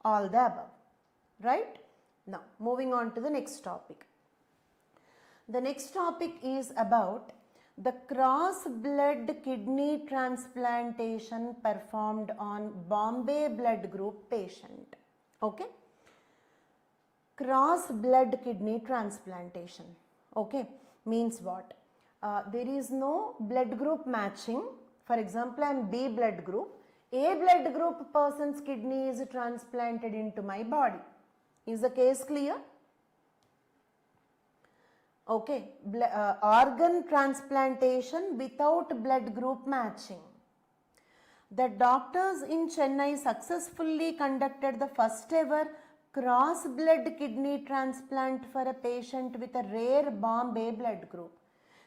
All the above. Right? Now, moving on to the next topic. The next topic is about the cross-blood kidney transplantation performed on Bombay blood group patient. Okay? Cross-blood kidney transplantation. Okay? Means what? There is no blood group matching. For example, I am B blood group. A blood group person's kidney is transplanted into my body. Is the case clear? Okay. Organ transplantation without blood group matching. The doctors in Chennai successfully conducted the first ever cross-blood kidney transplant for a patient with a rare Bombay blood group.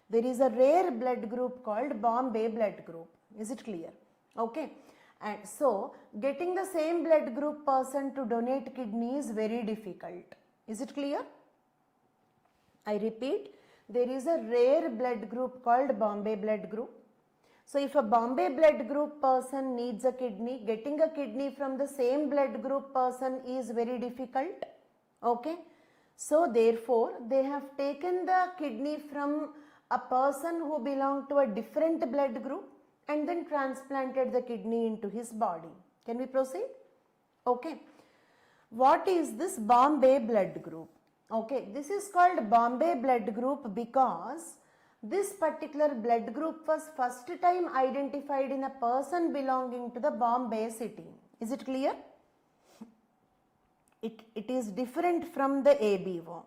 There is a rare blood group called Bombay blood group. Is it clear? Okay. And so, getting the same blood group person to donate kidney is very difficult. Is it clear? I repeat, there is a rare blood group called Bombay blood group. So, if a Bombay blood group person needs a kidney, getting a kidney from the same blood group person is very difficult. Okay. So, therefore, they have taken the kidney from a person who belonged to a different blood group and then transplanted the kidney into his body. Can we proceed? Okay. What is this Bombay blood group? Okay, this is called Bombay blood group because this particular blood group was first time identified in a person belonging to the Bombay city. Is it clear? It is different from the ABO.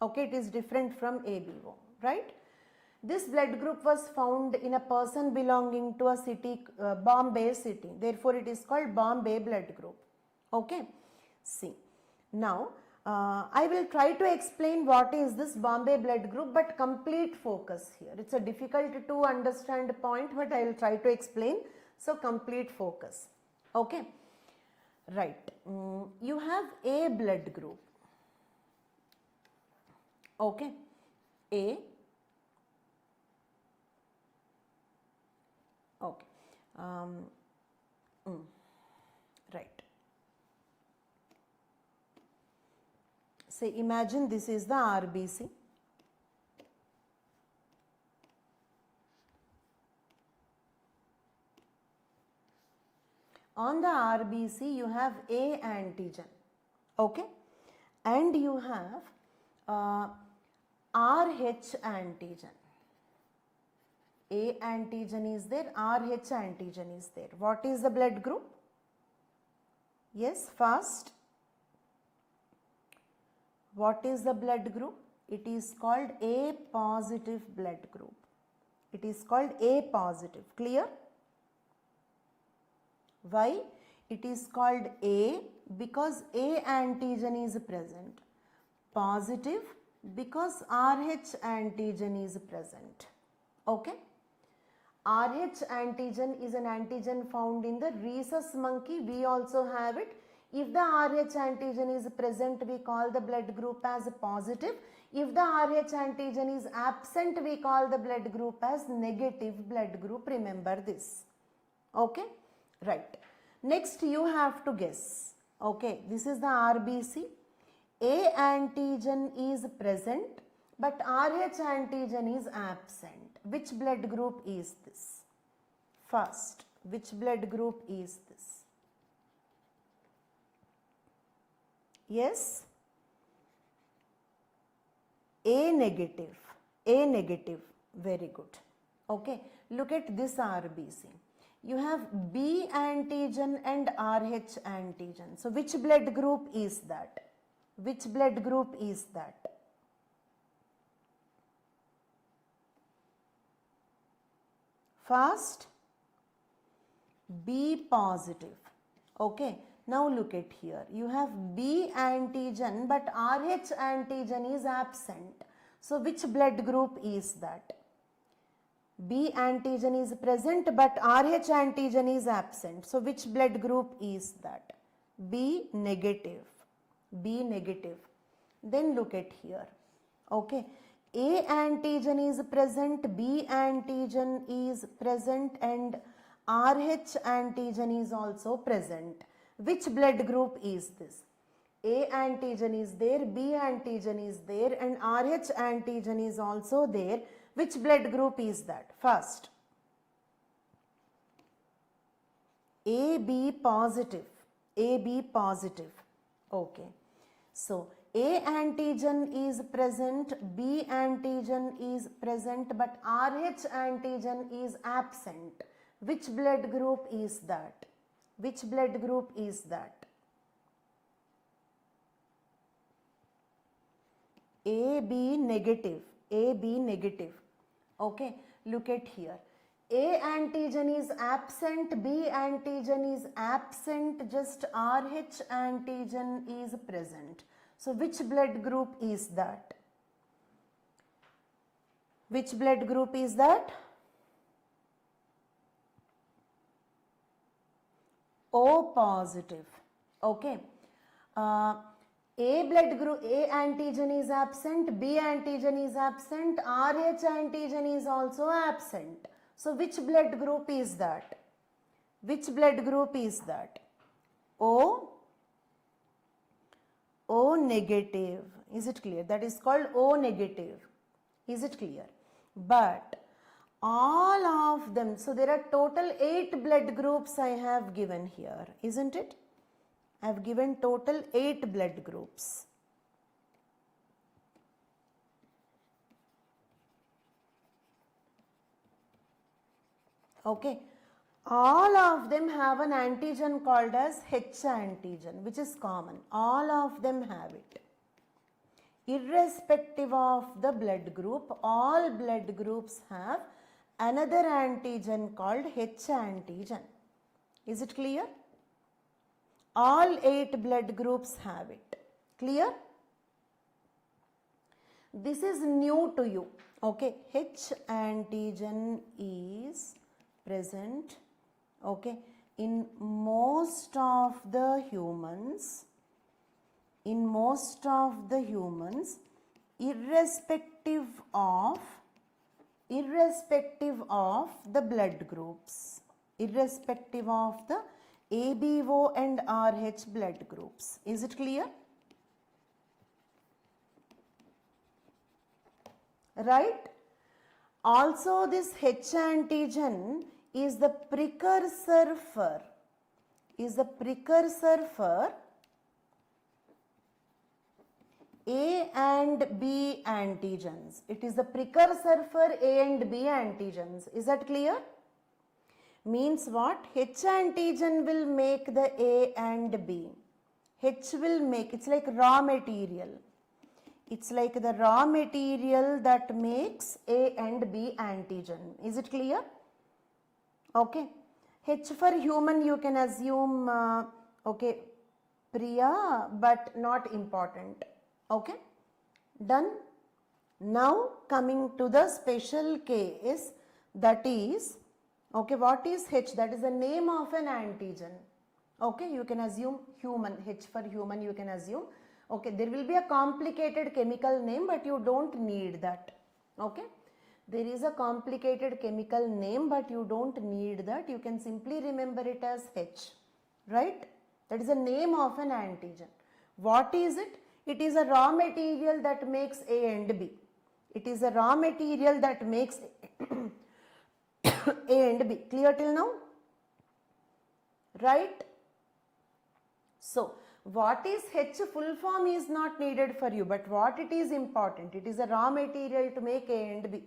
Okay, it is different from ABO, right? This blood group was found in a person belonging to a city, Bombay city. Therefore, it is called Bombay blood group. Okay. See. Now, I will try to explain what is this Bombay blood group, but complete focus here. It's a difficult to understand point, but I will try to explain. So, complete focus. Okay. Right. You have A blood group. Okay. A. Okay. Right. Say, imagine this is the RBC. On the RBC, you have A antigen, okay, and you have RH antigen. A antigen is there, RH antigen is there. What is the blood group? Yes, first. What is the blood group? It is called A positive blood group. It is called A positive. Clear? Why? It is called A because A antigen is present. Positive because RH antigen is present. Okay? RH antigen is an antigen found in the rhesus monkey. We also have it. If the RH antigen is present, we call the blood group as positive. If the RH antigen is absent, we call the blood group as negative blood group. Remember this. Okay? Right. Next, you have to guess. Okay, this is the RBC. A antigen is present, but RH antigen is absent. Which blood group is this? First, which blood group is this? Yes? A negative. A negative. Very good. Okay, look at this RBC. You have B antigen and RH antigen. So, which blood group is that? Which blood group is that? First, B positive. Okay. Now look at here. You have B antigen but RH antigen is absent. So, which blood group is that? B antigen is present but RH antigen is absent. So, which blood group is that? B negative. B negative. Then look at here. Okay. A antigen is present, B antigen is present and RH antigen is also present. Which blood group is this? A antigen is there, B antigen is there and RH antigen is also there. Which blood group is that? First, AB positive. AB positive. Okay. So, A antigen is present, B antigen is present but RH antigen is absent. Which blood group is that? Which blood group is that? AB negative. AB negative. Okay, look at here. A antigen is absent, B antigen is absent, just RH antigen is present. So, which blood group is that? Which blood group is that? O positive. Okay. A blood group, A antigen is absent, B antigen is absent, RH antigen is also absent. So, which blood group is that? Which blood group is that? O negative. Is it clear? That is called O negative. Is it clear? But all of them, so there are total 8 blood groups I have given here, isn't it? I have given total 8 blood groups. Okay. All of them have an antigen called as H antigen, which is common. All of them have it. irrespective of the blood group, all blood groups have another antigen called H antigen. Is it clear? All 8 blood groups have it. Clear? This is new to you. Okay, H antigen is present, okay, in most of the humans, irrespective of the blood groups, irrespective of the ABO and RH blood groups. Is it clear? Right? Also this H antigen is the precursor for A and B antigens. It is the precursor for A and B antigens. Is that clear? Means what? H antigen will make the A and B. H will make, it's like raw material. It's like the raw material that makes A and B antigen. Is it clear? Okay. H for human you can assume, okay, Priya, but not important. Okay. Done. Now coming to the special case, that is, okay, what is H? That is the name of an antigen. Okay, you can assume human, H for human you can assume. Okay, there will be a complicated chemical name, but you don't need that. Okay, there is a complicated chemical name, but you don't need that. You can simply remember it as H, right? That is the name of an antigen. What is it? It is a raw material that makes A and B. It is a raw material that makes A and B. Clear till now? Right? So, what is H? Full form is not needed for you, but what it is important? It is a raw material to make A and B.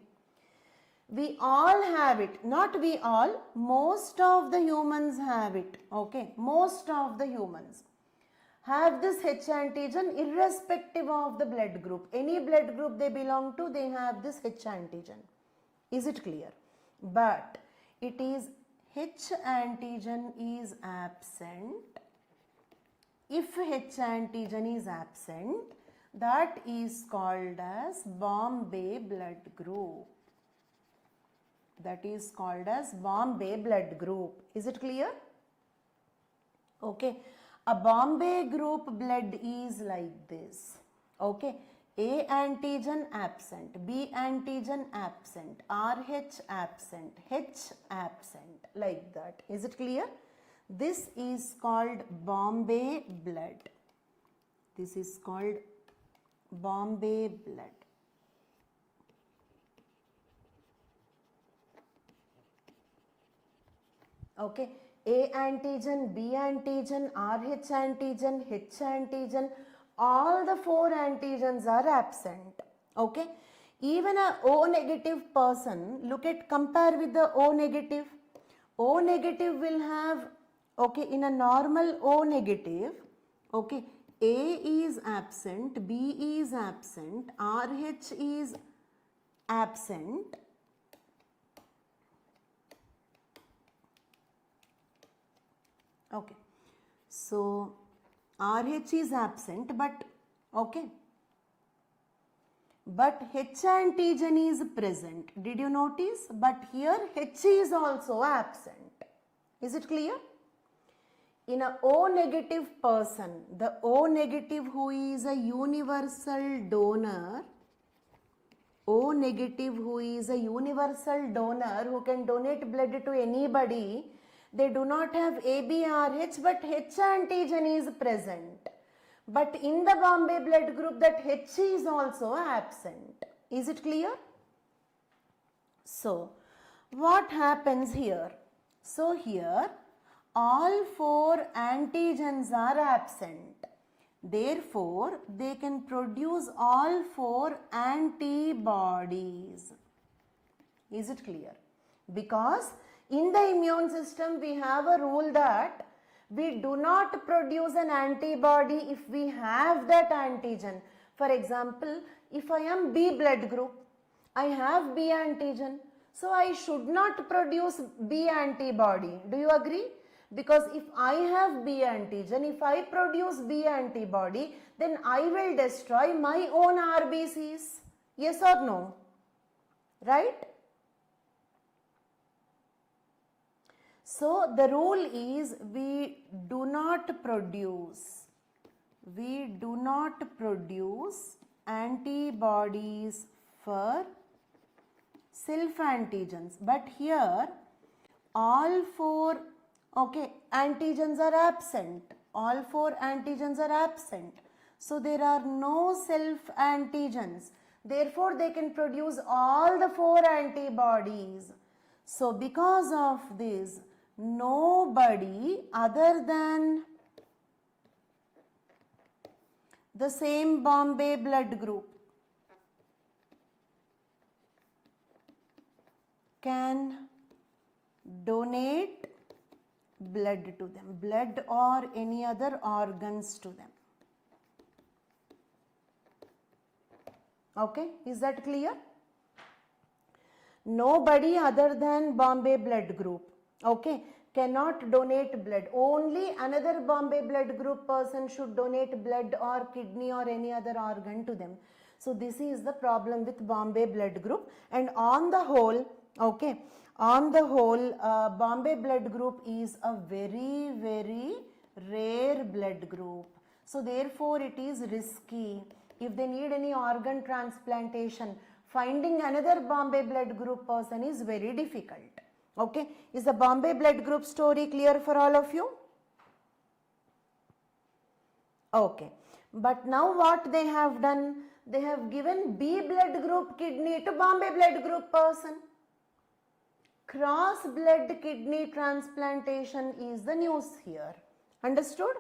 We all have it. Not we all. Most of the humans have it. Okay. Most of the humans have this H antigen irrespective of the blood group. Any blood group they belong to, they have this H antigen. Is it clear? But it is H antigen is absent. If H antigen is absent, that is called as Bombay blood group. That is called as Bombay blood group. Is it clear? Okay. A Bombay group blood is like this. Okay. A antigen absent, B antigen absent, RH absent, H absent, like that. Is it clear? This is called Bombay blood. This is called Bombay blood. Okay. A antigen, B antigen, RH antigen, H antigen, all the 4 antigens are absent. Okay. Even a O negative person, look at, compare with the O negative. O negative will have, okay, in a normal O negative, okay, A is absent, B is absent, RH is absent. Okay. So, RH is absent, but okay. But H antigen is present. Did you notice? But here H is also absent. Is it clear? In a O negative person, the O negative who is a universal donor, O negative who is a universal donor who can donate blood to anybody, they do not have ABRH, but H antigen is present. But in the Bombay blood group, that H is also absent. Is it clear? So, what happens here? So, here all 4 antigens are absent. Therefore, they can produce all 4 antibodies. Is it clear? Because in the immune system, we have a rule that we do not produce an antibody if we have that antigen. For example, if I am B blood group, I have B antigen, so I should not produce B antibody. Do you agree? Because if I have B antigen, if I produce B antibody, then I will destroy my own RBCs. Yes or no? Right? So the rule is we do not produce antibodies for self antigens, but here all four antigens are absent. All four antigens are absent. So there are no self antigens. Therefore, they can produce all the four antibodies. So because of this, nobody other than the same Bombay blood group can donate blood to them, blood or any other organs to them. Okay, is that clear? Nobody other than Bombay blood group, okay, cannot donate blood. Only another Bombay blood group person should donate blood or kidney or any other organ to them. So this is the problem with Bombay blood group, and on the whole, okay, on the whole, Bombay blood group is a very, very rare blood group. So therefore it is risky. If they need any organ transplantation, finding another Bombay blood group person is very difficult. Okay, is the Bombay blood group story clear for all of you? Okay, but now what they have done? They have given B blood group kidney to Bombay blood group person. Cross blood kidney transplantation is the news here. Understood?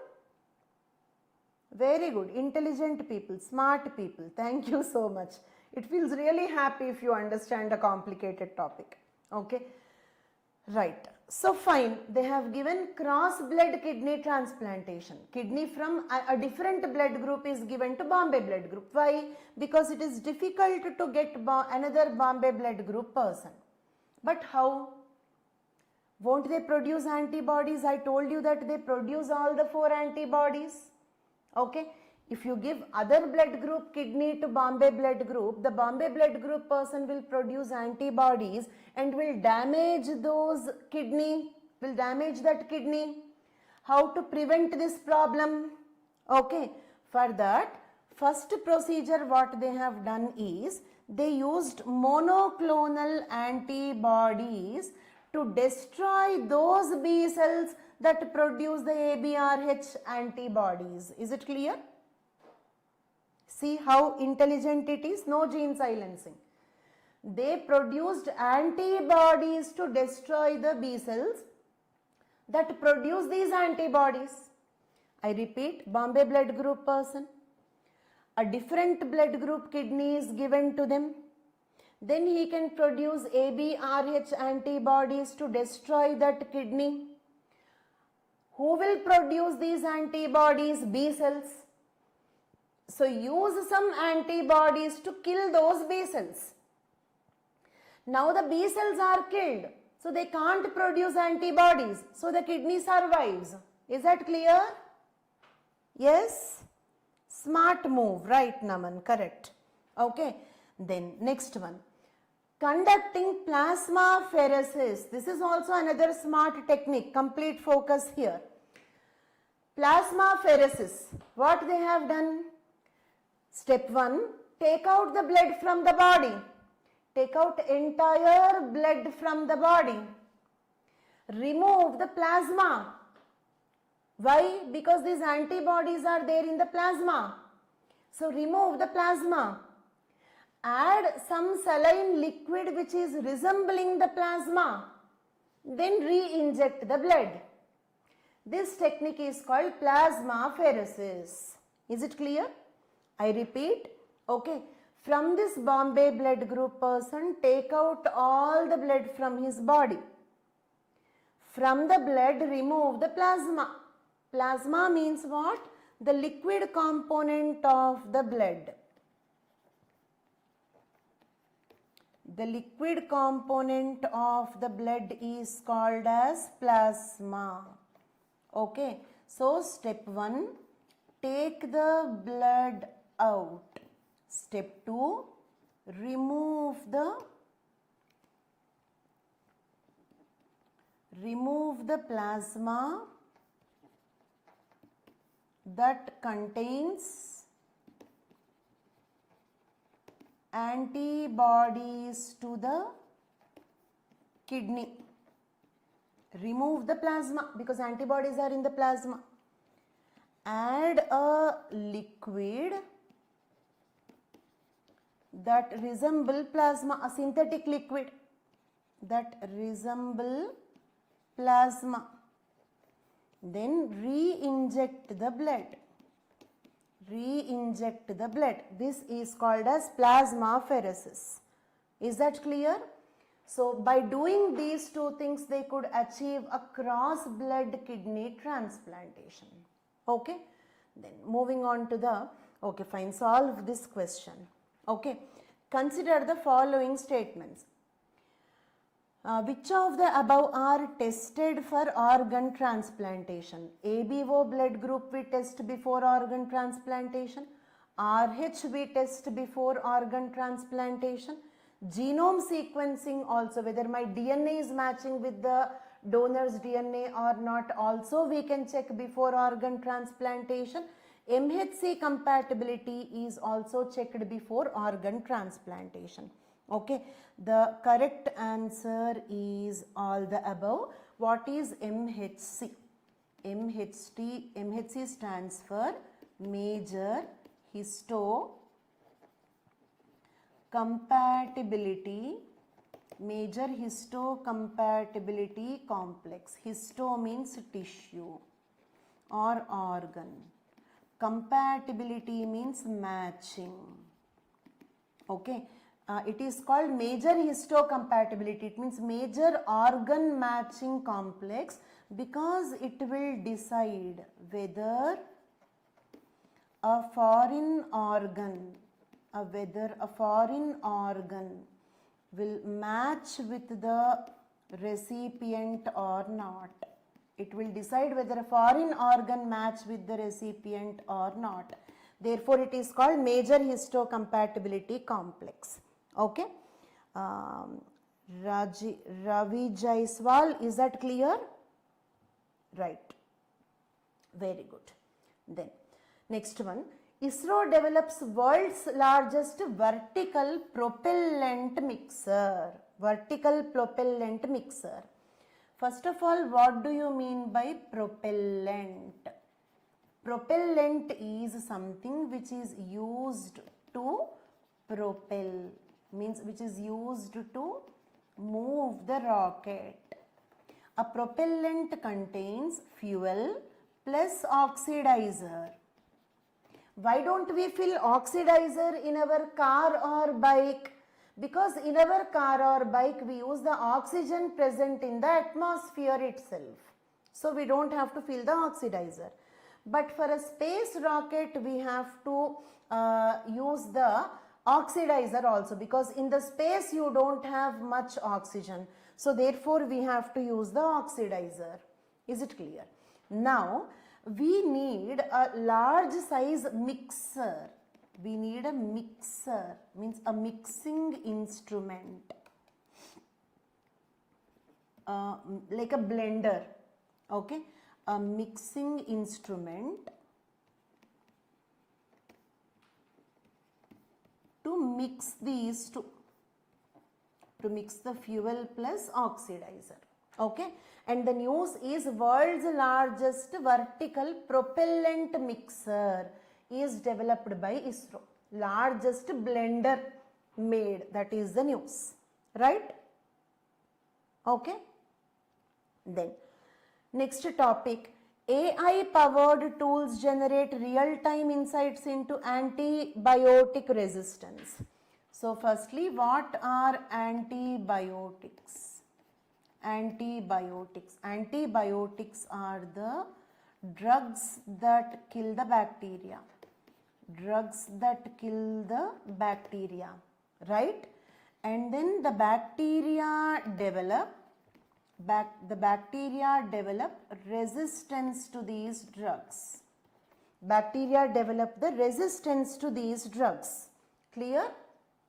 Very good. Intelligent people, smart people. Thank you so much. It feels really happy if you understand a complicated topic. Okay. Right. So fine. They have given cross blood kidney transplantation. Kidney from a different blood group is given to Bombay blood group. Why? Because it is difficult to get another Bombay blood group person. But how? Won't they produce antibodies? I told you that they produce all the four antibodies. Okay, if you give other blood group kidney to Bombay blood group, the Bombay blood group person will produce antibodies and will damage those kidney, will damage that kidney. How to prevent this problem? Okay, for that, first procedure what they have done is, they used monoclonal antibodies to destroy those B cells that produce the ABRH antibodies. Is it clear? See how intelligent it is? No gene silencing. They produced antibodies to destroy the B cells that produce these antibodies. I repeat, Bombay blood group person, a different blood group kidney is given to them. Then he can produce ABRH antibodies to destroy that kidney. Who will produce these antibodies? B cells. So use some antibodies to kill those B cells. Now the B cells are killed, so they can't produce antibodies, so the kidney survives. Is that clear? Yes? Smart move, right Naman, correct. Okay, then next one. Conducting plasmapheresis. This is also another smart technique, complete focus here. Plasmapheresis, what they have done? Step 1, take out the blood from the body. Take out entire blood from the body. Remove the plasma. Why? Because these antibodies are there in the plasma. So remove the plasma. Add some saline liquid which is resembling the plasma. Then re-inject the blood. This technique is called plasmapheresis. Is it clear? I repeat. Okay. From this Bombay blood group person, take out all the blood from his body. From the blood, remove the plasma. Plasma means what? The liquid component of the blood. The liquid component of the blood is called as plasma. Okay, so step 1, take the blood out. Step 2, remove the plasma that contains antibodies to the kidney. Remove the plasma because antibodies are in the plasma. Add a liquid that resemble plasma, a synthetic liquid that resemble plasma. Then re-inject the blood. Re-inject the blood. This is called as plasmapheresis. Is that clear? So by doing these two things, they could achieve a cross blood kidney transplantation. Okay. Then moving on to the, okay fine, solve this question. Okay. Consider the following statements. Which of the above are tested for organ transplantation? ABO blood group we test before organ transplantation. RH we test before organ transplantation. Genome sequencing also, whether my DNA is matching with the donor's DNA or not, also we can check before organ transplantation. MHC compatibility is also checked before organ transplantation. Okay, the correct answer is all the above. What is MHC? MHC stands for major histocompatibility complex. Histo means tissue or organ. Compatibility means matching. Okay. It is called major histocompatibility. It means major organ matching complex because it will decide whether a foreign organ will match with the recipient or not. It will decide whether a foreign organ match with the recipient or not. Therefore, it is called major histocompatibility complex. Okay. Ravi Jaiswal, is that clear? Right. Very good. Then, next one. ISRO develops world's largest vertical propellant mixer. Vertical propellant mixer. First of all, what do you mean by propellant? Propellant is something which is used to propel, means which is used to move the rocket. A propellant contains fuel plus oxidizer. Why don't we fill oxidizer in our car or bike? Because in our car or bike we use the oxygen present in the atmosphere itself. So we don't have to fill the oxidizer. But for a space rocket we have to use the oxidizer also, because in the space you don't have much oxygen. So therefore we have to use the oxidizer. Is it clear? Now we need a large size mixer. We need a mixer, means a mixing instrument, like a blender. Okay, a mixing instrument to mix these two, to mix the fuel plus oxidizer. Okay, and the news is world's largest vertical propellant mixer is developed by ISRO. Largest blender made, that is the news, right? Okay. Then next topic, AI powered tools generate real time insights into antibiotic resistance. So firstly, what are antibiotics? Antibiotics are the drugs that kill the bacteria. Drugs that kill the bacteria, right? and then the bacteria develop resistance to these drugs. Bacteria develop the resistance to these drugs. Clear?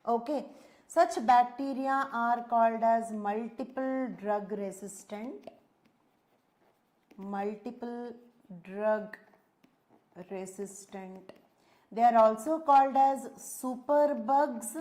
Okay. Such bacteria are called as multiple drug resistant. Multiple drug resistant. They are also called as superbugs.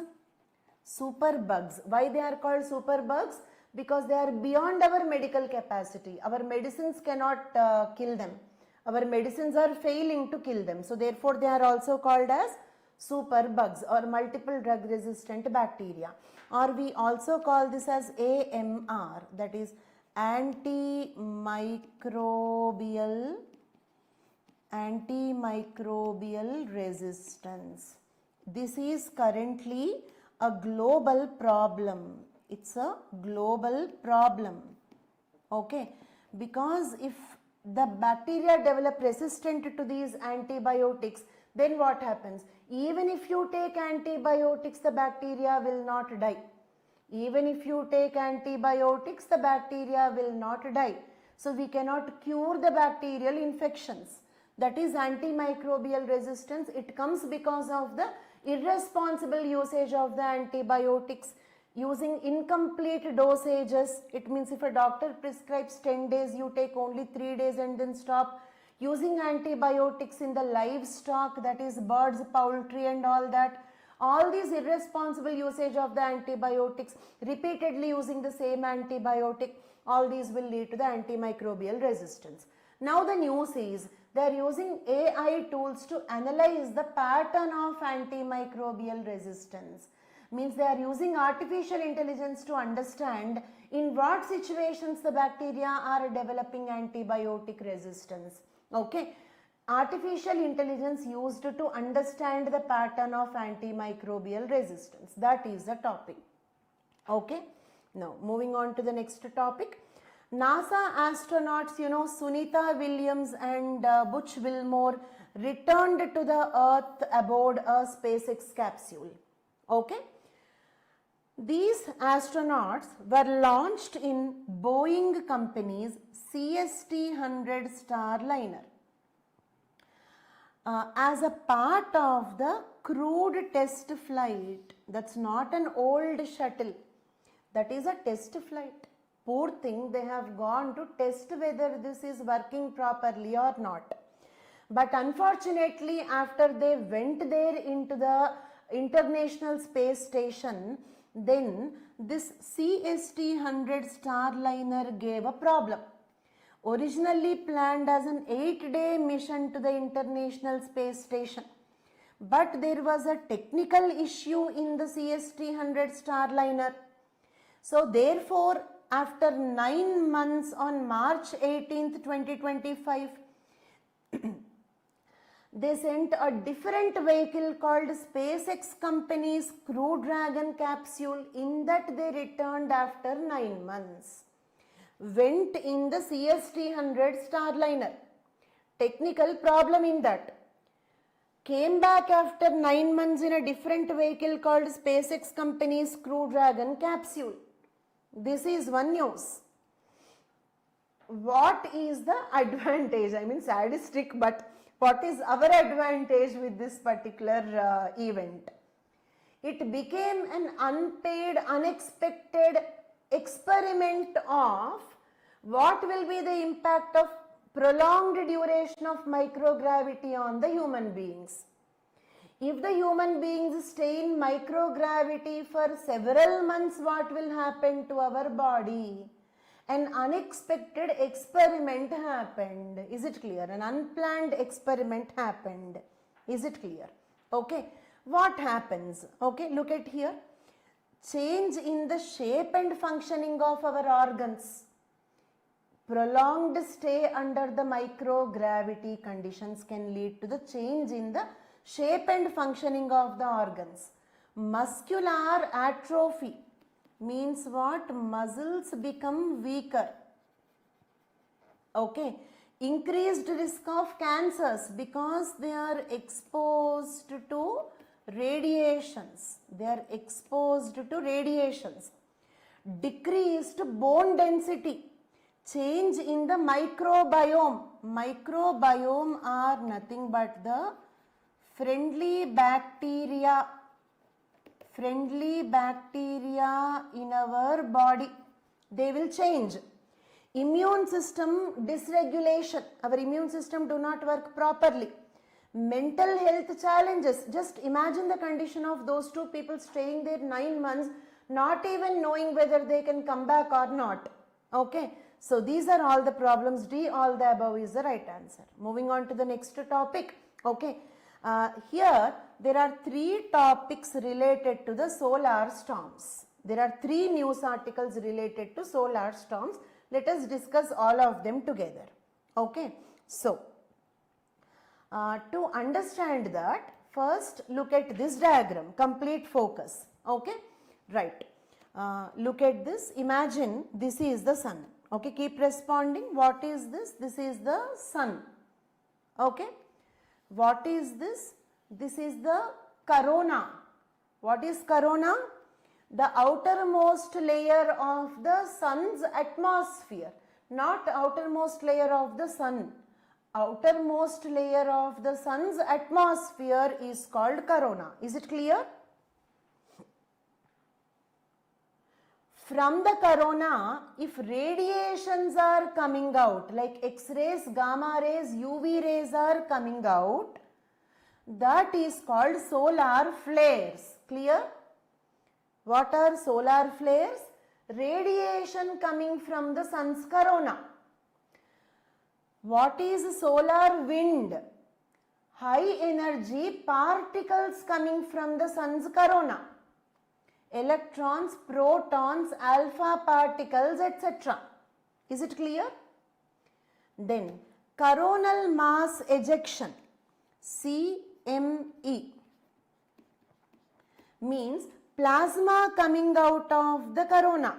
Superbugs. Why they are called superbugs? Because they are beyond our medical capacity. Our medicines cannot kill them. Our medicines are failing to kill them. So therefore they are also called as superbugs or multiple drug resistant bacteria. Or we also call this as AMR, that is antimicrobial resistance. This is currently a global problem. It's a global problem. Okay, because if the bacteria develop resistant to these antibiotics, then what happens? Even if you take antibiotics, the bacteria will not die. Even if you take antibiotics, the bacteria will not die. So we cannot cure the bacterial infections. That is antimicrobial resistance. It comes because of the irresponsible usage of the antibiotics, using incomplete dosages. It means if a doctor prescribes 10 days, you take only 3 days and then stop. Using antibiotics in the livestock, that is birds, poultry and all that. All these irresponsible usage of the antibiotics, repeatedly using the same antibiotic, all these will lead to the antimicrobial resistance. Now the news is they are using AI tools to analyze the pattern of antimicrobial resistance. Means they are using artificial intelligence to understand in what situations the bacteria are developing antibiotic resistance. Okay. Artificial intelligence used to understand the pattern of antimicrobial resistance. That is the topic. Okay. Now moving on to the next topic. NASA astronauts, Sunita Williams and Butch Wilmore returned to the Earth aboard a SpaceX capsule. Okay. These astronauts were launched in Boeing company's CST-100 Starliner as a part of the crewed test flight. That's not an old shuttle. That is a test flight. Poor thing, they have gone to test whether this is working properly or not. But unfortunately, after they went there into the International Space Station, then this CST-100 Starliner gave a problem. Originally planned as an 8-day mission to the International Space Station, but there was a technical issue in the CST-100 Starliner. So therefore, after 9 months on March 18th, 2025, they sent a different vehicle called SpaceX company's Crew Dragon capsule. In that they returned after 9 months. Went in the CST-100 Starliner. Technical problem in that. Came back after 9 months in a different vehicle called SpaceX company's Crew Dragon capsule. This is one news. What is the advantage? I mean sadistic, but what is our advantage with this particular event? It became an unpaid, unexpected experiment of what will be the impact of prolonged duration of microgravity on the human beings. If the human beings stay in microgravity for several months, what will happen to our body? An unexpected experiment happened. Is it clear? An unplanned experiment happened. Is it clear? Okay. What happens? Okay, look at here. Change in the shape and functioning of our organs. Prolonged stay under the microgravity conditions can lead to the change in the shape and functioning of the organs. Muscular atrophy means what? Muscles become weaker. Okay. Increased risk of cancers because they are exposed to radiations. They are exposed to radiations. Decreased bone density. Change in the microbiome. Microbiome are nothing but the friendly bacteria in our body. They will change. Immune system dysregulation. Our immune system do not work properly. Mental health challenges. Just imagine the condition of those two people staying there 9 months, not even knowing whether they can come back or not. Okay. So these are all the problems. D, all the above is the right answer. Moving on to the next topic. Okay. Here there are 3 topics related to the solar storms. There are 3 news articles related to solar storms. Let us discuss all of them together. Okay. So, to understand that, first look at this diagram, complete focus. Okay. Right. Look at this. Imagine this is the sun. Okay. Keep responding. What is this? This is the sun. Okay. What is this? This is the corona. What is corona? The outermost layer of the sun's atmosphere, not outermost layer of the sun. Outermost layer of the sun's atmosphere is called corona. Is it clear? From the corona, if radiations are coming out, like X-rays, gamma rays, UV rays are coming out, that is called solar flares. Clear? What are solar flares? Radiation coming from the sun's corona. What is solar wind? High energy particles coming from the sun's corona. Electrons, protons, alpha particles, etc. Is it clear? Then coronal mass ejection, CME, means plasma coming out of the corona.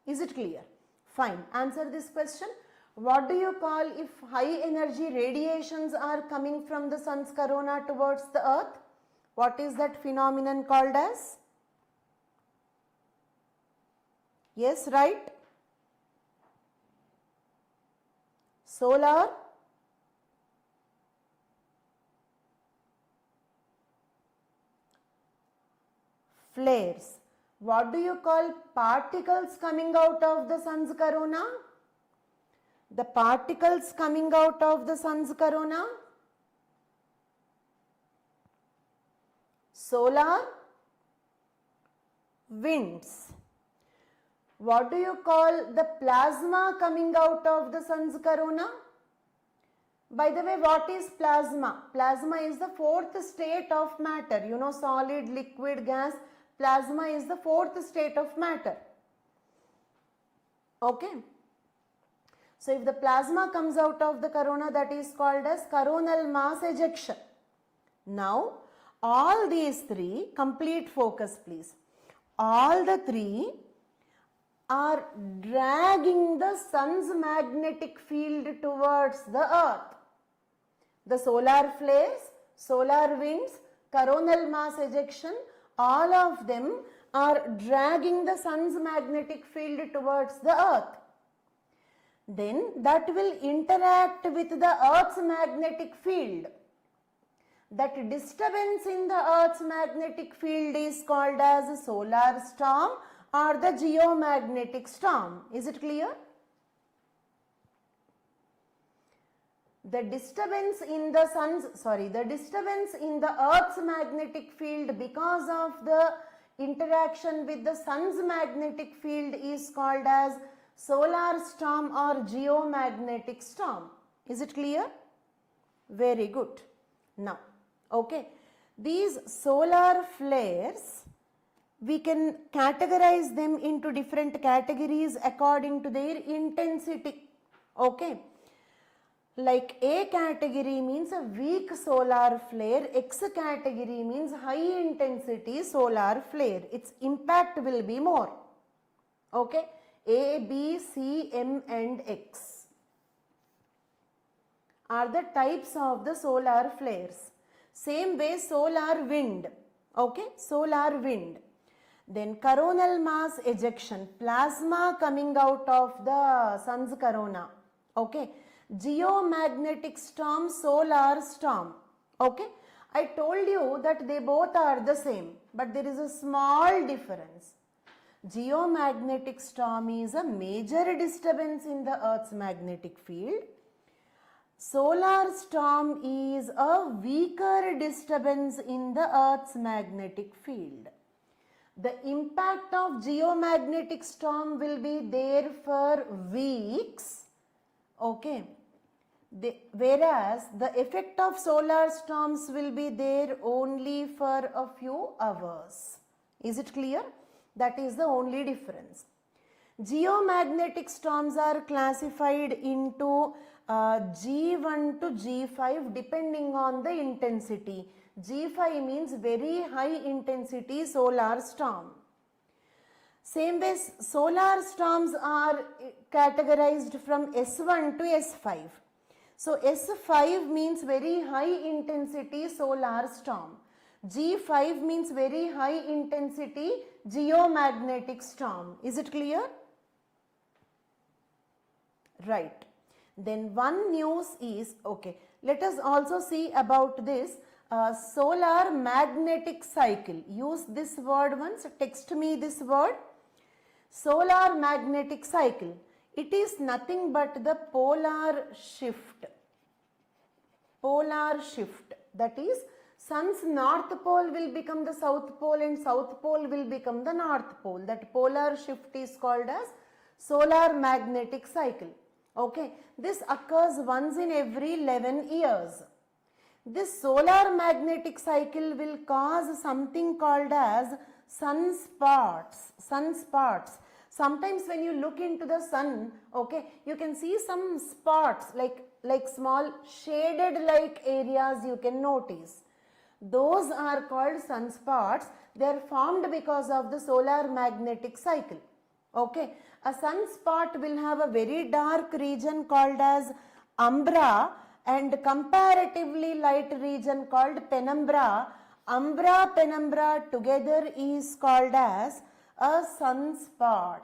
Is it clear? Fine. Answer this question. What do you call if high energy radiations are coming from the sun's corona towards the earth? What is that phenomenon called as? Yes, right? Solar flares. What do you call particles coming out of the sun's corona? The particles coming out of the sun's corona? Solar winds. What do you call the plasma coming out of the sun's corona? By the way, what is plasma? Plasma is the 4th state of matter. You know, solid, liquid, gas. Plasma is the 4th state of matter. Okay. So, if the plasma comes out of the corona, that is called as coronal mass ejection. Now, all these 3, complete focus please. All the 3 are dragging the sun's magnetic field towards the earth. The solar flares, solar winds, coronal mass ejection, all of them are dragging the sun's magnetic field towards the earth. Then that will interact with the earth's magnetic field. That disturbance in the earth's magnetic field is called as a solar storm or the geomagnetic storm. Is it clear? The disturbance in the earth's magnetic field because of the interaction with the sun's magnetic field is called as solar storm or geomagnetic storm. Is it clear? Very good. Now, okay, these solar flares, we can categorize them into different categories according to their intensity. Okay. Like A category means a weak solar flare, X category means high intensity solar flare. Its impact will be more. Okay. A, B, C, M and X are the types of the solar flares. Same way solar wind. Okay, solar wind. Then coronal mass ejection, plasma coming out of the sun's corona. Okay, geomagnetic storm, solar storm. Okay, I told you that they both are the same, but there is a small difference. Geomagnetic storm is a major disturbance in the Earth's magnetic field. Solar storm is a weaker disturbance in the Earth's magnetic field. The impact of geomagnetic storm will be there for weeks, okay, whereas the effect of solar storms will be there only for a few hours. Is it clear? That is the only difference. Geomagnetic storms are classified into G1 to G5 depending on the intensity. G5 means very high intensity solar storm. Same way, solar storms are categorized from S1 to S5. So S5 means very high intensity solar storm. G5 means very high intensity geomagnetic storm. Is it clear? Right. Then one news is, okay, let us also see about this solar magnetic cycle. Use this word once, text me this word. Solar magnetic cycle. It is nothing but the polar shift. Polar shift. That is, sun's north pole will become the south pole and south pole will become the north pole. That polar shift is called as solar magnetic cycle. Okay, this occurs once in every 11 years. This solar magnetic cycle will cause something called as sunspots. Sunspots. Sometimes when you look into the sun, okay, you can see some spots like small shaded like areas you can notice. Those are called sunspots. They are formed because of the solar magnetic cycle. Okay, a sunspot will have a very dark region called as umbra and comparatively light region called penumbra. Umbra, penumbra together is called as a sunspot.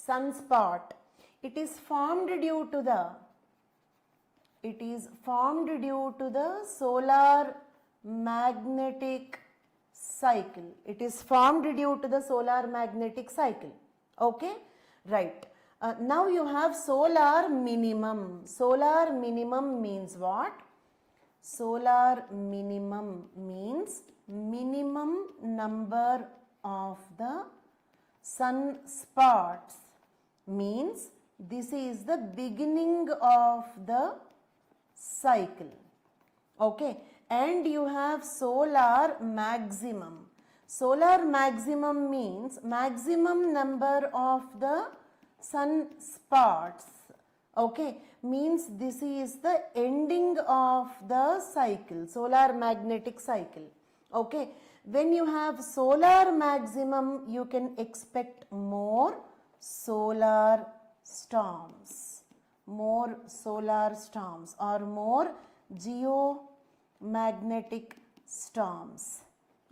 Sunspot. It is formed due to the solar magnetic cycle. It is formed due to the solar magnetic cycle. Okay, right. Now you have solar minimum. Solar minimum means what? Solar minimum means minimum number of the sunspots. Means this is the beginning of the cycle. Okay, and you have solar maximum. Solar maximum means maximum number of the sunspots. Okay, means this is the ending of the cycle, solar magnetic cycle. Okay, when you have solar maximum, you can expect more solar storms. More solar storms or more geomagnetic storms.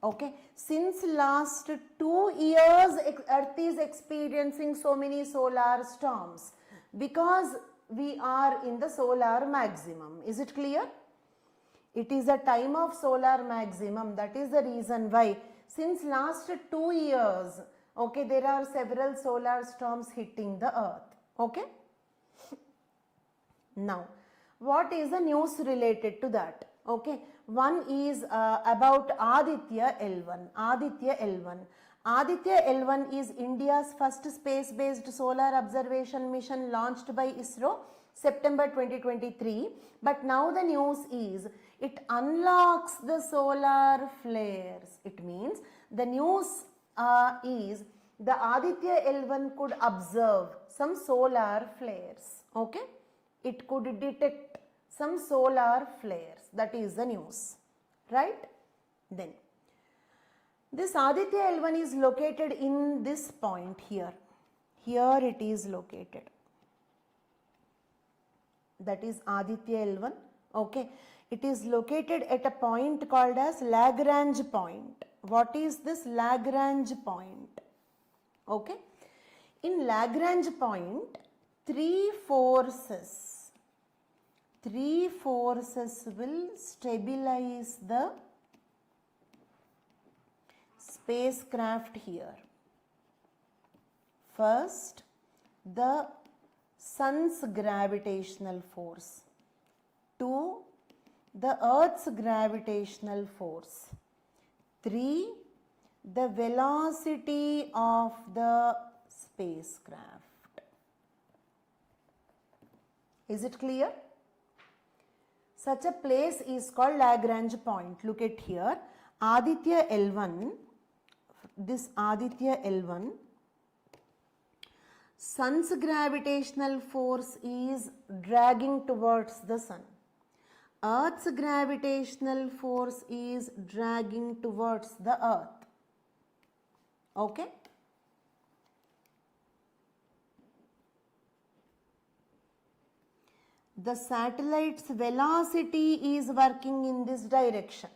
Okay, since last 2 years Earth is experiencing so many solar storms because we are in the solar maximum. Is it clear? It is a time of solar maximum. That is the reason why since last 2 years, okay, there are several solar storms hitting the Earth. Okay. Now, what is the news related to that? Okay, one is about Aditya L1. Aditya L1. Aditya L1 is India's first space-based solar observation mission launched by ISRO September 2023. But now the news is it unlocks the solar flares. It means the news is the Aditya L1 could observe some solar flares. Okay, it could detect some solar flares. That is the news, right? Then this Aditya L1 is located in this point here. Here it is located. That is Aditya L1. Okay, It is located at a point called as Lagrange point. What is this Lagrange point? Okay. In Lagrange point, three forces will stabilize the spacecraft here. First, the sun's gravitational force. 2, the earth's gravitational force. 3, the velocity of the spacecraft. Is it clear? Such a place is called Lagrange point. Look at here. Aditya L1, this Aditya L1, sun's gravitational force is dragging towards the sun. Earth's gravitational force is dragging towards the earth. Okay? The satellite's velocity is working in this direction.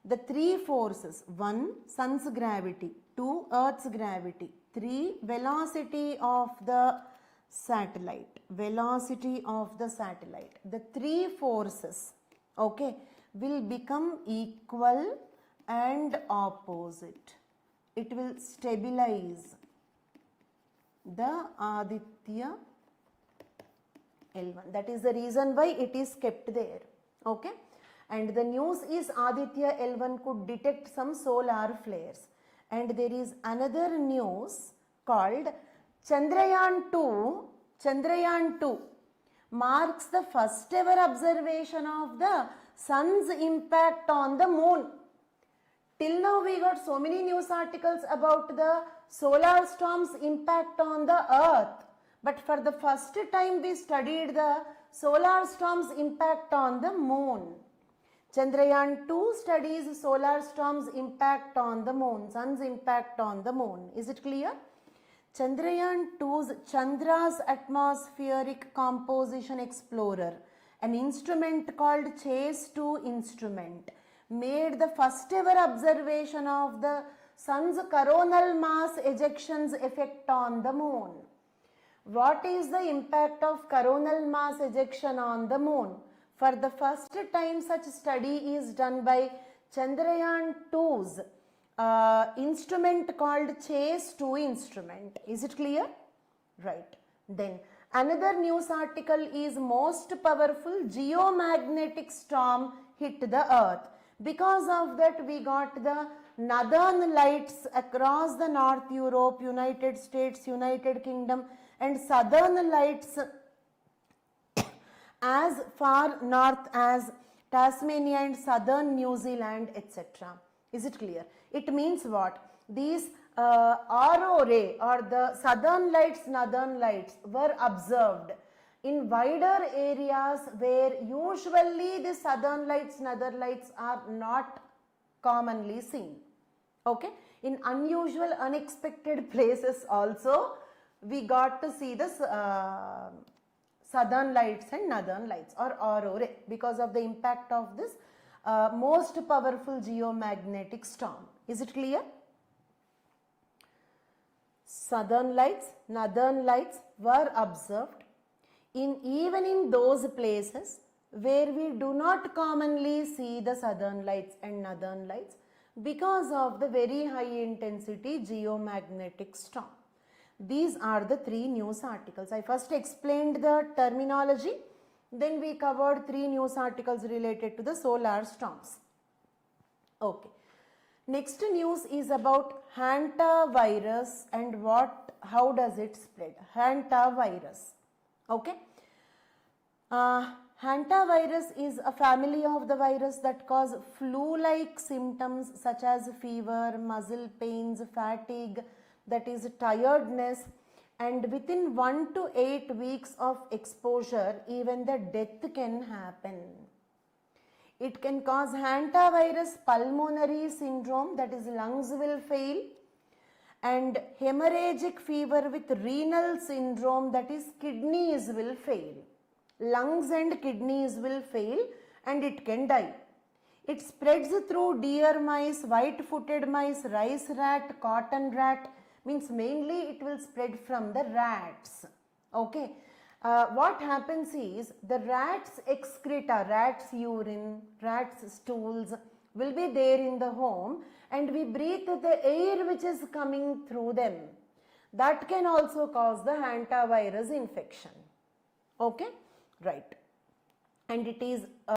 The three forces, 1, sun's gravity, 2, earth's gravity, 3, velocity of the satellite, the three forces, okay, will become equal and opposite. It will stabilize the Aditya L1. That is the reason why it is kept there. Okay. And the news is Aditya L1 could detect some solar flares. And there is another news called Chandrayaan 2 marks the first ever observation of the sun's impact on the moon. Till now we got so many news articles about the solar storm's impact on the earth. But for the first time we studied the solar storm's impact on the moon. Chandrayaan 2 studies solar storm's impact on the moon, sun's impact on the moon. Is it clear? Chandrayaan 2's Chandra's Atmospheric Composition Explorer, an instrument called CHASE-2 instrument, made the first ever observation of the sun's coronal mass ejections effect on the moon. What is the impact of coronal mass ejection on the moon? For the first time such study is done by Chandrayaan 2's instrument called CHASE-2 instrument. Is it clear? Right. Then another news article is most powerful geomagnetic storm hit the earth. Because of that we got the northern lights across the North Europe, United States, United Kingdom, and southern lights as far north as Tasmania and southern New Zealand, etc. Is it clear? It means what? These aurora or the southern lights, northern lights were observed in wider areas where usually the southern lights, northern lights are not commonly seen. Okay? In unusual, unexpected places also we got to see the southern lights and northern lights or aurora because of the impact of this most powerful geomagnetic storm. Is it clear? Southern lights, northern lights were observed even in those places where we do not commonly see the southern lights and northern lights because of the very high intensity geomagnetic storm. These are the three news articles. I first explained the terminology, then we covered three news articles related to the solar storms. Okay. Next news is about hantavirus and how does it spread? Hantavirus. Okay. Hantavirus is a family of the virus that cause flu-like symptoms such as fever, muscle pains, fatigue, that is tiredness, and within 1 to 8 weeks of exposure even the death can happen. It can cause hantavirus pulmonary syndrome, that is lungs will fail, and hemorrhagic fever with renal syndrome, that is kidneys will fail. Lungs and kidneys will fail and it can die. It spreads through deer mice, white-footed mice, rice rat, cotton rat, means mainly it will spread from the rats. Okay. What happens is the rats excreta, rats urine, rats stools will be there in the home, and we breathe the air which is coming through them. That can also cause the hantavirus infection. Okay, right. And it is